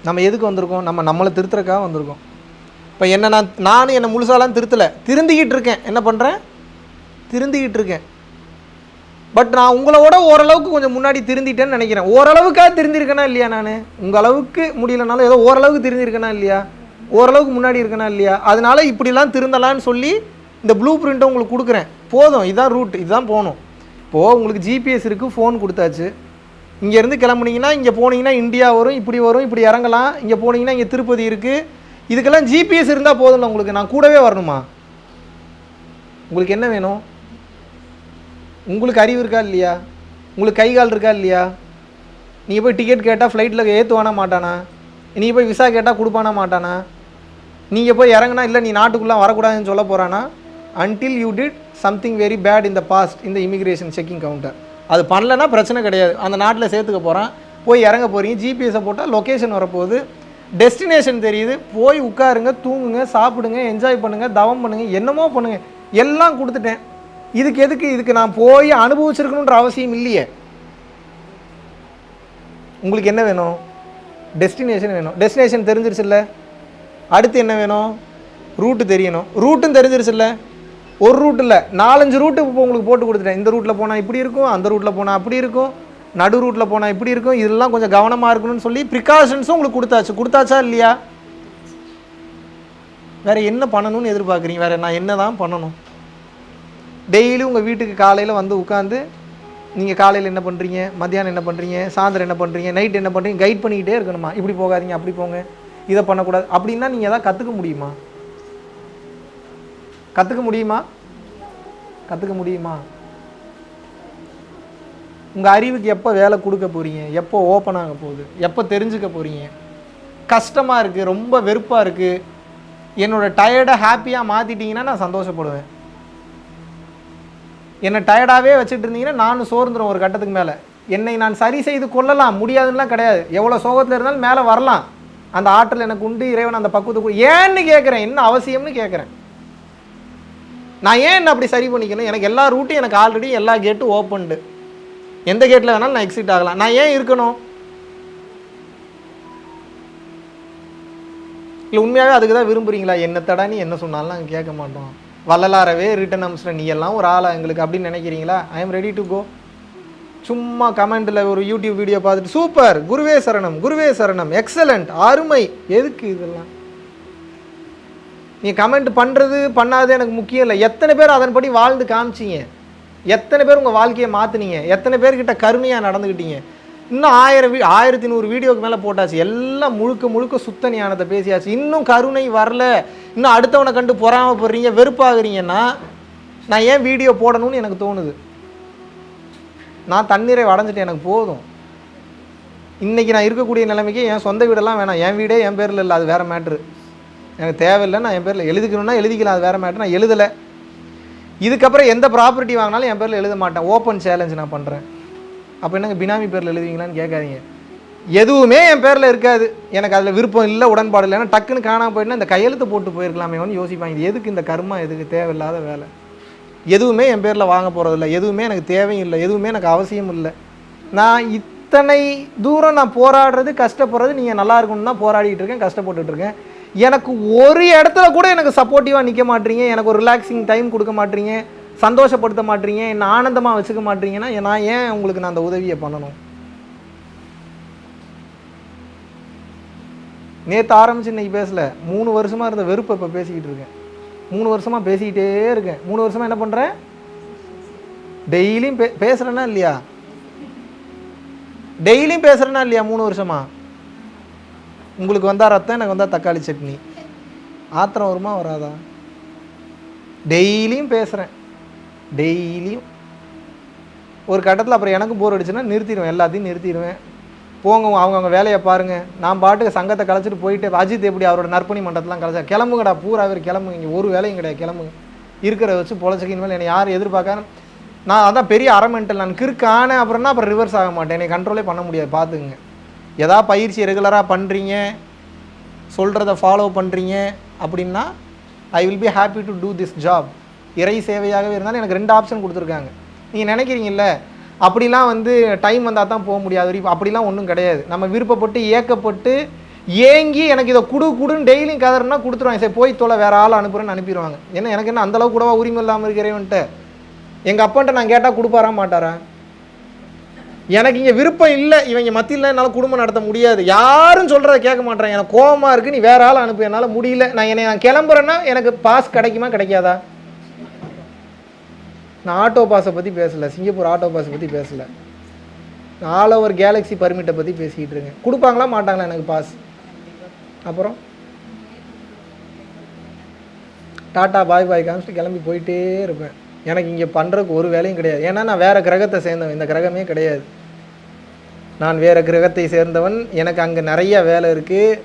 நம்ம எதுக்கு வந்திருக்கோம்? நம்மளை திருத்துறக்காக வந்திருக்கோம். இப்போ நானும் என்னை முழுசாலாம் திருத்தலை, திருந்திக்கிட்டு இருக்கேன். என்ன பண்ணுறேன்? திருந்திக்கிட்டு இருக்கேன். பட் நான் உங்களோட ஓரளவுக்கு கொஞ்சம் முன்னாடி திருந்திட்டேன்னு நினைக்கிறேன். ஓரளவுக்காக திருந்திருக்கேனா இல்லையா? நான் உங்கள் அளவுக்கு முடியலனாலும் ஏதோ ஓரளவுக்கு திருந்திருக்கேனா இல்லையா? ஓரளவுக்கு முன்னாடி இருக்கேனா இல்லையா? அதனால இப்படிலாம் திருந்தலான்னு சொல்லி இந்த ப்ளூ பிரிண்ட்டை உங்களுக்கு கொடுக்குறேன். போதும், இதுதான் ரூட், இதுதான் போகணும். இப்போது உங்களுக்கு ஜிபிஎஸ் இருக்குது, ஃபோன் கொடுத்தாச்சு. இங்கேருந்து கிளம்புனீங்கன்னா இங்கே போனீங்கன்னா இந்தியா வரும், இப்படி இறங்கலாம். இங்கே போனீங்கன்னா இங்கே திருப்பதி இருக்குது. இதுக்கெல்லாம் ஜிபிஎஸ் இருந்தால் போதும்ல உங்களுக்கு. நான் கூடவே வரணுமா? உங்களுக்கு என்ன வேணும்? உங்களுக்கு அறிவு இருக்கா இல்லையா? உங்களுக்கு கை கால் இருக்கா இல்லையா? நீங்கள் போய் டிக்கெட் கேட்டால் ஃப்ளைட்டில் ஏற்றுவானா மாட்டானா? நீங்கள் போய் விசா கேட்டால் கொடுப்பானா மாட்டானா? நீங்கள் போய் இறங்குனா இல்லை நீ நாட்டுக்குள்ளே வரக்கூடாதுன்னு சொல்ல போகிறானா? until you did something very bad in the past in the immigration checking counter. அது பண்ணலன்னா பிரச்சனை கிடையாது, அந்த நாட்டில் சேர்த்துக்க போகிறான், போய் இறங்க போகிறீங்க, ஜிபிஎஸை போட்டால் லொக்கேஷன் வரப்போகுது, டெஸ்டினேஷன் தெரியுது, போய் உட்காருங்க, தூங்குங்க, சாப்பிடுங்க, என்ஜாய் பண்ணுங்கள், தவம் பண்ணுங்கள், என்னமோ பண்ணுங்கள், எல்லாம் கொடுத்துட்டேன். இதுக்கு நான் போய் அனுபவிச்சிருக்கணுன்ற அவசியம் இல்லையே. உங்களுக்கு என்ன வேணும்? டெஸ்டினேஷன் வேணும். டெஸ்டினேஷன் தெரிஞ்சிருச்சுல்ல, அடுத்து என்ன வேணும்? ரூட்டு தெரியணும். ரூட்டும் தெரிஞ்சிருச்சுல்ல, ஒரு ரூட் இல்லை 4-5 ரூட்டு இப்போ உங்களுக்கு போட்டு கொடுத்துட்டேன். இந்த ரூட்டில் போனால் இப்படி இருக்கும், அந்த ரூட்டில் போனால் அப்படி இருக்கும், நடு ரூட்டில் போனால் இப்படி இருக்கும், இதெல்லாம் கொஞ்சம் கவனமாக இருக்கணும்னு சொல்லி ப்ரிகாஷன்ஸும் உங்களுக்கு கொடுத்தாச்சா இல்லையா? வேறு என்ன பண்ணணும்னு எதிர்பார்க்குறீங்க? வேறு நான் என்ன தான் பண்ணணும்? டெய்லி உங்கள் வீட்டுக்கு காலையில் வந்து உட்காந்து நீங்கள் காலையில் என்ன பண்ணுறீங்க, மத்தியானம் என்ன பண்ணுறீங்க, சாயந்தரம் என்ன பண்ணுறீங்க, நைட் என்ன பண்ணுறீங்க, கைட் பண்ணிக்கிட்டே இருக்கணுமா? இப்படி போகாதீங்க, அப்படி போங்க, இதை பண்ணக்கூடாது அப்படின்னா நீங்கள் எதாவது கற்றுக்க முடியுமா? கற்றுக்க முடியுமா? உங்கள் அறிவுக்கு எப்போ வேலை கொடுக்க போகிறீங்க, எப்போ ஓப்பன் ஆக போகுது, எப்போ தெரிஞ்சுக்க போகிறீங்க? கஷ்டமாக இருக்குது, ரொம்ப வெறுப்பாக இருக்குது, என்னோடய டயர்டை ஹாப்பியாக மாற்றிட்டீங்கன்னா நான் சந்தோஷப்படுவேன். என்னை டயர்டாகவே வச்சுட்டு இருந்தீங்கன்னா நானும் சோர்ந்துடும் ஒரு கட்டத்துக்கு மேலே. என்னை நான் சரி செய்து கொள்ளலாம், முடியாதுன்னெலாம் கிடையாது. எவ்வளோ சோகத்தில் இருந்தாலும் மேலே வரலாம். அந்த ஆற்றல் எனக்கு உண்டு, இறைவன் அந்த பக்குவத்துக்கு ஏன்னு கேட்குறேன், என்ன அவசியம்னு கேட்குறேன். நான் ஏன் என்ன அப்படி சரி பண்ணிக்கணும்? எனக்கு எல்லா ரூட்டும் எனக்கு ஆல்ரெடி எல்லா கேட்டும் ஓப்பன்டு, எந்த கேட்டில் வேணாலும் நான் எக்ஸிட் ஆகலாம். நான் ஏன் இருக்கணும்? இல்லை உண்மையாகவே அதுக்கு தான் விரும்புகிறீங்களா? என்ன தடா நீ என்ன சொன்னாலும் நாங்கள் கேட்க மாட்டோம், வள்ளலாரவே ரிட்டன் அம்ஸ்ட நீ எல்லாம் ஒரு ஆளா எங்களுக்கு அப்படின்னு நினைக்கிறீங்களா? I am ready to go. சும்மா கமெண்டில் ஒரு யூடியூப் வீடியோ பார்த்துட்டு சூப்பர், குருவே சரணம், குருவே சரணம், எக்ஸலண்ட், அருமை, எதுக்கு இதெல்லாம்? நீ கமெண்ட் பண்ணுறது பண்ணாதே எனக்கு முக்கியம் இல்லை. எத்தனை பேர் அதன்படி வாழ்ந்து காமிச்சிங்க? எத்தனை பேர் உங்கள் வாழ்க்கையை மாற்றினீங்க? எத்தனை பேர்கிட்ட கருணையாக நடந்துக்கிட்டீங்க? இன்னும் 1100 வீடியோக்கு மேலே போட்டாச்சு, எல்லாம் முழுக்க சுத்த ஞானத்தை பேசியாச்சு. இன்னும் கருணை வரல, இன்னும் அடுத்தவனை கண்டு பொறாமப்படுறீங்க, வெறுப்பாகிறீங்கன்னா நான் ஏன் வீடியோ போடணும்னு எனக்கு தோணுது. நான் தண்ணீரை அடைஞ்சிட்டு எனக்கு போதும். இன்றைக்கி நான் இருக்கக்கூடிய நிலைமைக்கு என் சொந்த வீடெல்லாம் வேணாம், என் வீடே என் பேரில் இல்லை, அது வேறு மேட்ரு, எனக்கு தேவையில்லை. நான் என் பேரில் எழுதிக்கணும்னா எழுதிக்கலாம், அது வேறு மேட்ரு, நான் எழுதலை. இதுக்கப்புறம் எந்த ப்ராப்பர்ட்டி வாங்கினாலும் என் பேரில் எழுத மாட்டேன், ஓப்பன் சேலஞ்ச் நான் பண்ணுறேன். அப்போ என்னங்க பினாமி பேரில் எழுதுவீங்களான்னு கேட்காதீங்க. எதுவுமே என் பேரில் இருக்காது, எனக்கு அதில் விருப்பம் இல்லை, உடன்பாடு இல்லை. ஏன்னா டக்குன்னு காணாமல் போயிட்டுனா இந்த கையெழுத்து போட்டு போயிருக்கலாமே ஒன்று யோசிப்பாங்க. இது எதுக்கு இந்த கர்மா, எதுக்கு தேவையில்லாத வேலை? எதுவுமே என் பேரில் வாங்க போகிறதில்ல, எதுவுமே எனக்கு தேவையும் இல்லை, எதுவுமே எனக்கு அவசியம் இல்லை. நான் இத்தனை தூரம் நான் போராடுறது, கஷ்டப்படுறது நீங்கள் நல்லா இருக்கணும்னு தான் போராடிட்டு இருக்கேன், கஷ்டப்பட்டுருக்கேன். எனக்கு ஒரு இடத்துல கூட எனக்கு சப்போர்ட்டிவாக நிற்க மாட்டீங்க, எனக்கு ஒரு ரிலாக்ஸிங் டைம் கொடுக்க மாட்டீங்க, சந்தோஷப்படுத்த மாட்டீங்க, என்னை ஆனந்தமாக வச்சுக்க மாட்டீங்கன்னா நான் ஏன் உங்களுக்கு நான் அந்த உதவியை பண்ணணும்? நேற்று ஆரம்பிச்சு இன்னைக்கு பேசலை, 3 வருஷமாக இருந்த வெறுப்பை இப்போ பேசிக்கிட்டு இருக்கேன். 3 வருஷமாக பேசிக்கிட்டே இருக்கேன். 3 வருஷமாக என்ன பண்ணுறேன்? டெய்லியும் பேசுகிறேன்னா இல்லையா? டெய்லியும் பேசுகிறேன்னா இல்லையா? 3 வருஷமாக உங்களுக்கு வந்தால் ரத்தம், எனக்கு வந்தால் தக்காளி சட்னி. ஆத்திரம் வருமா வராதா? டெய்லியும் பேசுகிறேன், டெய்லியும். ஒரு கட்டத்தில் அப்புறம் எனக்கும் போர் அடிச்சுன்னா நிறுத்திடுவேன், எல்லாத்தையும் நிறுத்திடுவேன். போங்க அவங்கவுங்க வேலையை பாருங்கள், நான் பாட்டுக்கு சங்கத்தை கலைச்சிட்டு போயிட்டு. அஜித் எப்படி அவரோட நற்பணி மன்றத்தெலாம் கலைச்சா, கிளம்புங்கடா பூரா பேர் கிளம்புங்க, இங்கே ஒரு வேலையும் கிடையாது, கிளம்புங்க, இருக்கிறத வச்சு பொழைச்சிக்கின் மேலே என்னை யாரும் எதிர்பார்க்காம. நான் அதான் பெரிய அறமெண்டல், நான் கிறுக்கான அப்புறம்னா அப்புறம் ரிவர்ஸ் ஆக மாட்டேன், என்னை கண்ட்ரோலே பண்ண முடியாது. பார்த்துக்குங்க, எதாவது பயிற்சி ரெகுலராக பண்ணுறீங்க, சொல்கிறத ஃபாலோ பண்ணுறீங்க அப்படின்னா I will be happy to do this job. இறை சேவையாகவே இருந்தாலும் எனக்கு 2 ஆப்ஷன் கொடுத்துருக்காங்க. நீங்கள் நினைக்கிறீங்கல்ல அப்படிலாம் டைம் வந்தால் தான் போக முடியாது, அப்படிலாம் ஒன்றும் கிடையாது. நம்ம விருப்பப்பட்டு ஏக்கப்பட்டு ஏங்கி எனக்கு இதை குடுன்னு டெய்லியும் கதறனா கொடுத்துருவாங்க. சரி போய் தொலை, வேறு ஆள் அனுப்புகிறேன்னு அனுப்பிடுவாங்க. ஏன்னா எனக்கு என்ன அந்தளவுக்கு கூடவா உரிமை இல்லாமல் இருக்கிறேன்ட்டு. எங்கள் அப்பான்ட்ட நான் கேட்டால் கொடுப்பாரா மாட்டாரா? எனக்கு இங்கே விருப்பம் இல்லை, இவங்க மத்தியில் என்னால் குடும்பம் நடத்த முடியாது, யாரும் சொல்கிறத கேட்க மாட்டேறேன், எனக்கு கோபமாக இருக்குது, நீ வேறு ஆள் அனுப்பு, என்னால் முடியல, நான் கிளம்புறேன்னா எனக்கு பாஸ் கிடைக்குமா கிடைக்காதா? நான் ஆட்டோ பாஸை பற்றி பேசலை, சிங்கப்பூர் ஆட்டோ பாஸை பற்றி பேசலை, நான் ஆல் ஓவர் கேலக்ஸி பர்மிட்டை பற்றி பேசிக்கிட்டு இருக்கேன். கொடுப்பாங்களா மாட்டாங்களா எனக்கு பாஸ்? அப்புறம் டாட்டா பாய் பாய் காமிச்சிட்டு கிளம்பி போயிட்டே இருப்பேன். எனக்கு இங்கே பண்ணுறதுக்கு ஒரு வேலையும் கிடையாது. ஏன்னா நான் வேறு கிரகத்தை சேர்ந்தவன், இந்த கிரகமே கிடையாது. நான் வேறு கிரகத்தை சேர்ந்தவன், எனக்கு அங்கே நிறைய வேலை இருக்குது,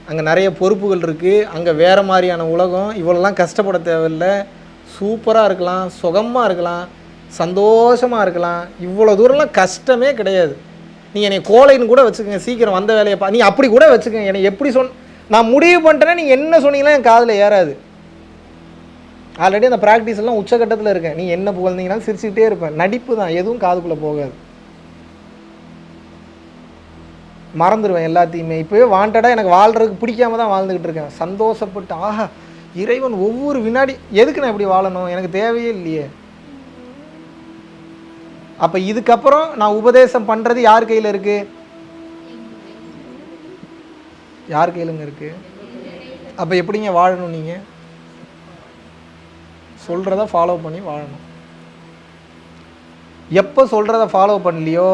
அங்கே நிறைய பொறுப்புகள் இருக்குது, அங்கே வேறு மாதிரியான உலகம், இவ்வளோலாம் கஷ்டப்பட தேவையில்லை, சூப்பராக இருக்கலாம், சுகமாக இருக்கலாம், சந்தோஷமாக இருக்கலாம், இவ்வளோ தூரம்லாம் கஷ்டமே கிடையாது. நீங்கள் என்னை கோழைன்னு கூட வச்சுக்கோங்க, சீக்கிரம் வந்த வேலையை நீ அப்படி கூட வச்சுக்கோங்க. என்னை எப்படி நான் முடிவு பண்ணிட்டேன்னா நீங்கள் என்ன சொன்னீங்கன்னா என் காதில் ஏறாது. ஆல்ரெடி அந்த ப்ராக்டிஸ் எல்லாம் உச்சகட்டத்தில் இருக்கேன். நீ என்ன புகழ்ந்தீங்கன்னாலும் சிரிச்சுக்கிட்டே இருப்பேன். நடிப்பு தான், எதுவும் காதுக்குள்ளே போகாது. மறந்துடுவேன் எல்லாத்தையுமே. இப்போவே வாண்டடாக எனக்கு வாழ்கிறதுக்கு பிடிக்காம தான் வாழ்ந்துக்கிட்டு இருக்கேன். சந்தோஷப்பட்டு ஆஹா இறைவன் ஒவ்வொரு வினாடி எதுக்கு நான் இப்படி வாழணும், எனக்கு தேவையே இல்லையே. அப்போ இதுக்கப்புறம் நான் உபதேசம் பண்ணுறது யார் கையில் இருக்குது? யார் கையிலுங்க இருக்குது? அப்போ எப்படிங்க வாழணும்? நீங்கள் சொல்கிறத ஃபாலோ பண்ணி வாழணும். எப்போ சொல்கிறத ஃபாலோ பண்ணலையோ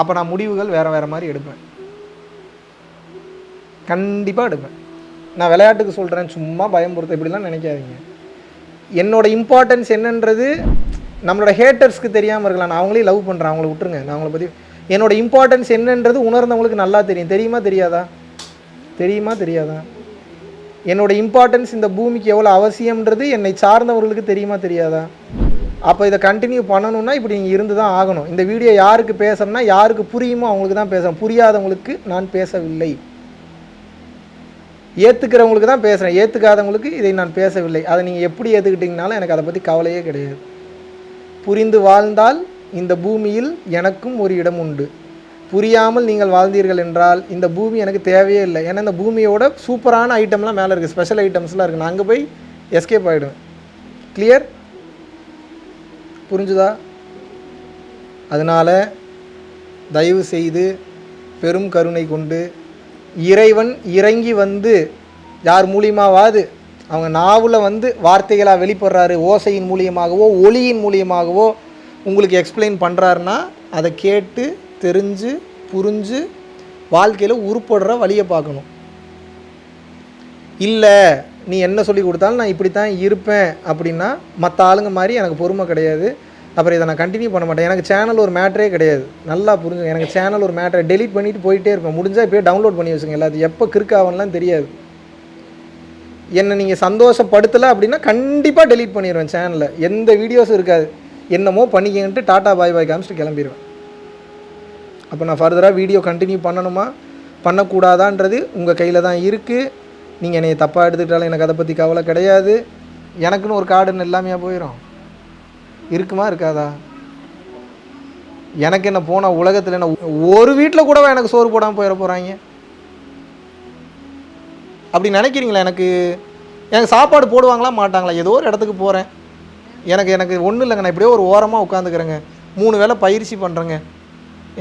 அப்போ நான் முடிவுகள் வேறு மாதிரி எடுப்பேன். கண்டிப்பாக எடுப்பேன். நான் விளையாட்டுக்கு சொல்கிறேன், சும்மா பயம்படுத்த இப்படிலாம் நினைக்காதீங்க. என்னோட இம்பார்ட்டன்ஸ் என்னன்றது நம்மளோட ஹேட்டர்ஸ்க்கு தெரியாமல் இருக்கலாம். நான் அவங்களே லவ் பண்ணுறேன், அவங்கள விட்டுருங்க. நான் அவங்கள பற்றி என்னோட இம்பார்ட்டன்ஸ் என்னன்றது உணர்ந்தவங்களுக்கு நல்லா தெரியும். தெரியுமா தெரியாதா? தெரியுமா தெரியாதா? என்னோட இம்பார்ட்டன்ஸ் இந்த பூமிக்கு எவ்வளோ அவசியம்ன்றது என்னை சார்ந்தவர்களுக்கு தெரியுமா தெரியாதா? அப்போ இதை கண்டினியூ பண்ணணும்னா இப்படி நீங்கள் இருந்து தான் ஆகணும். இந்த வீடியோ யாருக்கு பேசணும்னா யாருக்கு புரியுமோ அவங்களுக்கு தான் பேசணும். புரியாதவங்களுக்கு நான் பேசவில்லை. ஏற்றுக்கிறவங்களுக்கு தான் பேசுகிறேன், ஏற்றுக்காதவங்களுக்கு இதை நான் பேசவில்லை. அதை நீங்கள் எப்படி ஏற்றுக்கிட்டீங்கனாலும் எனக்கு அதை பற்றி கவலையே கிடையாது. புரிந்து வாழ்ந்தால் இந்த பூமியில் எனக்கும் ஒரு இடம் உண்டு. புரியாமல் நீங்கள் வாழ்ந்தீர்கள் என்றால் இந்த பூமி எனக்கு தேவையே இல்லை. ஏன்னா இந்த பூமியோட சூப்பரான ஐட்டம்லாம் மேலே இருக்குது, ஸ்பெஷல் ஐட்டம்ஸ்லாம் இருக்குது. நான் அங்கே போய் எஸ்கேப் ஆகிடுவேன். கிளியர்? புரிஞ்சுதா? அதனால் தயவு செய்து பெரும் கருணை கொண்டு இறைவன் இறங்கி வந்து யார் மூலியமாவது அவங்க நாவில் வந்து வார்த்தைகளாக வெளிப்படுறாரு, ஓசையின் மூலியமாகவோ ஒளியின் மூலியமாகவோ உங்களுக்கு எக்ஸ்பிளைன் பண்ணுறாருன்னா அதை கேட்டு தெரிஞ்சு புரிஞ்சு வாழ்க்கையில் உருப்படுற வழியை பார்க்கணும். இல்லை நீ என்ன சொல்லி கொடுத்தாலும் நான் இப்படி தான் இருப்பேன் அப்படின்னா மற்ற ஆளுங்க மாதிரி எனக்கு பொறுமை கிடையாது. அப்புறம் இதை நான் கண்டினியூ பண்ண மாட்டேன். எனக்கு சேனல் ஒரு மேட்டரே கிடையாது. நல்லா புரிஞ்சுங்க, எனக்கு சேனல் ஒரு மேட்டரை டெலீட் பண்ணிவிட்டு போயிட்டே இருப்பேன். முடிஞ்சால் இப்போயே டவுன்லோட் பண்ணி வச்சுங்க எல்லாத்தையும். எப்போ கிறுக்காவன்லாம் தெரியாது. என்னை நீங்கள் சந்தோஷப்படுத்தலை அப்படின்னா கண்டிப்பாக டெலீட் பண்ணிடுவேன் சேனலில். எந்த வீடியோஸும் இருக்காது. என்னமோ பண்ணிக்கிட்டு டாட்டா பாய் பாய் காமிச்சிட்டு கிளம்பிடுவேன். அப்போ நான் ஃபர்தராக வீடியோ கண்டினியூ பண்ணணுமா பண்ணக்கூடாதான்றது உங்கள் கையில் தான் இருக்குது. நீங்கள் என்னை தப்பாக எடுத்துக்கிட்டாலும் எனக்கு அதை பற்றி கவலை கிடையாது. எனக்குன்னு ஒரு கார்டுன்னு எல்லாமே போயிடும். இருக்குமா இருக்காதா? எனக்கு என்ன போனால் உலகத்தில் என்ன ஒரு வீட்டில் கூடவா எனக்கு சோறு போடாமல் போயிட போகிறாங்க? அப்படி நினைக்கிறீங்களா? எனக்கு சாப்பாடு போடுவாங்களா மாட்டாங்களா? ஏதோ ஒரு இடத்துக்கு போகிறேன், எனக்கு ஒன்றும் இல்லைங்க, நான் இப்படியே ஒரு ஓரமாக உட்காந்துக்கிறேங்க, 3 வேளை பயிற்சி பண்ணுறேங்க,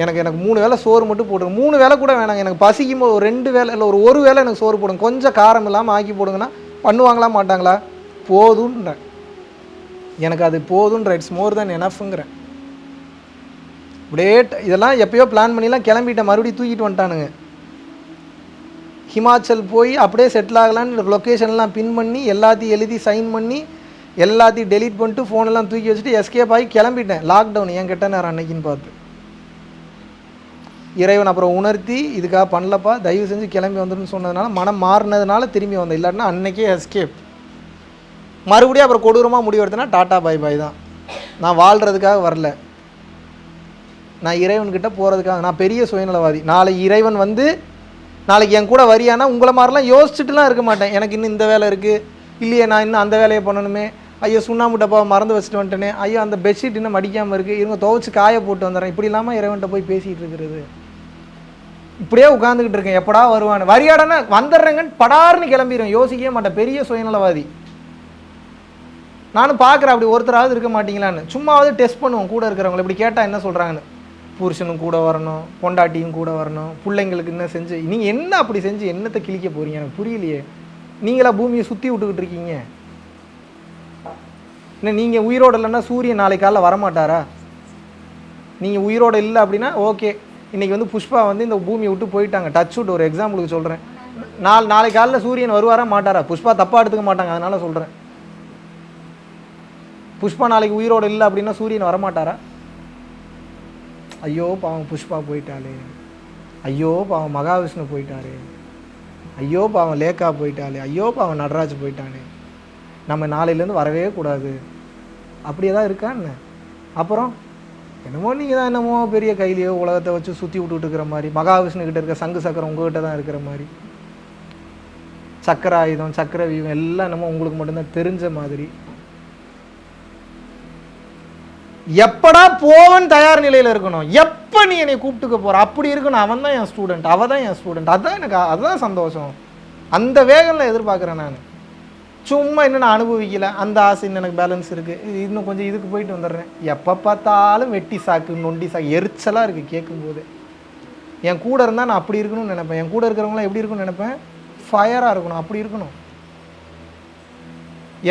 எனக்கு 3 வேளை சோறு மட்டும் போடுங்க. 3 வேளை கூட வேணாங்க, எனக்கு பசிக்கும் போது ஒரு 2 வேளை இல்லை ஒரு வேளை எனக்கு சோறு போடுங்க, கொஞ்சம் காரம் இல்லாமல் ஆக்கி போடுங்கன்னா பண்ணுவாங்களா மாட்டாங்களா? போதுன்றேன். எனக்கு அது போதுன்ற, இட்ஸ் மோர் தென் எனஃப்ங்கிறேன். அப்படியே இதெல்லாம் எப்பயோ பிளான் பண்ணிலாம் கிளம்பிட்டேன். மறுபடியும் தூக்கிட்டு வந்துட்டானுங்க. ஹிமாச்சல் போய் அப்படியே செட்டில் ஆகலான்னு லொக்கேஷன்லாம் பின் பண்ணி எல்லாத்தையும் எழுதி சைன் பண்ணி எல்லாத்தையும் டெலீட் பண்ணிட்டு ஃபோனெல்லாம் தூக்கி வச்சுட்டு எஸ்கேப் ஆகி கிளம்பிட்டேன். லாக்டவுன் என் கிட்ட நேரம் அன்னைக்குன்னு பார்த்து இறைவன் அப்புறம் உணர்த்தி இதுக்காக பண்ணலப்பா தயவு செஞ்சு கிளம்பி வந்துடுன்னு சொன்னதுனால மனம் மாறினதுனால திரும்பி வந்தேன். இல்லாட்டினா அன்னைக்கே எஸ்கேப். மறுபடியும் அப்புறம் கொடூரமாக முடிவெடுத்தேன்னா டாட்டா பாய் பாய் தான். நான் வாழ்கிறதுக்காக வரல, நான் இறைவன்கிட்ட போகிறதுக்காக. நான் பெரிய சுயநலவாதி. நாளைக்கு இறைவன் வந்து நாளைக்கு என் கூட வரியானா உங்களை மாதிரிலாம் யோசிச்சுட்டுலாம் இருக்க மாட்டேன். எனக்கு இன்னும் இந்த வேலை இருக்குது, இல்லையே நான் இன்னும் அந்த வேலையை பண்ணணுமே, ஐயோ சுண்ணாம்பு டப்பாவை மறந்து வச்சுட்டு வந்துட்டேனே, ஐயோ அந்த பெட்ஷீட் இன்னும் மடிக்காமல் இருக்குது, இவங்க துவைச்சி காய போட்டு வந்துடுறேன், இப்படி இல்லாமல் இறைவன்கிட்ட போய் பேசிகிட்டு இருக்கிறது. இப்படியே உட்காந்துக்கிட்டு இருக்கேன், எப்படா வருவான்னு. வரியாடனா வந்துடுறேங்கன்னு படார்னு கிளம்பிடுவேன், யோசிக்கவே மாட்டேன். பெரிய சுயநலவாதி. நானும் பார்க்குறேன் அப்படி ஒருத்தராவது இருக்க மாட்டீங்களான்னு. சும்மாவது டெஸ்ட் பண்ணுவோம் கூட இருக்கிறவங்களை. இப்படி கேட்டால் என்ன சொல்கிறாங்கன்னு. புருஷனும் கூட வரணும், பொண்டாட்டியும் கூட வரணும், பிள்ளைங்களுக்கு என்ன செஞ்சு நீங்கள் என்ன அப்படி செஞ்சு என்னத்தை கிழிக்க போகிறீங்க எனக்கு புரியலையே. நீங்களா பூமியை சுற்றி விட்டுக்கிட்டு இருக்கீங்க? என்ன நீங்கள் உயிரோடு இல்லைன்னா சூரியன் நாளைக்கு காலைல வரமாட்டாரா? நீங்கள் உயிரோடு இல்லை அப்படின்னா ஓகே. இன்றைக்கி வந்து புஷ்பா வந்து இந்த பூமியை விட்டு போயிட்டாங்க, டச் விட்டு. ஒரு எக்ஸாம்பிளுக்கு சொல்கிறேன். நாளைக்கு காலைல சூரியன் வருவாரா மாட்டாரா? புஷ்பா தப்பாக எடுத்துக்க மாட்டாங்க, அதனால் சொல்கிறேன். புஷ்பா நாளைக்கு உயிரோடு இல்லை அப்படின்னா சூரியன் வரமாட்டாரா? ஐயோ பாவம் புஷ்பா போயிட்டாளே, ஐயோ பாவம் மகாவிஷ்ணு போயிட்டாரு, ஐயோ பாவம் லேக்கா போயிட்டாளே, ஐயோ பாவம் நடராஜ் போயிட்டானே, நம்ம நாளையிலேருந்து வரவே கூடாது அப்படியே தான் இருக்கா என்ன? அப்புறம் என்னமோ நீங்கள் தான் என்னமோ பெரிய கையிலையோ உலகத்தை வச்சு சுற்றி விட்டுட்டு இருக்கிற மாதிரி, மகாவிஷ்ணுக்கிட்ட இருக்க சங்கு சக்கரம் உங்ககிட்ட தான் இருக்கிற மாதிரி, சக்கர ஆயுதம் சக்கர வியூகம் எல்லாம் என்னமோ உங்களுக்கு மட்டும்தான் தெரிஞ்ச மாதிரி. எப்படா போவன் தயார் நிலையில் இருக்கணும், எப்போ நீ என்னை கூப்பிட்டுக்க போகிற அப்படி இருக்கணும். அவன் தான் என் ஸ்டூடெண்ட், அவள் தான் என் ஸ்டூடெண்ட், அதுதான் எனக்கு அதுதான் சந்தோஷம். அந்த வேகம்ல எதிர்பார்க்குறேன் நான். சும்மா இன்னும் நான் அனுபவிக்கல, அந்த ஆசை இன்னும் எனக்கு பேலன்ஸ் இருக்குது, இன்னும் கொஞ்சம் இதுக்கு போயிட்டு வந்துடுறேன். எப்போ பார்த்தாலும் வெட்டி சாக்கு நொண்டி சாக்கு எரிச்சலாக இருக்குது கேட்கும்போது. என் கூட இருந்தால் நான் அப்படி இருக்கணும்னு நினைப்பேன், என் கூட இருக்கிறவங்களாம் எப்படி இருக்குன்னு நினைப்பேன், ஃபயராக இருக்கணும், அப்படி இருக்கணும்.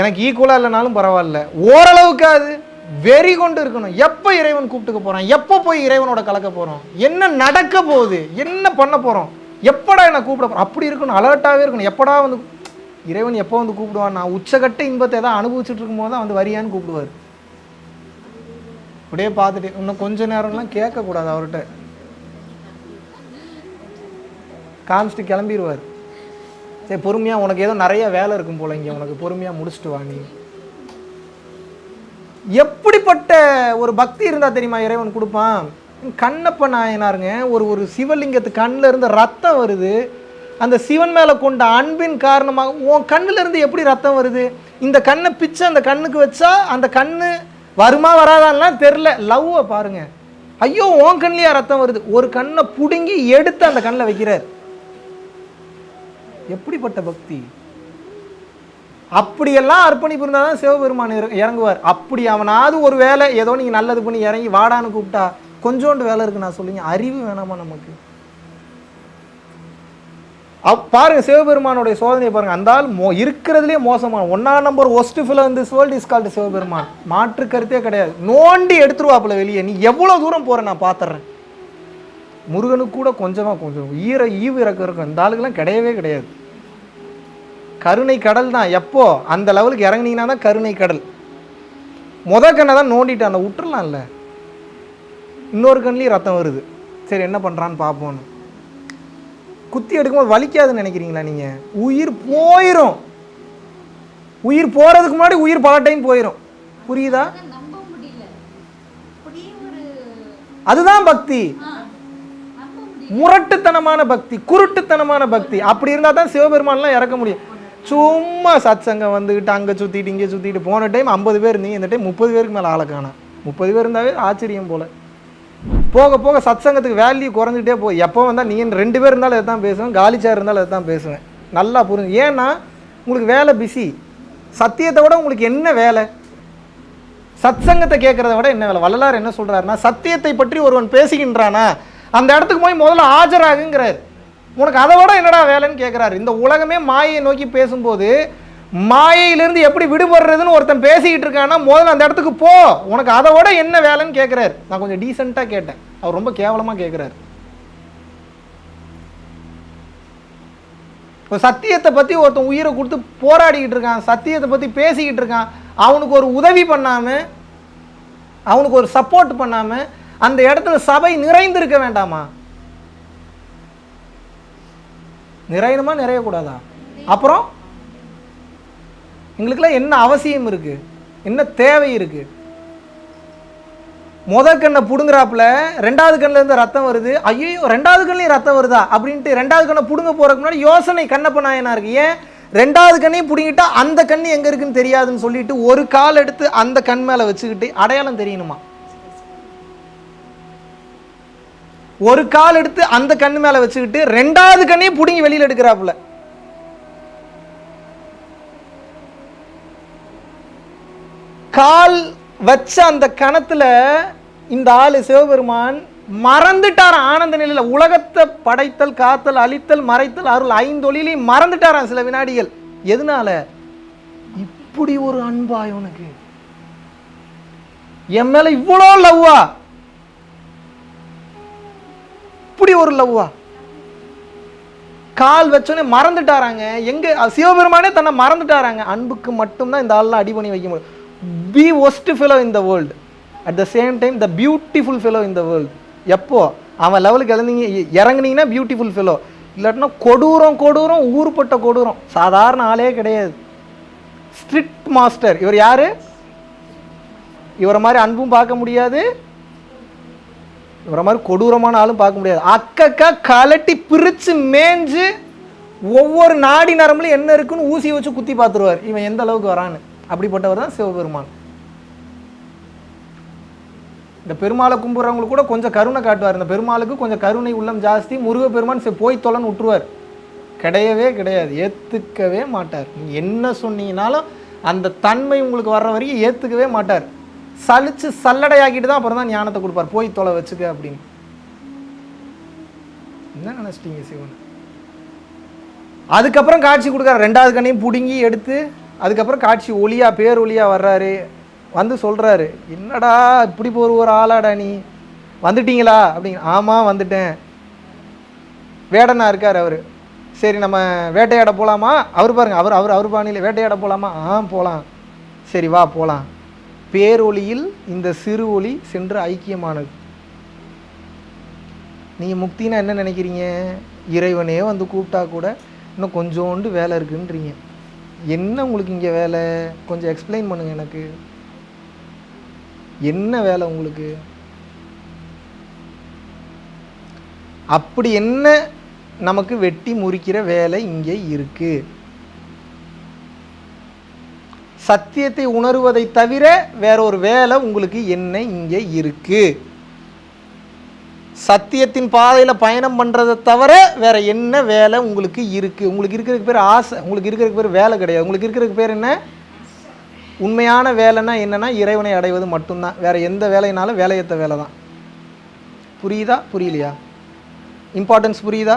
எனக்கு ஈக்குவலாக இல்லைனாலும் பரவாயில்ல, ஓரளவுக்கு அது வெறி கொண்டு இருக்கணும். எப்போ இறைவன் கூப்பிட்டுக்க போகிறான், எப்போ போய் இறைவனோட கலக்க போகிறோம், என்ன நடக்க போகுது, என்ன பண்ண போகிறோம், எப்படா என்னை கூப்பிட போகிறோம் அப்படி இருக்கணும். அலர்ட்டாகவே இருக்கணும். எப்படா வந்து இறைவன் எப்போ வந்து கூப்பிடுவான், நான் உச்சகட்ட இன்பத்தை எதாவது அனுபவிச்சுட்டு இருக்கும்போது தான் வந்து வரியான்னு கூப்பிடுவார். அப்படியே பார்த்துட்டு இன்னும் கொஞ்ச நேரம்லாம் கேட்கக்கூடாது அவர்கிட்ட, காமிச்சிட்டு கிளம்பிடுவார். சரி பொறுமையாக உனக்கு ஏதோ நிறைய வேலை இருக்கும் போல, இங்கே உனக்கு பொறுமையாக முடிச்சுட்டு வா. நீ எப்படிப்பட்ட ஒரு பக்தி இருந்தால் தெரியுமா இறைவன் கொடுப்பான். கண்ணப்ப நாயனாருங்க, ஒரு சிவலிங்கத்து கண்ணில் இருந்து ரத்தம் வருது, அந்த சிவன் மேலே கொண்ட அன்பின் காரணமாக உன் கண்ணில் இருந்து எப்படி ரத்தம் வருது, இந்த கண்ணை பிச்சு அந்த கண்ணுக்கு வச்சா அந்த கண்ணு வருமா வராதான்லாம் தெரில, லவ்வை பாருங்க. ஐயோ உன் கண்ணிலையா ரத்தம் வருது, ஒரு கண்ணை பிடுங்கி எடுத்து அந்த கண்ணில் வைக்கிறார். எப்படிப்பட்ட பக்தி. அப்படியெல்லாம் அர்ப்பணிப்பு இருந்தால் தான் சிவபெருமான் இறங்குவார். அப்படி அவனாவது ஒரு வேலை ஏதோ நீங்கள் நல்லது பண்ணி இறங்கி வாடான்னு கூப்பிட்டா கொஞ்சோண்டு வேலை இருக்கு நான் சொல்லுங்க, அறிவு வேணாமா நமக்கு? பாருங்க சிவபெருமானுடைய சோதனையை பாருங்க. அந்த ஆள் இருக்கிறதுலே மோசமான 1 நம்பர் ஒஸ்ட் ஃபிலோ இந்த வேர்ல்ட் இஸ் கால்டு சிவபெருமான். மாற்று கருத்தே கிடையாது. நோண்டி எடுத்துருவாப்புல வெளியே, நீ எவ்வளோ தூரம் போற நான் பார்த்துறேன். முருகனுக்கு கூட கொஞ்சம் ஈவு இறக்கம் இருக்கும், இந்த ஆளுக்கெல்லாம் கிடையவே கிடையாது. கருணை கடல் தான். எப்போ அந்த லெவலுக்கு இறங்குனீங்கன்னா தான் கருணை கடல். கண்ணை தான் நோண்டிட்டு அந்த விட்டுறலாம் இல்லை, இன்னொரு கண்ணிலையும் ரத்தம் வருது. சரி என்ன பண்ணுறான்னு பார்ப்போன்னு குத்தி எடுக்கும்போது வலிக்காதுன்னு நினைக்கிறீங்களா நீங்கள்? உயிர் போயிடும். உயிர் போகிறதுக்கு முன்னாடி உயிர் பல டைம் போயிடும். புரியுதா? அதுதான் பக்தி. முரட்டுத்தனமான பக்தி, குருட்டுத்தனமான பக்தி. அப்படி இருந்தால் தான் சிவபெருமான்லாம் இறக்க முடியும். சும்மா சத் சங்கம் வந்துக்கிட்டு அங்கே சுற்றிட்டு இங்கே சுற்றிட்டு, போன டைம் 50 பேர் இருந்தீங்க, இந்த டைம் 30 பேருக்கு மேலே ஆளை காணோம். 30 பேர் இருந்தாவே ஆச்சரியம் போல். போக போக சத் சங்கத்துக்கு வேல்யூ குறைஞ்சிட்டே போய், எப்போ வந்தால் நீங்கள் 2 பேர் இருந்தாலும் அதை தான் பேசுவேன், காலி சேர் இருந்தாலும் அதை தான் பேசுவேன். நல்லா புரிஞ்சு. ஏன்னா உங்களுக்கு வேலை பிஸி. சத்தியத்தை விட உங்களுக்கு என்ன வேலை? சத் சங்கத்தை கேட்குறத விட என்ன வேலை? வள்ளலார் என்ன சொல்கிறாருன்னா, சத்தியத்தை பற்றி ஒருவன் பேசுகின்றானா அந்த இடத்துக்கு போய் முதல்ல ஆஜராகுங்கிறார். உனக்கு அதை விட என்னடா வேலைன்னு கேட்குறாரு. இந்த உலகமே மாயையை நோக்கி பேசும்போது மாயையிலிருந்து எப்படி விடுபடுறதுன்னு ஒருத்தன் பேசிக்கிட்டு இருக்கான்னா முதல்ல அந்த இடத்துக்கு போ, உனக்கு அதை விட என்ன வேலைன்னு கேட்குறாரு. நான் கொஞ்சம் டீசெண்டாக கேட்டேன், அவர் ரொம்ப கேவலமாக கேட்குறாரு. இப்போ சத்தியத்தை பற்றி ஒருத்தன் உயிரை கொடுத்து போராடிக்கிட்டு இருக்கான், சத்தியத்தை பற்றி பேசிக்கிட்டு இருக்கான், அவனுக்கு ஒரு உதவி பண்ணாமல், அவனுக்கு ஒரு சப்போர்ட் பண்ணாமல் அந்த இடத்துல சபை நிறைந்திருக்க வேண்டாமா? நிறையணுமா நிறையக்கூடாதா? அப்புறம் எங்களுக்கெல்லாம் என்ன அவசியம் இருக்கு, என்ன தேவை இருக்கு? கண்ணை புடுங்குறாப்புல 2வது கண்ணில் இருந்து ரத்தம் வருது. ஐயோ 2வது கண்ணிலையும் ரத்தம் வருதா அப்படின்ட்டு 2வது கண்ணை புடுங்க போறதுக்கு முன்னாடி யோசனை கண்ணப்ப நாயனா இருக்கு. ஏன் 2வது கண்ணையும் புடுங்கிட்டா அந்த கண்ணு எங்க இருக்குன்னு தெரியாதுன்னு சொல்லிட்டு ஒரு கால் எடுத்து அந்த கண் மேல வச்சுக்கிட்டு அடையாளம் தெரியணுமா? ஒரு கால் எடுத்து அந்த கண்ணு மேல வச்சுக்கிட்டு 2வது கண்ணையும் புடுங்கி வெளியில் எடுக்கிறாப்புல. கால் வச்ச அந்த கணத்துல இந்த ஆளு சிவபெருமான் மறந்துட்டாராம் ஆனந்த நிலையில. உலகத்தை படைத்தல், காத்தல், அழித்தல், மறைத்தல், அருள் 5 ஒளியிலையும் மறந்துட்டாராம் சில வினாடிகள். எதனால? இப்படி ஒரு அன்பா இவனுக்கு, என் மேல இவ்வளோ லவ்வா, இப்படி ஒரு லவ்வா. கால் வச்சோன்னே மறந்துட்டாராங்க. எங்க சிவபெருமானே தன்னை மறந்துட்டாராங்க. அன்புக்கு மட்டும்தான் இந்த ஆள்லாம் அடி பண்ணி வைக்க முடியும். Be worst fellow in the world, at the same time the beautiful fellow in the world. எப்போ அவன் லெவலுக்கு இறங்குனீங்கன்னா பியூட்டிஃபுல் ஃபெலோ, இல்லாட்டினா கொடூரம் ஊருப்பட்ட கொடூரம், சாதாரண ஆளே கிடையாது. Strict master. இவர் யாரு? இவரை மாதிரி அன்பும் பார்க்க முடியாது, இவரை மாதிரி கொடூரமான ஆளும் பார்க்க முடியாது. அக்கக்கா கலட்டி பிரித்து மேஞ்சு ஒவ்வொரு நாடி நரம்புலையும் என்ன இருக்குன்னு ஊசி வச்சு குத்தி பார்த்துருவார் இவன் எந்த அளவுக்கு வரான்னு. அப்படிப்பட்டவர் தான் சிவபெருமான். இந்த பெருமாளை கும்பிட்றவங்களுக்கு கூட கொஞ்சம் கருணை காட்டுவார். இந்த பெருமாளுக்கு கொஞ்சம் கருணை உள்ளம் ஜாஸ்தி. முருகப்பெருமான் போய் தொலைன்னு விட்டுருவார். கிடையவே கிடையாது, ஏற்றுக்கவே மாட்டார். நீங்கள் என்ன சொன்னீங்கனாலும் அந்த தன்மை உங்களுக்கு வர்ற வரைக்கும் ஏற்றுக்கவே மாட்டார். சலிச்சு சல்லடையாக்கிட்டு தான் அப்புறம் தான் ஞானத்தை கொடுப்பார். போய் தொலை வச்சுக்க அப்படின்னு. என்ன நினச்சிட்டீங்க சிவன்? அதுக்கப்புறம் காட்சி கொடுக்குறாரு. 2வது கண்ணையும் பிடுங்கி எடுத்து அதுக்கப்புறம் காட்சி ஒளியா பேரொளியா வர்றாரு. வந்து சொல்கிறாரு, என்னடா இப்படி ஒரு ஆளாடா நீ, வந்துட்டீங்களா அப்படிங்க. ஆமாம் வந்துட்டேன். வேடனா இருக்கார் அவர். சரி நம்ம வேட்டையாட போகலாமா? அவர் பாருங்க, அவர் பாணியில் வேட்டையாட போகலாமா? போகலாம். சரி வா போகலாம். பேரொளியில் இந்த சிறு ஒளி சென்று ஐக்கியமானது. நீங்கள் முக்தினா என்ன நினைக்கிறீங்க? இறைவனே வந்து கூப்பிட்டா கூட இன்னும் கொஞ்சோண்டு வேலை இருக்குன்றீங்க. என்ன உங்களுக்கு இங்கே வேலை? கொஞ்சம் எக்ஸ்பிளைன் பண்ணுங்க எனக்கு. என்ன வேலை உங்களுக்கு? அப்படி என்ன நமக்கு வெட்டி முறிக்கிற வேலை இங்கே இருக்கு? சத்தியத்தை உணர்வதை தவிர வேற ஒரு வேலை உங்களுக்கு என்ன இங்கே இருக்கு? சத்தியத்தின் பாதையில் பயணம் பண்ணுறதை தவிர வேற என்ன வேலை உங்களுக்கு இருக்கு? உங்களுக்கு இருக்கிறதுக்கு பேர் ஆசை, உங்களுக்கு இருக்கிறதுக்கு பேர் வேலை கிடையாது. உங்களுக்கு இருக்கிறதுக்கு பேர் என்ன? உண்மையான வேலைன்னா என்னன்னா இறைவனை அடைவது மட்டும்தான். வேற எந்த வேலைனாலும் வேலையற்ற வேலை தான். புரியுதா புரியலையா? இம்பார்ட்டன்ஸ் புரியுதா?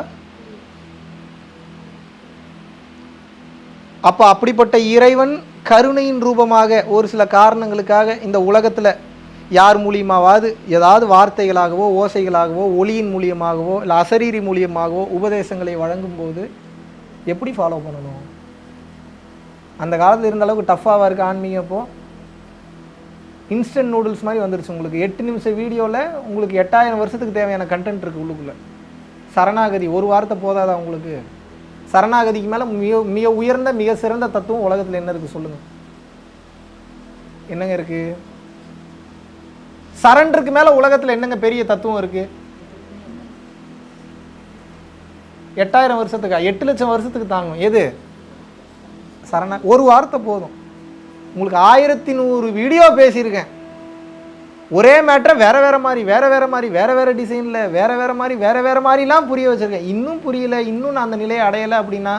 அப்போ அப்படிப்பட்ட இறைவன் கருணையின் ரூபமாக ஒரு சில காரணங்களுக்காக இந்த உலகத்தில் யார் மூலியமாவது ஏதாவது வார்த்தைகளாகவோ ஓசைகளாகவோ ஒளியின் மூலியமாகவோ இல்லை அசரீரி மூலியமாகவோ உபதேசங்களை வழங்கும்போது எப்படி ஃபாலோ பண்ணணும்? அந்த காலத்தில் இருந்த அளவுக்கு டஃப்பாக இருக்குது ஆன்மீகம். இப்போது இன்ஸ்டன்ட் நூடுல்ஸ் மாதிரி வந்துருச்சு. உங்களுக்கு 8 நிமிஷம் வீடியோவில் உங்களுக்கு 8000 வருஷத்துக்கு தேவையான கண்டென்ட் இருக்குது உள்ளுக்குள்ளே. சரணாகதி ஒரு வார்த்தை போதாதா உங்களுக்கு? சரணாகதிக்கு மேலே மிக உயர்ந்த மிக சிறந்த தத்துவம் உலகத்தில் என்ன இருக்குது சொல்லுங்கள்? என்னங்க இருக்குது? சரண்டருக்கு மேலே உலகத்தில் என்னங்க பெரிய தத்துவம் இருக்குது? 8000 வருஷத்துக்கா? 8 லட்சம் வருஷத்துக்கு தாங்கும். எது? சரணா. ஒரு வார்த்தை போதும். உங்களுக்கு 1100 வீடியோ பேசியிருக்கேன். ஒரே மேட்டரை வேற வேற டிசைனில் வேற மாதிரிலாம் புரிய வச்சுருக்கேன். இன்னும் புரியல, இன்னும் நான் அந்த நிலையை அடையலை அப்படின்னா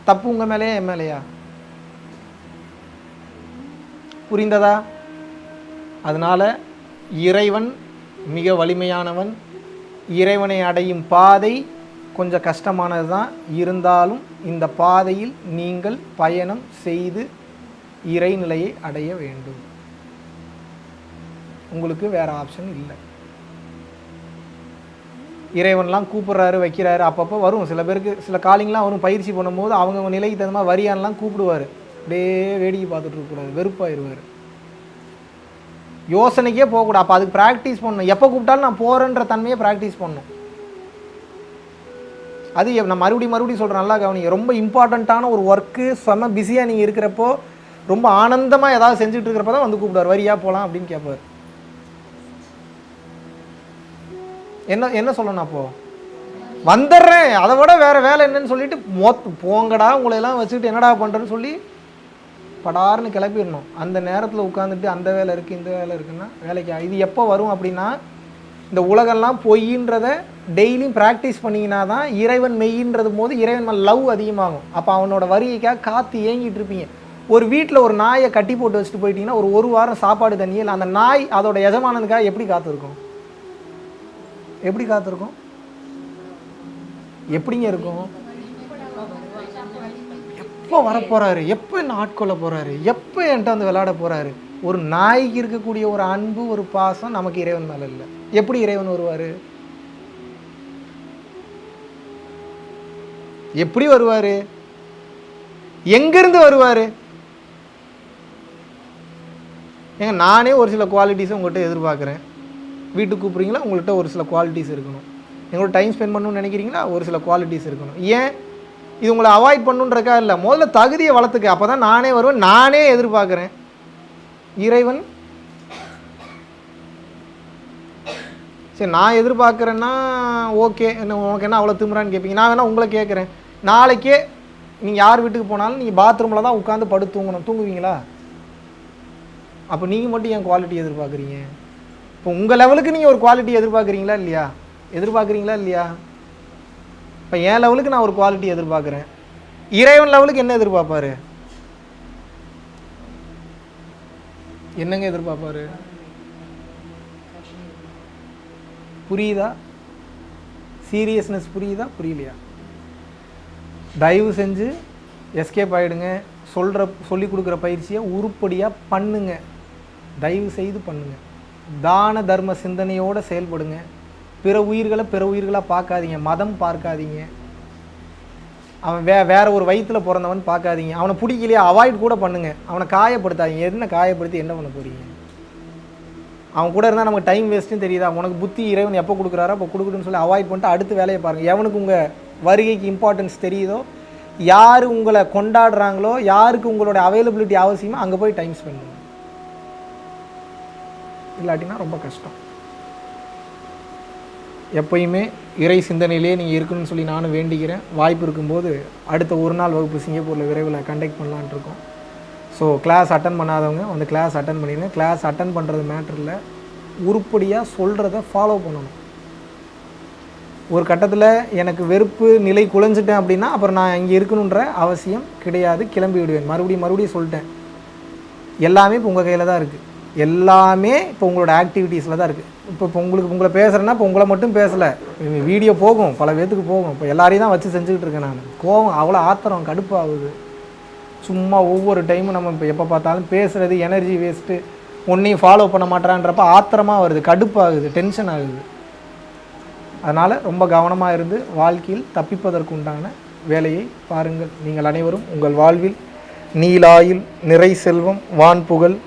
தப்பு உங்கள் மேலேயா என் மேலேயா? புரிந்ததா? அதனால் இறைவன் மிக வலிமையானவன். இறைவனை அடையும் பாதை கொஞ்சம் கஷ்டமானது தான். இருந்தாலும் இந்த பாதையில் நீங்கள் பயணம் செய்து இறைநிலையை அடைய வேண்டும். உங்களுக்கு வேறு ஆப்ஷன் இல்லை. இறைவன்லாம் கூப்பிட்றாரு வைக்கிறாரு. அப்பப்போ வரும் சில பேருக்கு சில காலிங்லாம் வரும். பயிற்சி பண்ணும்போது அவங்க நிலைக்கு தகுந்த மாதிரி வரியான்லாம் கூப்பிடுவார். அப்படியே வேடிக்கை பார்த்துட்டு இருக்கக்கூடாது, வெறுப்பாயிருவார். யோசனைக்கே போகக்கூடாது. அப்போ அதுக்கு ப்ராக்டிஸ் பண்ணணும். எப்போ கூப்பிட்டாலும் நான் போகிறேன்ற தன்மையை ப்ராக்டிஸ் பண்ணணும். அது நான் மறுபடியும் சொல்கிறேன், நல்லா கவனிங்க. ரொம்ப இம்பார்ட்டண்ட்டான ஒரு ஒர்க்கு செம்ம பிஸியாக நீங்கள் இருக்கிறப்போ ரொம்ப ஆனந்தமாக ஏதாவது செஞ்சுட்டு இருக்கிறப்ப தான் வந்து கூப்பிடுவார். வரியா போகலாம் அப்படின்னு கேட்பார். என்ன சொல்லணும்? அப்போது வந்துடுறேன், அதை விட வேறு வேலை என்னன்னு சொல்லிட்டு போங்கடா உங்களையெல்லாம் வச்சுக்கிட்டு என்னடா பண்ணுறேன்னு சொல்லி படார்னு கிளப்பிடணும். அந்த நேரத்தில் உட்காந்துட்டு அந்த வேலை இருக்குது இந்த வேலை இருக்குன்னா வேலைக்கு இது எப்போ வரும் அப்படின்னா, இந்த உலகெல்லாம் பொய்ன்றத டெய்லியும் ப்ராக்டிஸ் பண்ணிங்கன்னா தான் இறைவன் மெய்யின்றது போது இறைவன் மேலே லவ் அதிகமாகும். அப்போ அவனோட வரிக்கைக்காக காற்று ஏங்கிட்டு இருப்பீங்க. ஒரு வீட்டில் ஒரு நாயை கட்டி போட்டு வச்சுட்டு போயிட்டீங்கன்னா ஒரு வாரம் சாப்பாடு தண்ணி இல்லை, அந்த நாய் அதோட எஜமானனுக்காக எப்படி காத்திருக்கும்? எப்படி காத்திருக்கும்? எப்படிங்க இருக்கும்? எப்போ வரப்போகிறாரு, எப்போ என்ன ஆட்கொள்ள போகிறாரு, எப்போ என்கிட்ட வந்து விளையாட போகிறாரு? ஒரு நாய்க்கு இருக்கக்கூடிய ஒரு அன்பு ஒரு பாசம் நமக்கு இறைவன் மேலே இல்லை. எப்படி இறைவன் வருவார்? எப்படி வருவார்? எங்கிருந்து வருவார்? ஏங்க நானே ஒரு சில குவாலிட்டிஸை உங்கள்கிட்ட எதிர்பார்க்குறேன். வீட்டுக்கு கூப்பிட்றீங்களா, உங்கள்கிட்ட ஒரு சில குவாலிட்டிஸ் இருக்கணும். எங்களோட டைம் ஸ்பெண்ட் பண்ணணும்னு நினைக்கிறீங்களா, ஒரு சில குவாலிட்டிஸ் இருக்கணும். ஏன் இது உங்களை அவாய்ட் பண்ணுன்றக்கா இல்லை, முதல்ல தகுதியை வளர்த்துக்க. அப்போ தான் நானே வருவேன், நானே எதிர்பார்க்குறேன். இறைவன் சரி நான் எதிர்பார்க்குறேன்னா ஓகே, உனக்கு என்ன அவ்வளோ திமுறான்னு கேட்பீங்க. நான் வேணால் உங்களை கேட்குறேன், நாளைக்கே நீங்கள் யார் வீட்டுக்கு போனாலும் நீங்கள் பாத்ரூமில் தான் உட்காந்து படுத்து தூங்குவீங்களா? அப்போ நீங்கள் மட்டும் ஏன் குவாலிட்டி எதிர்பார்க்குறீங்க? இப்போ உங்கள் லெவலுக்கு நீங்கள் ஒரு குவாலிட்டி எதிர்பார்க்குறீங்களா இல்லையா? எதிர்பார்க்குறீங்களா இல்லையா? இப்போ என் லெவலுக்கு நான் ஒரு குவாலிட்டி எதிர்பார்க்குறேன். இறைவன் லெவலுக்கு என்ன எதிர்பார்ப்பாரு? என்னங்க எதிர்பார்ப்பாரு? புரியுதா? சீரியஸ்னஸ் புரியுதா புரியலையா? தயவு செஞ்சு எஸ்கேப் ஆகிடுங்க. சொல்லி கொடுக்குற பயிற்சியை உருப்படியாக பண்ணுங்க. தயவு செய்து பண்ணுங்க. தான தர்ம சிந்தனையோடு செயல்படுங்க. பிற உயிர்களாக பார்க்காதீங்க. மதம் பார்க்காதீங்க. அவன் வேற ஒரு வயிற்றில் பிறந்தவன் பார்க்காதீங்க. அவனை பிடிக்கலையா அவாய்ட் கூட பண்ணுங்க. அவனை காயப்படுத்தாதீங்க. என்ன காயப்படுத்தி என்ன பண்ண போகிறீங்க? அவன் கூட இருந்தால் நமக்கு டைம் வேஸ்ட்டுன்னு தெரியுதா? உனக்கு புத்தி இறைவன் எப்போ கொடுக்குறாரோ அப்போ கொடுக்குறேன்னு சொல்லி அவாய்ட் பண்ணிட்டு அடுத்து வேலையை பாருங்கள். எவனுக்கு உங்கள் வருகைக்கு இம்பார்ட்டன்ஸ் தெரியுதோ, யார் உங்களை கொண்டாடுறாங்களோ, யாருக்கு உங்களோட அவைலபிலிட்டி அவசியமோ அங்கே போய் டைம் ஸ்பெண்ட் பண்ணுங்க. இல்லாட்டினா ரொம்ப கஷ்டம். எப்பயுமே இறை சிந்தனையிலே நீங்கள் இருக்கணும்னு சொல்லி நானும் வேண்டிக்கிறேன். வாய்ப்பு இருக்கும்போது அடுத்த ஒரு நாள் வகுப்பு சிங்கப்பூரில் விரைவில் கண்டக்ட் பண்ணலான்ட்டு இருக்கோம். ஸோ கிளாஸ் அட்டன் பண்ணாதவங்க வந்து கிளாஸ் அட்டன் பண்ணிடுங்க. கிளாஸ் அட்டன் பண்ணுறது மேட்டரில் உருப்படியாக சொல்கிறத ஃபாலோ பண்ணணும். ஒரு கட்டத்தில் எனக்கு வெறுப்பு நிலை குலைஞ்சிட்டேன் அப்படின்னா அப்புறம் நான் இங்கே இருக்கணுன்ற அவசியம் கிடையாது, கிளம்பி விடுவேன். மறுபடியும் சொல்லிட்டேன், எல்லாமே இப்போ உங்கள் கையில் தான் இருக்குது. எல்லாமே இப்போ உங்களோட ஆக்டிவிட்டீஸில் தான் இருக்குது. இப்போ உங்களை பேசுகிறேன்னா இப்போ உங்களை மட்டும் பேசலை, வீடியோ போகும், பல பேத்துக்கு போகும். இப்போ எல்லாரையும் தான் வச்சு செஞ்சுக்கிட்டு இருக்கேன் நான். கோவம், அவ்வளோ ஆத்திரம், கடுப்பாகுது. சும்மா ஒவ்வொரு டைமும் நம்ம இப்போ எப்போ பார்த்தாலும் பேசுகிறது எனர்ஜி வேஸ்ட்டு. ஒன்றையும் ஃபாலோ பண்ண மாட்டேறான்றப்ப ஆத்திரமாக வருது, கடுப்பாகுது, டென்ஷன் ஆகுது. அதனால் ரொம்ப கவனமாக இருந்து வாழ்க்கையில் தப்பிப்பதற்கு உண்டான வேலையை பாருங்கள். நீங்கள் அனைவரும் உங்கள் வாழ்வில் நீலாயில், நிறை செல்வம், வான் புகழ்,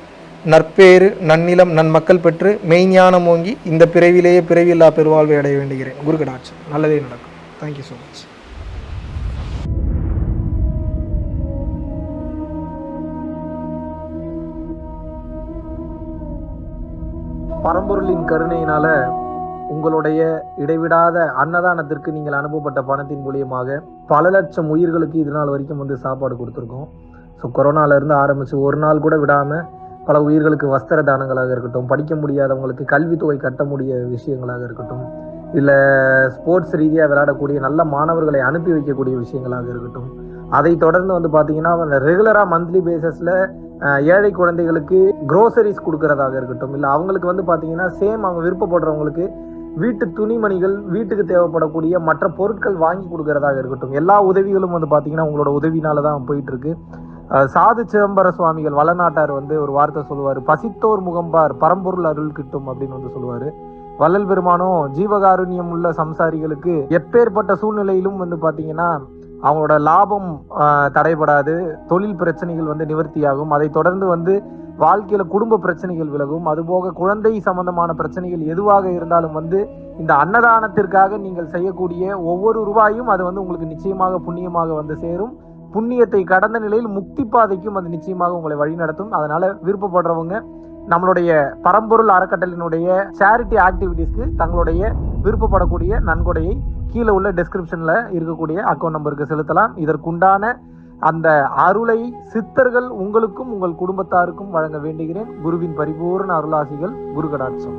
நற்பேறு, நன்னிலம், நன்மக்கள் பெற்று மெய்ஞானம் ஓங்கி இந்த பிறவிலேயே பிறவியில்லா பெருவாழ்வை அடைய வேண்டுகிறேன். குரு கடாட்சம். நல்லதே நடக்கும். Thank you so much. பரம்பொருளின் கருணையினால உங்களுடைய இடைவிடாத அன்னதானத்திற்கு நீங்கள் அனுப்பப்பட்ட பணத்தின் மூலியமாக பல லட்சம் உயிர்களுக்கு இது நாள் வரைக்கும் வந்து சாப்பாடு கொடுத்துருக்கோம். ஸோ கொரோனாலேருந்து ஆரம்பித்து ஒரு நாள் கூட விடாமல் பல உயிர்களுக்கு வஸ்திர தானங்களாக இருக்கட்டும், படிக்க முடியாதவங்களுக்கு கல்வித்தொகை கட்ட முடிய விஷயங்களாக இருக்கட்டும், இல்லை ஸ்போர்ட்ஸ் ரீதியாக விளையாடக்கூடிய நல்ல மாணவர்களை அனுப்பி வைக்கக்கூடிய விஷயங்களாக இருக்கட்டும், அதை தொடர்ந்து வந்து பார்த்தீங்கன்னா ரெகுலராக மந்த்லி பேசிஸில் ஏழை குழந்தைகளுக்கு க்ரோசரிஸ் கொடுக்கறதாக இருக்கட்டும், இல்லை அவங்களுக்கு வந்து பார்த்தீங்கன்னா அவங்க விருப்பப்படுறவங்களுக்கு வீட்டு துணிமணிகள், வீட்டுக்கு தேவைப்படக்கூடிய மற்ற பொருட்கள் வாங்கி கொடுக்கறதாக இருக்கட்டும், எல்லா உதவிகளும் வந்து பார்த்தீங்கன்னா உங்களோட உதவினால தான் போயிட்டு இருக்கு. சாது சிதம்பர சுவாமிகள் வளநாட்டார் வந்து ஒரு வார்த்தை சொல்லுவார், பசித்தோர் முகம்பார் பரம்பொருள் அருள் கிட்டும் அப்படின்னு வந்து சொல்லுவார். வள்ளல் பெருமானும் ஜீவகாருண்யம் உள்ள சம்சாரிகளுக்கு எப்பேற்பட்ட சூழ்நிலையிலும் வந்து பார்த்தீங்கன்னா அவங்களோட லாபம் தடைபடாது, தொழில் பிரச்சனைகள் வந்து நிவர்த்தியாகும், அதை தொடர்ந்து வந்து வாழ்க்கையில குடும்ப பிரச்சனைகள் விலகும், அதுபோக குழந்தை சம்பந்தமான பிரச்சனைகள் எதுவாக இருந்தாலும் வந்து இந்த அன்னதானத்திற்காக நீங்கள் செய்யக்கூடிய ஒவ்வொரு ரூபாயும் அது வந்து உங்களுக்கு நிச்சயமாக புண்ணியமாக வந்து சேரும். புண்ணியத்தை கடந்த நிலையில் முக்தி பாதைக்கும் அது நிச்சயமாக உங்களை வழிநடத்தும். அதனால விருப்பப்படுறவங்க நம்மளுடைய பரம்பொருள் அறக்கட்டளையினுடைய சேரிட்டி ஆக்டிவிட்டீஸ்க்கு தங்களுடைய விருப்பப்படக்கூடிய நன்கொடையை கீழே உள்ள டிஸ்கிரிப்ஷன்ல இருக்கக்கூடிய அக்கௌண்ட் நம்பருக்கு செலுத்தலாம். இதற்குண்டான அந்த அருளை சித்தர்கள் உங்களுக்கும் உங்கள் குடும்பத்தாருக்கும் வழங்க வேண்டுகிறேன். குருவின் பரிபூர்ண அருளாசிகள். குரு கடாட்சம்.